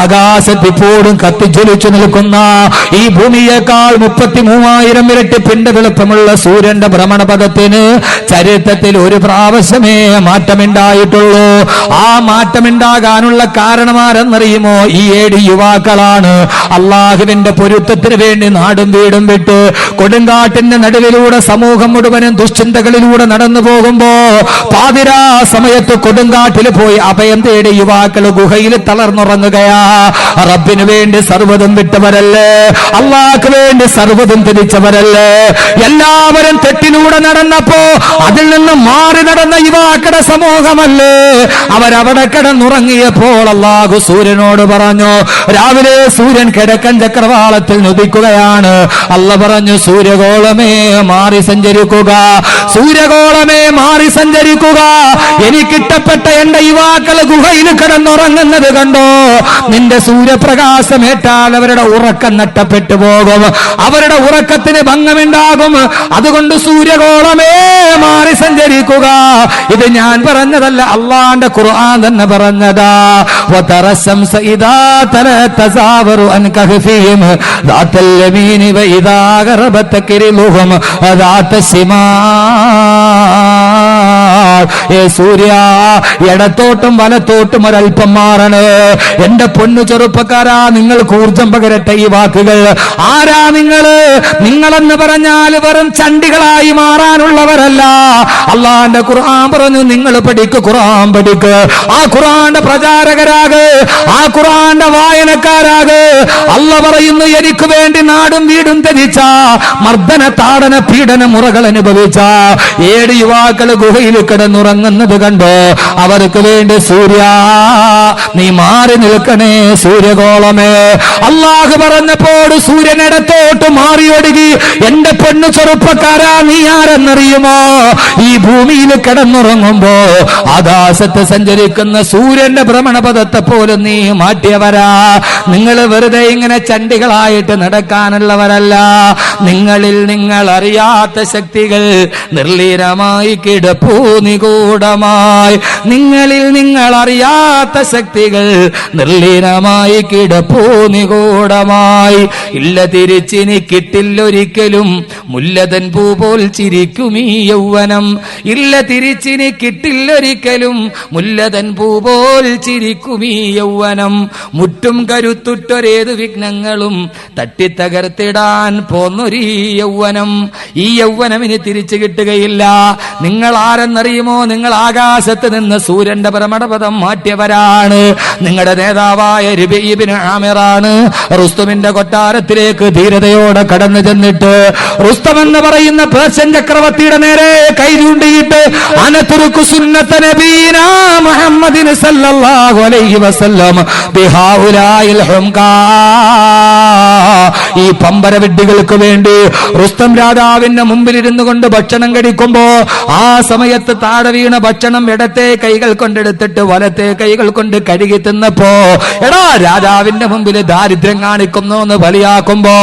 ആകാശത്ത് ഇപ്പോഴും കത്തിജ്വലിച്ചു നിൽക്കുന്ന ഈ ഭൂമിയേക്കാൾ 33,000 ഇരട്ടി പിണ്ട വലുപ്പമുള്ള സൂര്യന്റെ ഭ്രമണപഥത്തിന് ചരിത്രത്തിൽ ഒരു പ്രാവശ്യമേ മാറ്റമുണ്ടായിട്ടുള്ളൂ. ആ മാറ്റമുണ്ടാകാനുള്ള കാരണമാരെന്നറിയുമോ? ഈ 7 യുവാക്കളാണ്. അള്ളാഹുവിന്റെ പൊരുത്തത്തിന് വേണ്ടി നാടും വീടും വിട്ട് കൊടുങ്കാട്ടിന്റെ നടുവിലൂടെ സമൂഹം മുഴുവനും ദുശ്ചിന്തകളിലൂടെ നടന്നു പോകുമ്പോ പാതിരാ സമയത്ത് കൊടുങ്കാട്ടിൽ പോയി അഭയം തേടി യുവാക്കൾ ഗുഹയിൽ തളർന്നുറങ്ങുകയാ. റബ്ബിന് വേണ്ടി സർവ്വതും വിട്ടവരല്ലേ, അള്ളാഹ്ക്ക് വേണ്ടി സർവ്വതും തിരിച്ചവരല്ലേ. എല്ലാവരും തെറ്റിലൂടെ നടന്നപ്പോ അതിൽ നിന്ന് മാറി നടന്ന യുവാക്കളുടെ സമൂഹമല്ലേ അവരവിടെ കിടന്നുറങ്ങിയപ്പോൾ അള്ളാഹു സൂര്യനോട് പറഞ്ഞു. രാവിലെ സൂര്യൻ കിഴക്കൻ ചക്രവാളത്തിൽ ഉദിക്കുകയാണ്. അള്ളാഹ് പറഞ്ഞു, സൂര്യഗോളമേ മാറി സഞ്ചരിക്കുക, സൂര്യഗോളമേ മാറി സഞ്ചരിക്കുക. എനിക്കിഷ്ടപ്പെട്ട എന്റെ യുവാക്കൾ ഗുഹയിൽ കിടന്നുറങ്ങുന്നത് കണ്ടോ? നിന്റെ സൂര്യപ്രകാശമേറ്റാൽ അവരുടെ ഉറക്കം നഷ്ടപ്പെട്ടു പോകും, അവരുടെ ഉറക്കത്തിന് ഭംഗമുണ്ടാകും. അതുകൊണ്ട് സൂര്യഗോളമേ മാറി സഞ്ചരിക്കുക. ഇത് ഞാൻ പറഞ്ഞതല്ല, അള്ളാന്റെ ഖുർആൻ തന്നെ പറഞ്ഞതാ. വതറശംസ ഇദാ തലതസാവറു അൻ കഹ്ഫിഹിം ദാതൽ യമീനി വഇദാ ഗറബത കിരിലുഹും ദാത സിമാ. ഏ സൂര്യ, ഇടത്തോട്ടും വലത്തോട്ടും ഒരൽപ്പം മാറണേ. എന്റെ പൊന്നു ചെറുപ്പക്കാരാ, നിങ്ങൾക്ക് ഊർജം പകരട്ടെ ഈ വാക്കുകൾ. ആരാ നിങ്ങള്? നിങ്ങളെന്ന് പറഞ്ഞാൽ വെറും ചണ്ടികളായി മാറാനുള്ളവരല്ല. അള്ളാന്റെ ഖുർആൻ പറഞ്ഞു, നിങ്ങൾ പഠിക്ക്, ഖുർആൻ പഠിക്ക്. ആ ഖുർആന്റെ പ്രചാരകരാക്, ആ ഖുർആന്റെ വായനക്കാരാക്. അള്ള പറയുന്നു, എനിക്ക് വേണ്ടി നാടും വീടും ധരിച്ച മർദ്ദന താടന പീഡന മുറകൾ അനുഭവിച്ച 7 യുവാക്കൾ ഗുഹയിൽ കിടന്നുറങ്ങുന്നത് കണ്ടോ? അവർക്ക് വേണ്ടി സൂര്യ നീ മാറി നിൽക്കണേ, സൂര്യഗോളമേ. അള്ളാഹു പറഞ്ഞപ്പോൾ സൂര്യനിടത്തോട്ട് മാറിയൊടുകി. എന്റെ പൊന്നു ചെറുപ്പക്കാരാ, നീ ആരെന്നറിയുമോ? ഈ ഭൂമിയിൽ കിടന്നുറങ്ങുമ്പോ ആകാശത്ത് സഞ്ചരിക്കുന്ന സൂര്യന്റെ ഭ്രമണപഥത്തെ പോലും നീ മാറ്റിയവരാ. നിങ്ങൾ വെറുതെ ഇങ്ങനെ ചണ്ടികളായിട്ട് നടക്കാനുള്ളവരല്ല. നിങ്ങളിൽ നിങ്ങൾ അറിയാത്ത ശക്തികൾ നിർലീനമായി കിടപ്പൂ നിഗൂഢമായി. നിങ്ങളിൽ നിങ്ങൾ അറിയാത്ത ശക്തികൾ നിർലീനമായി കിടപ്പൂ നിഗൂഢമായി. ഇല്ല തിരിച്ചിനി കിട്ടില്ലൊരിക്കലും മുല്ലതൻ പൂ പോൽ ചിരിക്കും ഈ യൗവനം. ഇല്ല തിരിച്ചിനി കിട്ടില്ലൊരിക്കലും മുല്ലതൻ പൂ പോൽ ചിരിക്കും ഈ യൗവനം. മുറ്റും കരുത്തുറ്റൊരേതു വിഘ്നങ്ങളും തട്ടിത്തകർത്തിടാൻ പോന്നൊരീ യൗവനം. ഈ യൗവനം ഇനി തിരിച്ചു കിട്ടുകയില്ല. നിങ്ങൾ ആരെന്നറിയുമോ? നിങ്ങൾ ആകാശത്ത് നിന്ന് സൂര്യന്റെ ഭ്രമണപഥം മാറ്റിയവരാണ്. നിങ്ങളുടെ നേതാവായ രബീ ഇബ്നു ആമിറാണ് റുസ്തുമിന്റെ കൊട്ടാരത്തിലേക്ക് ധീരതയോടെ കടന്നു ചെന്നിട്ട് റുസ്തം എന്ന് പറയുന്ന പേർഷ്യൻ ചക്രവർത്തിയുടെ നേരെ കൈ ചൂണ്ടിയിട്ട് അനതുറുക്കു സുന്നത നബീനാ മുഹമ്മദിൻ സല്ലല്ലാഹു അലൈഹി വസല്ലം ബിഹൗലായിൽ ഹുംകാ. ഈ പമ്പര വിഡ്ഢികൾക്ക് വേണ്ടി റുസ്തം രാജാവിന്റെ മുമ്പിൽ ഇരുന്നു കൊണ്ട് ഭക്ഷണം കഴിക്കുമ്പോ ആ സമയത്ത് താഴെ വീണ ഭക്ഷണം ഇടത്തെ കൈകൾ കൊണ്ടെടുത്തിട്ട് വലത്തെ കൈകൾ കൊണ്ട് കഴുകി തിന്നപ്പോ എടാ രാജാവിന്റെ മുമ്പിൽ ദാരിദ്ര്യം കാണിക്കുന്നു എന്ന് ബലിയാക്കുമ്പോ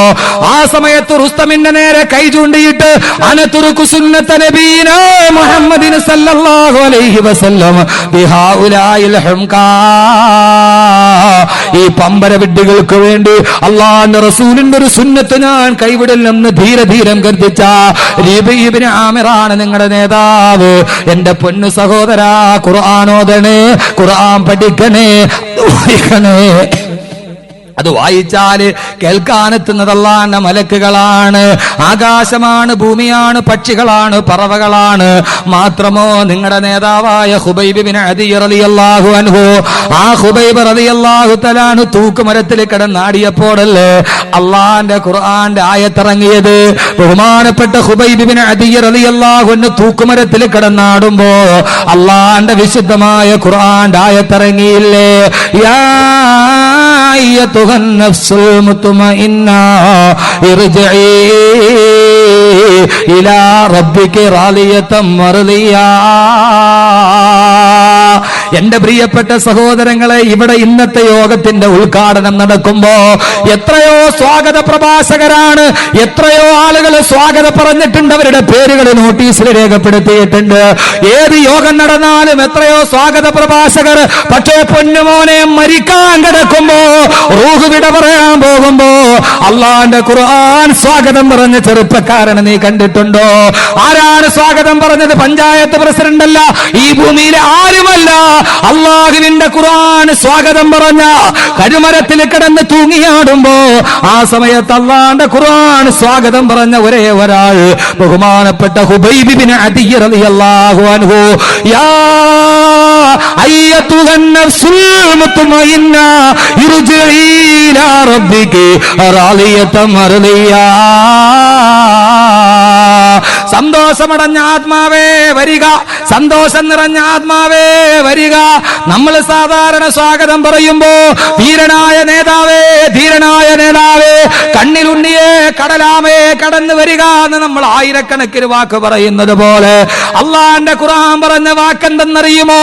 ആ സമയത്ത് റുസ്തമിന്റെ നേരെ കൈ ചൂണ്ടിയിട്ട് അനതുറുക്കു സുന്നത നബീനാ മുഹമ്മദിൻ സല്ലല്ലാഹു അലൈഹി വസല്ലം ബിഹൗലായിൽ ഹുംകാ. ഈ പമ്പര വിഡ്ഢികൾക്ക് വേണ്ടി അള്ളാഹുവിന്റെ റസൂലിന്റെ ഒരു സുന്നത്ത് ഞാൻ കൈവിടില്ലെന്ന് ധീരം ഗർജിച്ച രബീ ഇബ്നു ആമിറാണ് നിങ്ങളുടെ നേതാവ്. എന്റെ പൊന്നു സഹോദരാ, ഖുർആൻ ഓതണേ, ഖുർആൻ പഠിക്കണേ, അത് വായിച്ചാല് കേൾക്കാനെത്തുന്നത് അല്ലാഹുവിന്റെ മലക്കുകളാണ്, ആകാശമാണ്, ഭൂമിയാണ്, പക്ഷികളാണ്, പറവകളാണ്. മാത്രമോ നിങ്ങളുടെ നേതാവായ ഖുബൈബ് ഇബ്നു അദി റളിയല്ലാഹു അൻഹു, ആ ഖുബൈബ് റളിയല്ലാഹു തആല അൻഹു തൂക്കുമരത്തിൽ കിടന്നാടിയപ്പോഴല്ലേ അള്ളാഹുവിന്റെ ഖുർആന്റെ ആയത്തിറങ്ങിയത്. ബഹുമാനപ്പെട്ട ഖുബൈബ് ഇബ്നു അദി റളിയല്ലാഹു അൻഹു തൂക്കുമരത്തിൽ കിടന്നാടുമ്പോ അള്ളാഹുവിന്റെ വിശുദ്ധമായ ഖുർആന്റെ ആയത്തിറങ്ങിയില്ലേ? യാ അയ്യതുഹൻ നഫ്സുൽ മുത്മഇന്ന ഇർജിഇ ഇലാ റബ്ബികി റാളിയതൻ മർദിയാ. എന്റെ പ്രിയപ്പെട്ട സഹോദരങ്ങളെ, ഇവിടെ ഇന്നത്തെ യോഗത്തിന്റെ ഉദ്ഘാടനം നടക്കുമ്പോ എത്രയോ സ്വാഗത പ്രഭാഷകരാണ്, എത്രയോ ആളുകൾ സ്വാഗതം പറഞ്ഞിട്ടുണ്ട്, അവരുടെ പേരുകൾ നോട്ടീസിൽ രേഖപ്പെടുത്തിയിട്ടുണ്ട്. ഏത് യോഗം നടന്നാലും എത്രയോ സ്വാഗത പ്രഭാഷകർ. പക്ഷേ പൊന്നുമോനെ, മരിക്കാൻ കിടക്കുമ്പോ, റൂഹ് വിട പറയാൻ പോകുമ്പോ അള്ളാന്റെ ഖുർആൻ സ്വാഗതം പറഞ്ഞ ചെറുപ്പക്കാരനെ നീ കണ്ടിട്ടുണ്ടോ? ആരാണ് സ്വാഗതം പറഞ്ഞത്? പഞ്ചായത്ത് പ്രസിഡന്റ് അല്ല, ഈ ഭൂമിയിലെ ആരുമല്ല. അള്ളാഹുവിന്റെ ഖുർആൻ സ്വാഗതം പറഞ്ഞ കരുമരത്തിൽ കിടന്ന് തൂങ്ങിയാടുമ്പോ ആ സമയത്ത് അള്ളാന്റെ ഖുർആൻ സ്വാഗതം പറഞ്ഞ ഒരേ ഒരാൾ ബഹുമാനപ്പെട്ട ഹുബൈബ് ബിൻ അദി റളിയല്ലാഹു അൻഹു. യാ അയ്യതുഹൻ നഫ്സുൽ മുത്മഇന്ന ഇർജിഇ ഇലാ റബ്ബികി റാളിയതൻ മർദിയാ. സന്തോഷമടഞ്ഞ ആത്മാവേ വരിക, സന്തോഷം നിറഞ്ഞ ആത്മാവേ വരിക. നമ്മൾ സാധാരണ സ്വാഗതം പറയുമ്പോ ധീരനായ നേതാവേ, ധീരനായ നേതാവേ, കണ്ണിലുണ്ണിയേ, കടലാമേ, കടന്നു വരിക എന്ന് നമ്മൾ ആയിരക്കണക്കിന് വാക്ക് പറയുന്നത് പോലെ അള്ളാന്റെ ഖുർആൻ പറഞ്ഞ വാക്കെന്തെന്നറിയുമോ?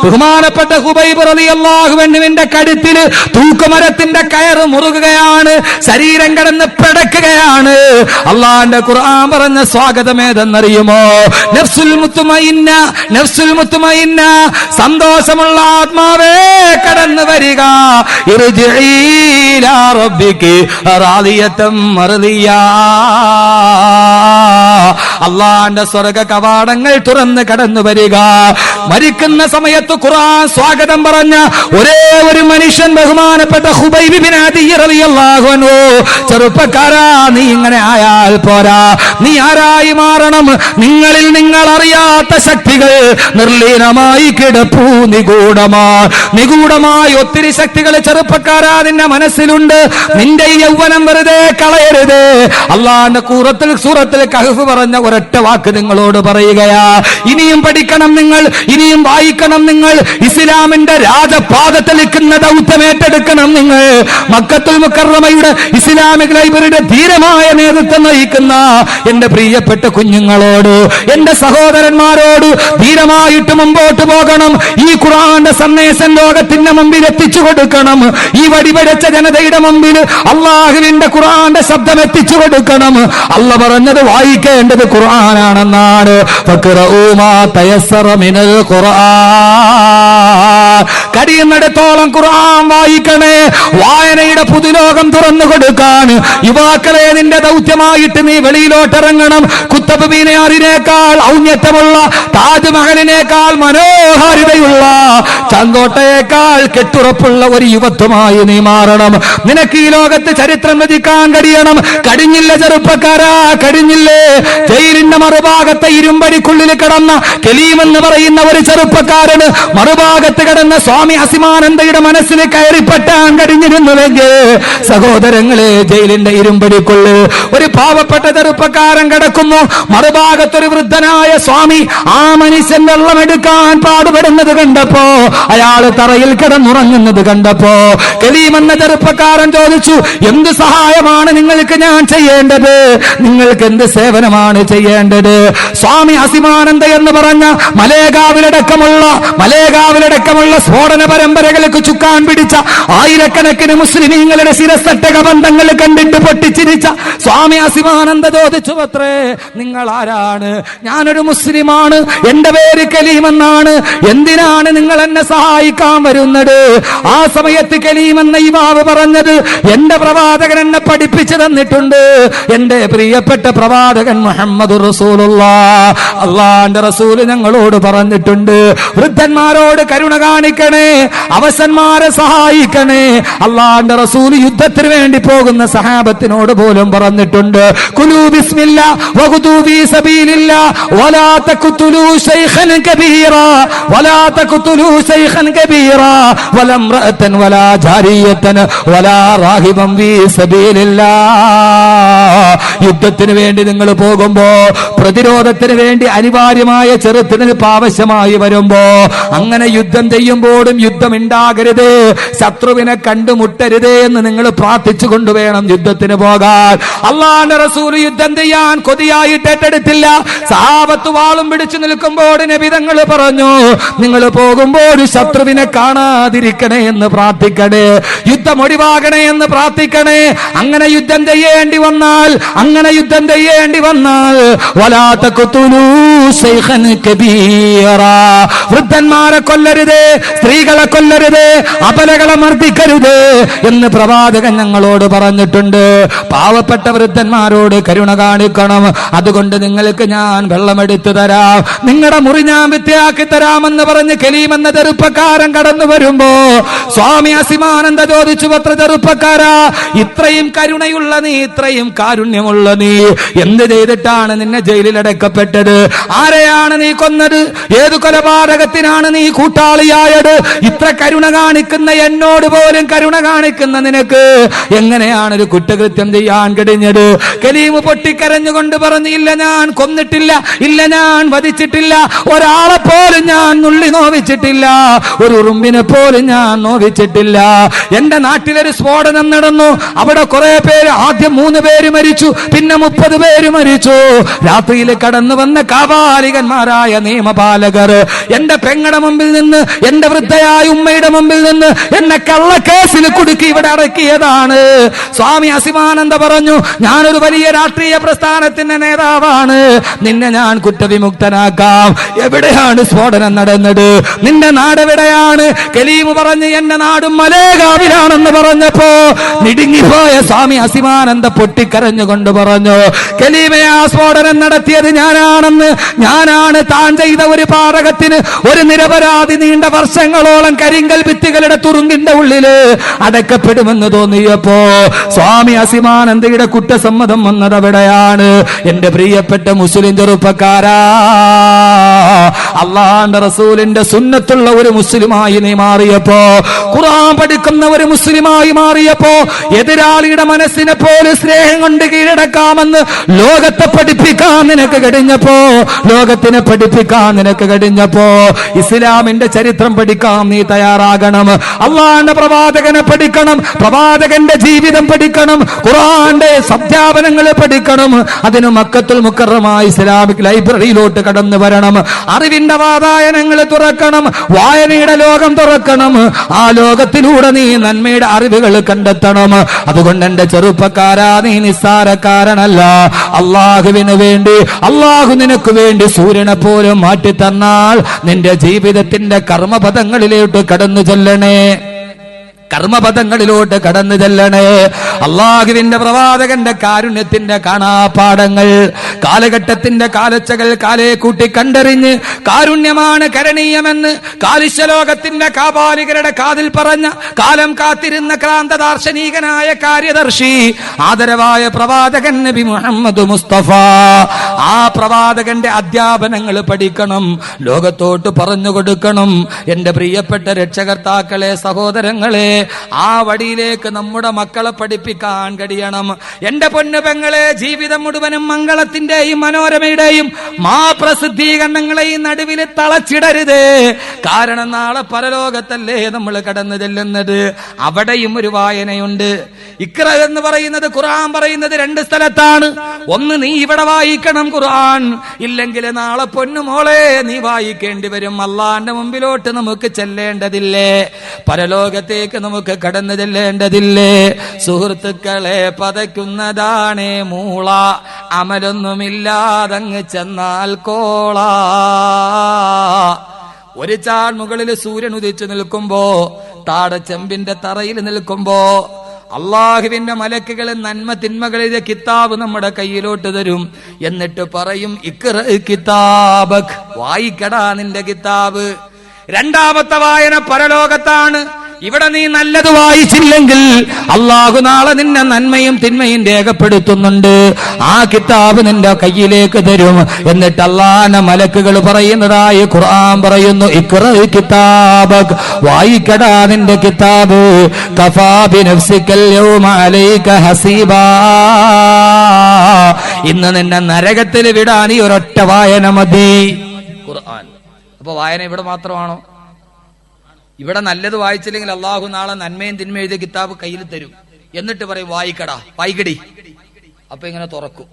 ബഹുമാനപ്പെട്ട ഹുബൈബ് റളിയല്ലാഹു അൻഹുവിന്റെ കഴുത്തിൽ തൂക്കുമരത്തിന്റെ കയറ് മുറുകുകയാണ്, ശരീരം കിടന്ന് പിടക്കുകയാണ്. അള്ളാന്റെ ഖുർആൻ പറഞ്ഞ സ്വാഗതം ഏതെന്നറിയുമോ? നഫ്സുൽ മുത്മഇന്ന, നഫ്സുൽ മുത്മഇന്ന, സന്തോഷമുള്ള ആത്മാവേ കടന്നു വരിക. ഇർജിഇ ഇലാ റബ്ബികി റാളിയതൻ മർദിയാ. അള്ളാന്റെ സ്വർഗ കവാടങ്ങൾ തുറന്ന് കടന്നു വരിക. മരിക്കുന്ന സമയത്ത് ഖുർആൻ സ്വാഗതം പറഞ്ഞ ഒരേ ഒരു മനുഷ്യൻ ബഹുമാനപ്പെട്ട ഹുബൈബ് ബിൻ അദി റളിയല്ലാഹു അൻഹു. ചെറുപ്പക്കാരാ, നീ ഇങ്ങനെ ആയാൽ പോരാ, നീ ആരായി മാറണം? നിങ്ങളിൽ നിങ്ങൾ അറിയാത്ത ശക്തികൾ നിർലീനമായി കിടപ്പൂ, നിഗൂഢമായി ഒത്തിരി ശക്തികൾ ചെറുപ്പക്കാരാ നിന്റെ മനസ്സിലുണ്ട്. നിന്റെ ഈ യൗവനം വെറുതെ കളയരുത്. അള്ളാന്റെ സൂറത്തിൽ കഹ്ഫ് പറഞ്ഞ ഒരൊറ്റ വാക്ക് നിങ്ങളോട് പറയുകയാ. ഇനിയും പഠിക്കണം നിങ്ങൾ, ഇനിയും വായിക്കണം നിങ്ങൾ. ഇസ്ലാമിന്റെ രാജപാദത്തിൽ നിൽക്കുന്ന ദൗത്യം ഏറ്റെടുക്കണം നിങ്ങൾ. മക്കത്തുൽ മുക്കറമയുടെ ഇസ്ലാമിക് ലൈബ്രറിയുടെ ധീരമായ നേതൃത്വം നയിക്കുന്ന എന്റെ പ്രിയപ്പെട്ട കുഞ്ഞുങ്ങളോട്, എന്റെ സഹോദരന്മാരോട് ധീരമായിട്ട് മുമ്പോട്ട് പോകണം. ഈ ഖുർആന്റെ സന്ദേശം ലോകത്തിന്റെ മുമ്പിൽ എത്തിച്ചു കൊടുക്കണം. ഈ വടിവെടിച്ച ജനതയുടെ മുമ്പിൽ അള്ളാഹുവിന്റെ ഖുർആന്റെ ശബ്ദം എത്തിച്ചു കൊടുക്കണം. അല്ല പറഞ്ഞത് വായിക്കേണ്ടത് ഖുർആനാണെന്നാണ്. ഫഖറഊ മാ തയസ്സറ മിനൽ ഖുർആൻ. കഴിയുന്നിടത്തോളം ഖുർആൻ വായിക്കണേ. വായനയുടെ പുതുലോകം തുറന്നു കൊടുക്കാൻ യുവാക്കളെ നിന്റെ ദൗത്യമായിട്ട് നീ വെളിയിലോട്ടിറങ്ങണം. കുത്തബ് മിനാറിനേക്കാൾ ഔന്നത്യമുള്ള, താജ്മഹലിനേക്കാൾ മനോഹാരിതയുള്ള, ചങ്കോട്ടയേക്കാൾ കെട്ടുറപ്പുള്ള ഒരു യുവത്വമായി നീ മാറണം. നിനക്ക് ഈ ലോകത്ത് ചരിത്രം രചിക്കാൻ കഴിയണം. കഴിഞ്ഞില്ല ചെറുപ്പക്കാരാ, കഴിഞ്ഞില്ലേ? ജയിലിന്റെ മറുഭാഗത്തെ ഇരുമ്പടിക്കുള്ളിൽ കിടന്ന കലീം എന്ന് പറയുന്ന ഒരു ചെറുപ്പക്കാരന് മറുഭാഗത്ത് കിടന്ന സ്വാമി അസിമാനന്ദയുടെ മനസ്സിൽ കയറിപ്പറ്റാൻ കഴിഞ്ഞിരുന്നുവെങ്കിൽ സഹോദരങ്ങളെ, ജയിലിന്റെ ഇരുമ്പടിക്കുള്ളിൽ ഒരു പാവപ്പെട്ട ചെറുപ്പക്കാരൻ കിടക്കുന്നു. മറുഭാഗത്തൊരു വൃദ്ധനായ സ്വാമി ആ മനുഷ്യൻ വെള്ളമെടുക്കാൻ പാടുപെടുന്നത് കണ്ടപ്പോ, അയാള് തറയിൽ കിടന്നുറങ്ങുന്നത് കണ്ടപ്പോ കലീം എന്ന ചെറുപ്പക്കാരൻ ചോദിച്ചു, എന്ത് സഹായമാണ് നിങ്ങൾക്ക് ഞാൻ ചെയ്യേണ്ടത്? നിങ്ങൾക്ക് എന്ത് സേവനമാണ് ചെയ്യേണ്ടത്? സ്വാമി അസിമാനന്ദ എന്ന് പറഞ്ഞ മലേഗാവിലടക്കമുള്ള സ്ഫോടന പരമ്പരകൾക്ക് ചുക്കാൻ പിടിച്ച ആയിരക്കണക്കിന് മുസ്ലിമീങ്ങളുടെ ശിരസ്സട്ടക ബന്ധങ്ങൾ കണ്ടിട്ട് പൊട്ടിച്ചിരിച്ച സ്വാമി അസിമാനന്ദ ചോദിച്ചു, അത്രേ നിങ്ങൾ ആരാണ്? ഞാനൊരു മുസ്ലിമാണ്, എന്റെ പേര് കലീം എന്നാണ്. എന്തിനാണ് നിങ്ങൾ എന്നെ സഹായിക്കാൻ വരുന്നത്? ആ സമയത്ത് കലീം എന്ന യുവാവ് പറഞ്ഞത്, എന്റെ പ്രവാചകൻ എന്നെ പഠിപ്പിച്ചു തന്നിട്ടുണ്ട്. എന്റെ പ്രിയപ്പെട്ട പ്രവാചകൻ മുഹമ്മദുർ റസൂലുള്ളാഹ്, അല്ലാഹുവിന്റെ റസൂൽ ഞങ്ങളോട് പറഞ്ഞിട്ടുണ്ട്, വൃദ്ധന്മാരോട് കരുണ കാണിക്കണേ, അവശന്മാരെ സഹായിക്കണേ. അല്ലാഹുവിന്റെ റസൂൽ യുദ്ധത്തിന് വേണ്ടി പോകുന്ന സഹാബത്തിനോട് പോലും പറഞ്ഞിട്ടുണ്ട്, കുലൂ ബിസ്മില്ലാ വഖുദൂ ഫീ സബീലില്ലാ വലാ തഖ്തുലൂ ശൈഖൻ കബീറാ വലാ തഖ്തുലൂ ശൈഖൻ കബീറാ വലാ ഇംറഅതൻ വലാ ജാരിയതൻ വലാ റാഹിബൻ ഫീ സബീലില്ലാ. യുദ്ധത്തിന് വേണ്ടി നിങ്ങൾ പോകുമ്പോ പ്രതിരോധത്തിന് വേണ്ടി അനിവാര്യമായ ചെറുത്തുനിൽപ്പ് ആവശ്യമായി വരുമ്പോ, അങ്ങനെ യുദ്ധം ചെയ്യുമ്പോഴും യുദ്ധം ഉണ്ടാകരുത്, ശത്രുവിനെ കണ്ടുമുട്ടരുതേ എന്ന് നിങ്ങൾ പ്രാർത്ഥിച്ചുകൊണ്ട് വേണം യുദ്ധത്തിന് പോകാൻ. അള്ളാഹുവിന്റെ റസൂൽ യുദ്ധം ചെയ്യാൻ കൊതിയായിട്ട് ഏറ്റെടുത്തില്ല. സഹാബത്ത് വാളും പിടിച്ചു നിൽക്കുമ്പോൾ നബി തങ്ങൾ പറഞ്ഞു, നിങ്ങൾ പോകുമ്പോൾ ശത്രുവിനെ കാണാതിരിക്കണേ എന്ന് പ്രാർത്ഥിക്കണേ, യുദ്ധം ഒഴിവാകണേ എന്ന് പ്രാർത്ഥിക്കണേ. അങ്ങനെ യുദ്ധം ചെയ്യേണ്ടി വന്നാൽ വലാ തഖ്തുലൂ ശൈഖൻ കബീറാ, വൃദ്ധന്മാരെ കൊല്ലരുത്, സ്ത്രീകളെ കൊല്ലരുത്, അബലകളെ മർദ്ദിക്കരുത് എന്ന് പ്രവാചകൻ ഞങ്ങളോട് പറഞ്ഞിട്ടുണ്ട്. പാവപ്പെട്ട വൃദ്ധന്മാരോട് കരുണ കാണിക്കണം. അതുകൊണ്ട് നിങ്ങൾക്ക് ഞാൻ വെള്ളമെടുത്തു തരാം, നിങ്ങളുടെ മുറി ഞാൻ വൃത്തിയാക്കി തരാമെന്ന് പറഞ്ഞ് കലീം എന്ന ചെറുപ്പക്കാരൻ കടന്നു വരുമ്പോ സ്വാമി അസിമാനന്ദ ചോദിച്ചു, പത്ര ചെറുപ്പക്കാരാ, ഇത്രയും കരുണയുള്ള നീ, ഇത്രയും കാരുണ്യമുള്ള നീ എന്ത് ചെയ്തിട്ടാണ് നിന്നെ ജയിലിൽ അടക്കപ്പെട്ടത്? ആരെയാണ് നീ കൊന്നത്? ഏതു കൊലപാതകത്തിനാണ് നീ കൂട്ടാളിയായത്? ഇത്ര കരുണ കാണിക്കുന്ന എന്നോട് പോലും കരുണ കാണിക്കുന്ന നിനക്ക് എങ്ങനെയാണ് ഒരു കുറ്റകൃത്യം ചെയ്യാൻ കഴിഞ്ഞത്? കലീം പൊട്ടിക്കരഞ്ഞുകൊണ്ട് പറഞ്ഞു, ഇല്ല ഞാൻ കൊന്നിട്ടില്ല, ഇല്ല ഞാൻ വധിച്ചിട്ടില്ല, ഒരാളെ പോലും ഞാൻ നുള്ളി നോവിച്ചിട്ടില്ല, ഒരു ഉറുമ്പിനെ പോലും ഞാൻ നോവിച്ചിട്ടില്ല. എന്റെ നാട്ടിലൊരു സ്ഫോടനം നടന്നു, അവിടെ കുറെ പേര്, ആദ്യം 3 പേര് മരിച്ചു, പിന്നെ 30 പേര് മരിച്ചു. രാത്രിയിൽ കടന്നു വന്ന കാപാലികന്മാരായ നിയമപാലകർ എന്റെ പെങ്ങളുടെ മുമ്പിൽ നിന്ന്, എന്റെ വൃദ്ധയായ ഉമ്മയുടെ മുമ്പിൽ നിന്ന് എന്നെ കള്ളക്കേസിൽ കുടുക്കി ഇവിടെ അടക്കിയതാണ്. സ്വാമി അസിമാനന്ദ പറഞ്ഞു, ഞാനൊരു വലിയ രാഷ്ട്രീയ പ്രസ്ഥാനത്തിന്റെ നേതാവാണ്, നിന്നെ ഞാൻ കുറ്റവിമുക്തനാക്കാം. എവിടെയാണ് സ്ഫോടനം നടന്നത്? നിന്റെ നാട് എവിടെയാണ്? കലീം പറഞ്ഞു, എന്റെ നാടും മലേഗാവിലാണെന്ന് പറഞ്ഞപ്പോ നിടുങ്ങിപ്പോയ സ്വാമി അസിമാനന്ദ പൊട്ടിക്കരഞ്ഞുകൊണ്ട് പറഞ്ഞു, കലീമെ, ആ സ്ഫോടനം നടത്തിയത് ഞാനാണെന്ന്, ഞാനാണ്. താൻ ചെയ്ത ഒരു പാതകത്തിന് ഒരു നിരപരാധി നീണ്ട വർഷങ്ങളോളം കരിങ്കൽ ഭിത്തികളുടെ തുറുങ്കിന്റെ ഉള്ളില് അടക്കപ്പെടുമെന്ന് തോന്നിയപ്പോ സ്വാമി അസിമാനന്ദയുടെ കുറ്റസമ്മതം വന്നത് അവിടെയാണ്. എന്റെ പ്രിയപ്പെട്ട മുസ്ലിം ചെറുപ്പക്കാരാ, അള്ളാഹുവിന്റെ റസൂലിന്റെ സുന്നത്തുള്ള ഒരു മുസ്ലിമായി നീ മാറിയപ്പോ, ഖുർആൻ പഠിക്കുന്ന ഒരു മുസ്ലിമായി മാറിയപ്പോ, എതിരാളിയുടെ മനസ്സിനെ പോലെ സ്നേഹം കൊണ്ട് കീഴടക്കാമെന്ന് ലോകത്തെ പഠിപ്പിക്കാൻ നിനക്ക് കഴിഞ്ഞപ്പോ, ലോകത്തിനെ പഠിപ്പിക്കാൻ നിനക്ക് കഴിഞ്ഞപ്പോ, ഇസ്ലാമിന്റെ ചരിത്രം പഠിക്കാൻ നീ തയ്യാറാകണം. അള്ളാഹുവിന്റെ പ്രവാചകനെ പഠിക്കണം, പ്രവാചകന്റെ ജീവിതം പഠിക്കണം, ഖുർആന്റെ അധ്യാപനങ്ങൾ പഠിക്കണം. അതിന് മക്കത്തുൽ മുക്കറമായ ഇസ്ലാമിക് ലൈബ്രറിയിലോട്ട് കടന്നു വരണം. അറിവിന്റെ വാതായനങ്ങൾ തുറക്കണം, വായനയുടെ ലോകം തുറക്കണം. ആ ലോകത്തിലൂടെ നീ നന്മയുടെ അറിവുകൾ കണ്ടെത്തണം. അതുകൊണ്ട് എന്റെ ചെറുപ്പക്കാരാ, നീ നിസ്സാരക്കാരനല്ല. അള്ളാഹുവിന് വേണ്ടി, അള്ളാഹു നിനക്ക് വേണ്ടി സൂര്യനെ പോലും മാറ്റി തന്നാൽ നിന്റെ ജീവിതത്തിന്റെ കർമ്മപദങ്ങളിലോട്ട് കടന്നു ചെല്ലണേ, കർമ്മപദങ്ങളിലോട്ട് കടന്നു ചെല്ലണേ. അള്ളാഹുവിന്റെ പ്രവാചകന്റെ കാരുണ്യത്തിന്റെ കാണാപാഠങ്ങൾ, കാലഘട്ടത്തിന്റെ കാലച്ചകൾ കാലേ കൂട്ടി കണ്ടറിഞ്ഞ് കാരുണ്യമാണ് കരണീയമെന്ന് കാലിശ്യലോകത്തിന്റെ കാപാലികരുടെ കാതിൽ പറഞ്ഞ, കാലം കാത്തിരുന്ന ക്രാന്ത ദാർശനികനായ കാര്യദർശി ആദരവായ പ്രവാചകൻ നബി മുഹമ്മദ് മുസ്തഫ, ആ പ്രവാചകന്റെ അധ്യാപനങ്ങൾ പഠിക്കണം, ലോകത്തോട്ട് പറഞ്ഞു കൊടുക്കണം. എന്റെ പ്രിയപ്പെട്ട രക്ഷകർത്താക്കളെ, സഹോദരങ്ങളെ, ആ വഴിയിലേക്ക് നമ്മുടെ മക്കളെ പഠിപ്പിക്കാൻ കഴിയണം. എന്റെ പൊന്നു പെങ്ങളെ, ജീവിതം മുഴുവനും മംഗളത്തിന്റെയും മനോരമയുടെയും പ്രസിദ്ധീകരണങ്ങളെയും നടുവിൽ തളച്ചിടരുത്. കാരണം നാളെ പരലോകത്തല്ലേ നമ്മൾ കടന്നു ചെല്ലുന്നത്. അവിടെയും ഒരു വായനയുണ്ട്. ഇഖ്റ എന്ന് പറയുന്നത്, ഖുർആൻ പറയുന്നത് 2 സ്ഥലത്താണ്. ഒന്ന്, നീ ഇവിടെ വായിക്കണം ഖുർആൻ, ഇല്ലെങ്കിൽ നാളെ പൊന്നുമോളെ നീ വായിക്കേണ്ടി വരും. അള്ളാന്റെ മുമ്പിലോട്ട് നമുക്ക് ചെല്ലേണ്ടതില്ലേ? പരലോകത്തേക്ക് നമുക്ക് കടന്നു ചെല്ലേണ്ടതില്ലേ? സുഹൃത്തുക്കളെ, പതയ്ക്കുന്നതാണേ മൂള, അമലൊന്നുമില്ലാതങ്ങ് ചെന്നാൽ കോള. ഒരു ചാൾ മുകളിൽ സൂര്യൻ ഉദിച്ചു നിൽക്കുമ്പോ, താഴെ ചെമ്പിന്റെ തറയിൽ നിൽക്കുമ്പോ, അള്ളാഹുവിന്റെ മലക്കുകൾ നന്മ തിന്മകളിലെ കിതാബ് നമ്മുടെ കയ്യിലോട്ട് തരും. എന്നിട്ട് പറയും, ഇഖ്റ കിതാബക്, വായിക്കടാ നിന്റെ കിതാബ്. രണ്ടാമത്തെ വായന പരലോകത്താണ്. ഇവിടെ നീ നല്ലത് വായിച്ചില്ലെങ്കിൽ അള്ളാഹു നാളെ നിന്നെ നന്മയും തിന്മയും രേഖപ്പെടുത്തുന്നുണ്ട്. ആ കിതാബ് നിന്റെ കയ്യിലേക്ക് തരും. എന്നിട്ട് അള്ളാഹുവിന്റെ മലക്കുകൾ പറയുന്നതായി ഖുർആൻ പറയുന്നു, ഇഖ്റ കിതാബക്, വായിക്കടാ നിന്റെ കിതാബ്. കഫാ ബിനഫ്സികൽ യൗമ അലൈക ഹസീബാ, ഇന്ന് നിന്നെ നരകത്തിൽ വിടാൻ ഈ ഒരൊറ്റ വായന മതി. ഖുർആൻ. അപ്പൊ വായന ഇവിടെ മാത്രമാണോ? ഇവിടെ നല്ലത് വായിച്ചില്ലെങ്കിൽ അള്ളാഹു നാളെ നന്മയും തിന്മയും എഴുതിയ കിതാബ് കയ്യിൽ തരും. എന്നിട്ട് പറയും വായിക്കടാ, വായിക്കടി. അപ്പൊ ഇങ്ങനെ തുറക്കും.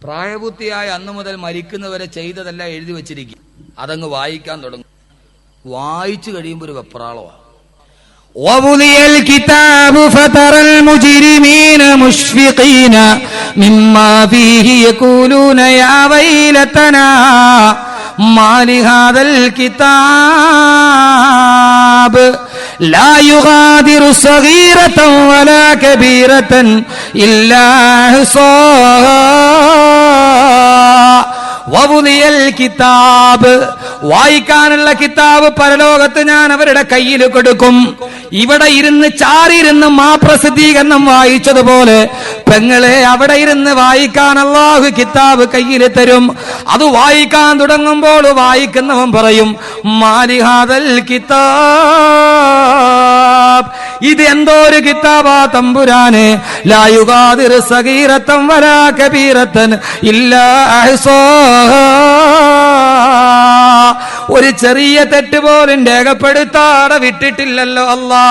പ്രായപൂർത്തിയായ അന്നു മുതൽ മരിക്കുന്നവരെ ചെയ്തതെല്ലാം എഴുതി വെച്ചിരിക്കും. അതങ്ങ് വായിക്കാൻ തുടങ്ങും. വായിച്ചു കഴിയുമ്പോൾ ഒരു വെപ്രാളമാണ്. وَوُضِعَ الْكِتَابُ فَتَرَى الْمُجْرِمِينَ مُشْفِقِينَ مِمَّا فِيهِ يَقُولُونَ يَا وَيْلَتَنَا مَا لِهَذَا الْكِتَابِ لَا يُغَادِرُ صَغِيرَةً وَلَا كَبِيرَةً إِلَّا أَحْصَاهَا വവുദിയൽ കിതാബ്. വായിക്കാനുള്ള കിതാബ് പരലോകത്ത് ഞാൻ അവരുടെ കയ്യിൽ കൊടുക്കും. ഇവിടെ ഇരുന്ന് ചാരിയിരുന്ന് പ്രസിദ്ധീകരണം വായിച്ചതുപോലെ പെങ്ങളെ അവിടെ ഇരുന്ന് വായിക്കാൻ അല്ലാഹു കിതാബ് കയ്യിൽ തരും. അത് വായിക്കാൻ തുടങ്ങുമ്പോൾ വായിക്കുന്നവൻ പറയും മാലിഹാദൽ കിതാബ്, ഇത് എന്തോ ഒരു കിതാബാ തമ്പുരാനെ. ലാ യുഗാദിറു സഗീറത്തൻ വലാ കബീറത്തൻ ഇല്ലാ അഹ്സാഹാ, ഒരു ചെറിയ തെറ്റ് പോലും രേഖപ്പെടുത്താതെ വിട്ടിട്ടില്ലല്ലോ അല്ലാ.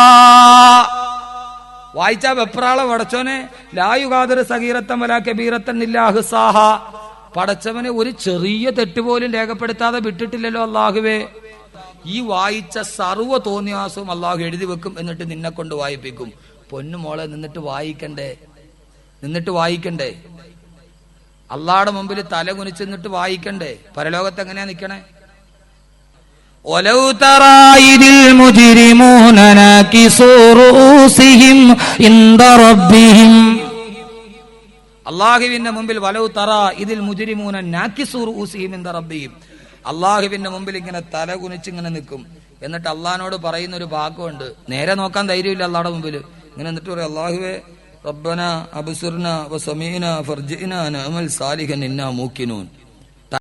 വായിച്ചാ വെപ്രാളം പടച്ചോനെ. ലാ യുഗാദിറു സഗീറത്തൻ വലാ കബീറത്തൻ ഇല്ലാ അഹ്സാഹാ, പടച്ചവനെ ഒരു ചെറിയ തെറ്റ് പോലും രേഖപ്പെടുത്താതെ വിട്ടിട്ടില്ലല്ലോ അല്ലാഹുവേ. ഈ വായിച്ച സർവ്വ തോന്നിയാസവും അള്ളാഹു എഴുതി വെക്കും. എന്നിട്ട് നിന്നെ കൊണ്ട് വായിപ്പിക്കും. പൊന്നുമോളെ, നിന്നിട്ട് വായിക്കണ്ടേ? അള്ളാഹുടെ മുമ്പിൽ തല കുനിച്ച് നിന്നിട്ട് വായിക്കണ്ടേ? പരലോകത്ത് എങ്ങനെയാ നിക്കണേ? ഒലൗ തറാ ഇദിൽ മുജ്രിമൂന നാകിസൂ റൂസിഹിം ഇൻദ റബ്ബിഹിം. അള്ളാഹുവിന്റെ മുമ്പിൽ വലൗ തറാ ഇതിൽ മുജ്രിമൂന നാകിസൂ റൂസിഹിം ഇൻദ റബ്ബിഹിം. അള്ളാഹുവിന്റെ മുമ്പിൽ ഇങ്ങനെ തല കുനിച്ച് ഇങ്ങനെ നിൽക്കും. എന്നിട്ട് അള്ളാഹിനോട് പറയുന്ന ഒരു വാക്കുണ്ട്. നേരെ നോക്കാൻ ധൈര്യമില്ല അള്ളാഹുടെ മുമ്പിൽ. ഇങ്ങനെ എന്നിട്ട് പറയും അള്ളാഹുവേ റബ്ബന അബ്സുർന വസമീന ഫർജിന നഅമൽ സാലിഹൻ ഇന്നാ മൂക്കിനൂൻ.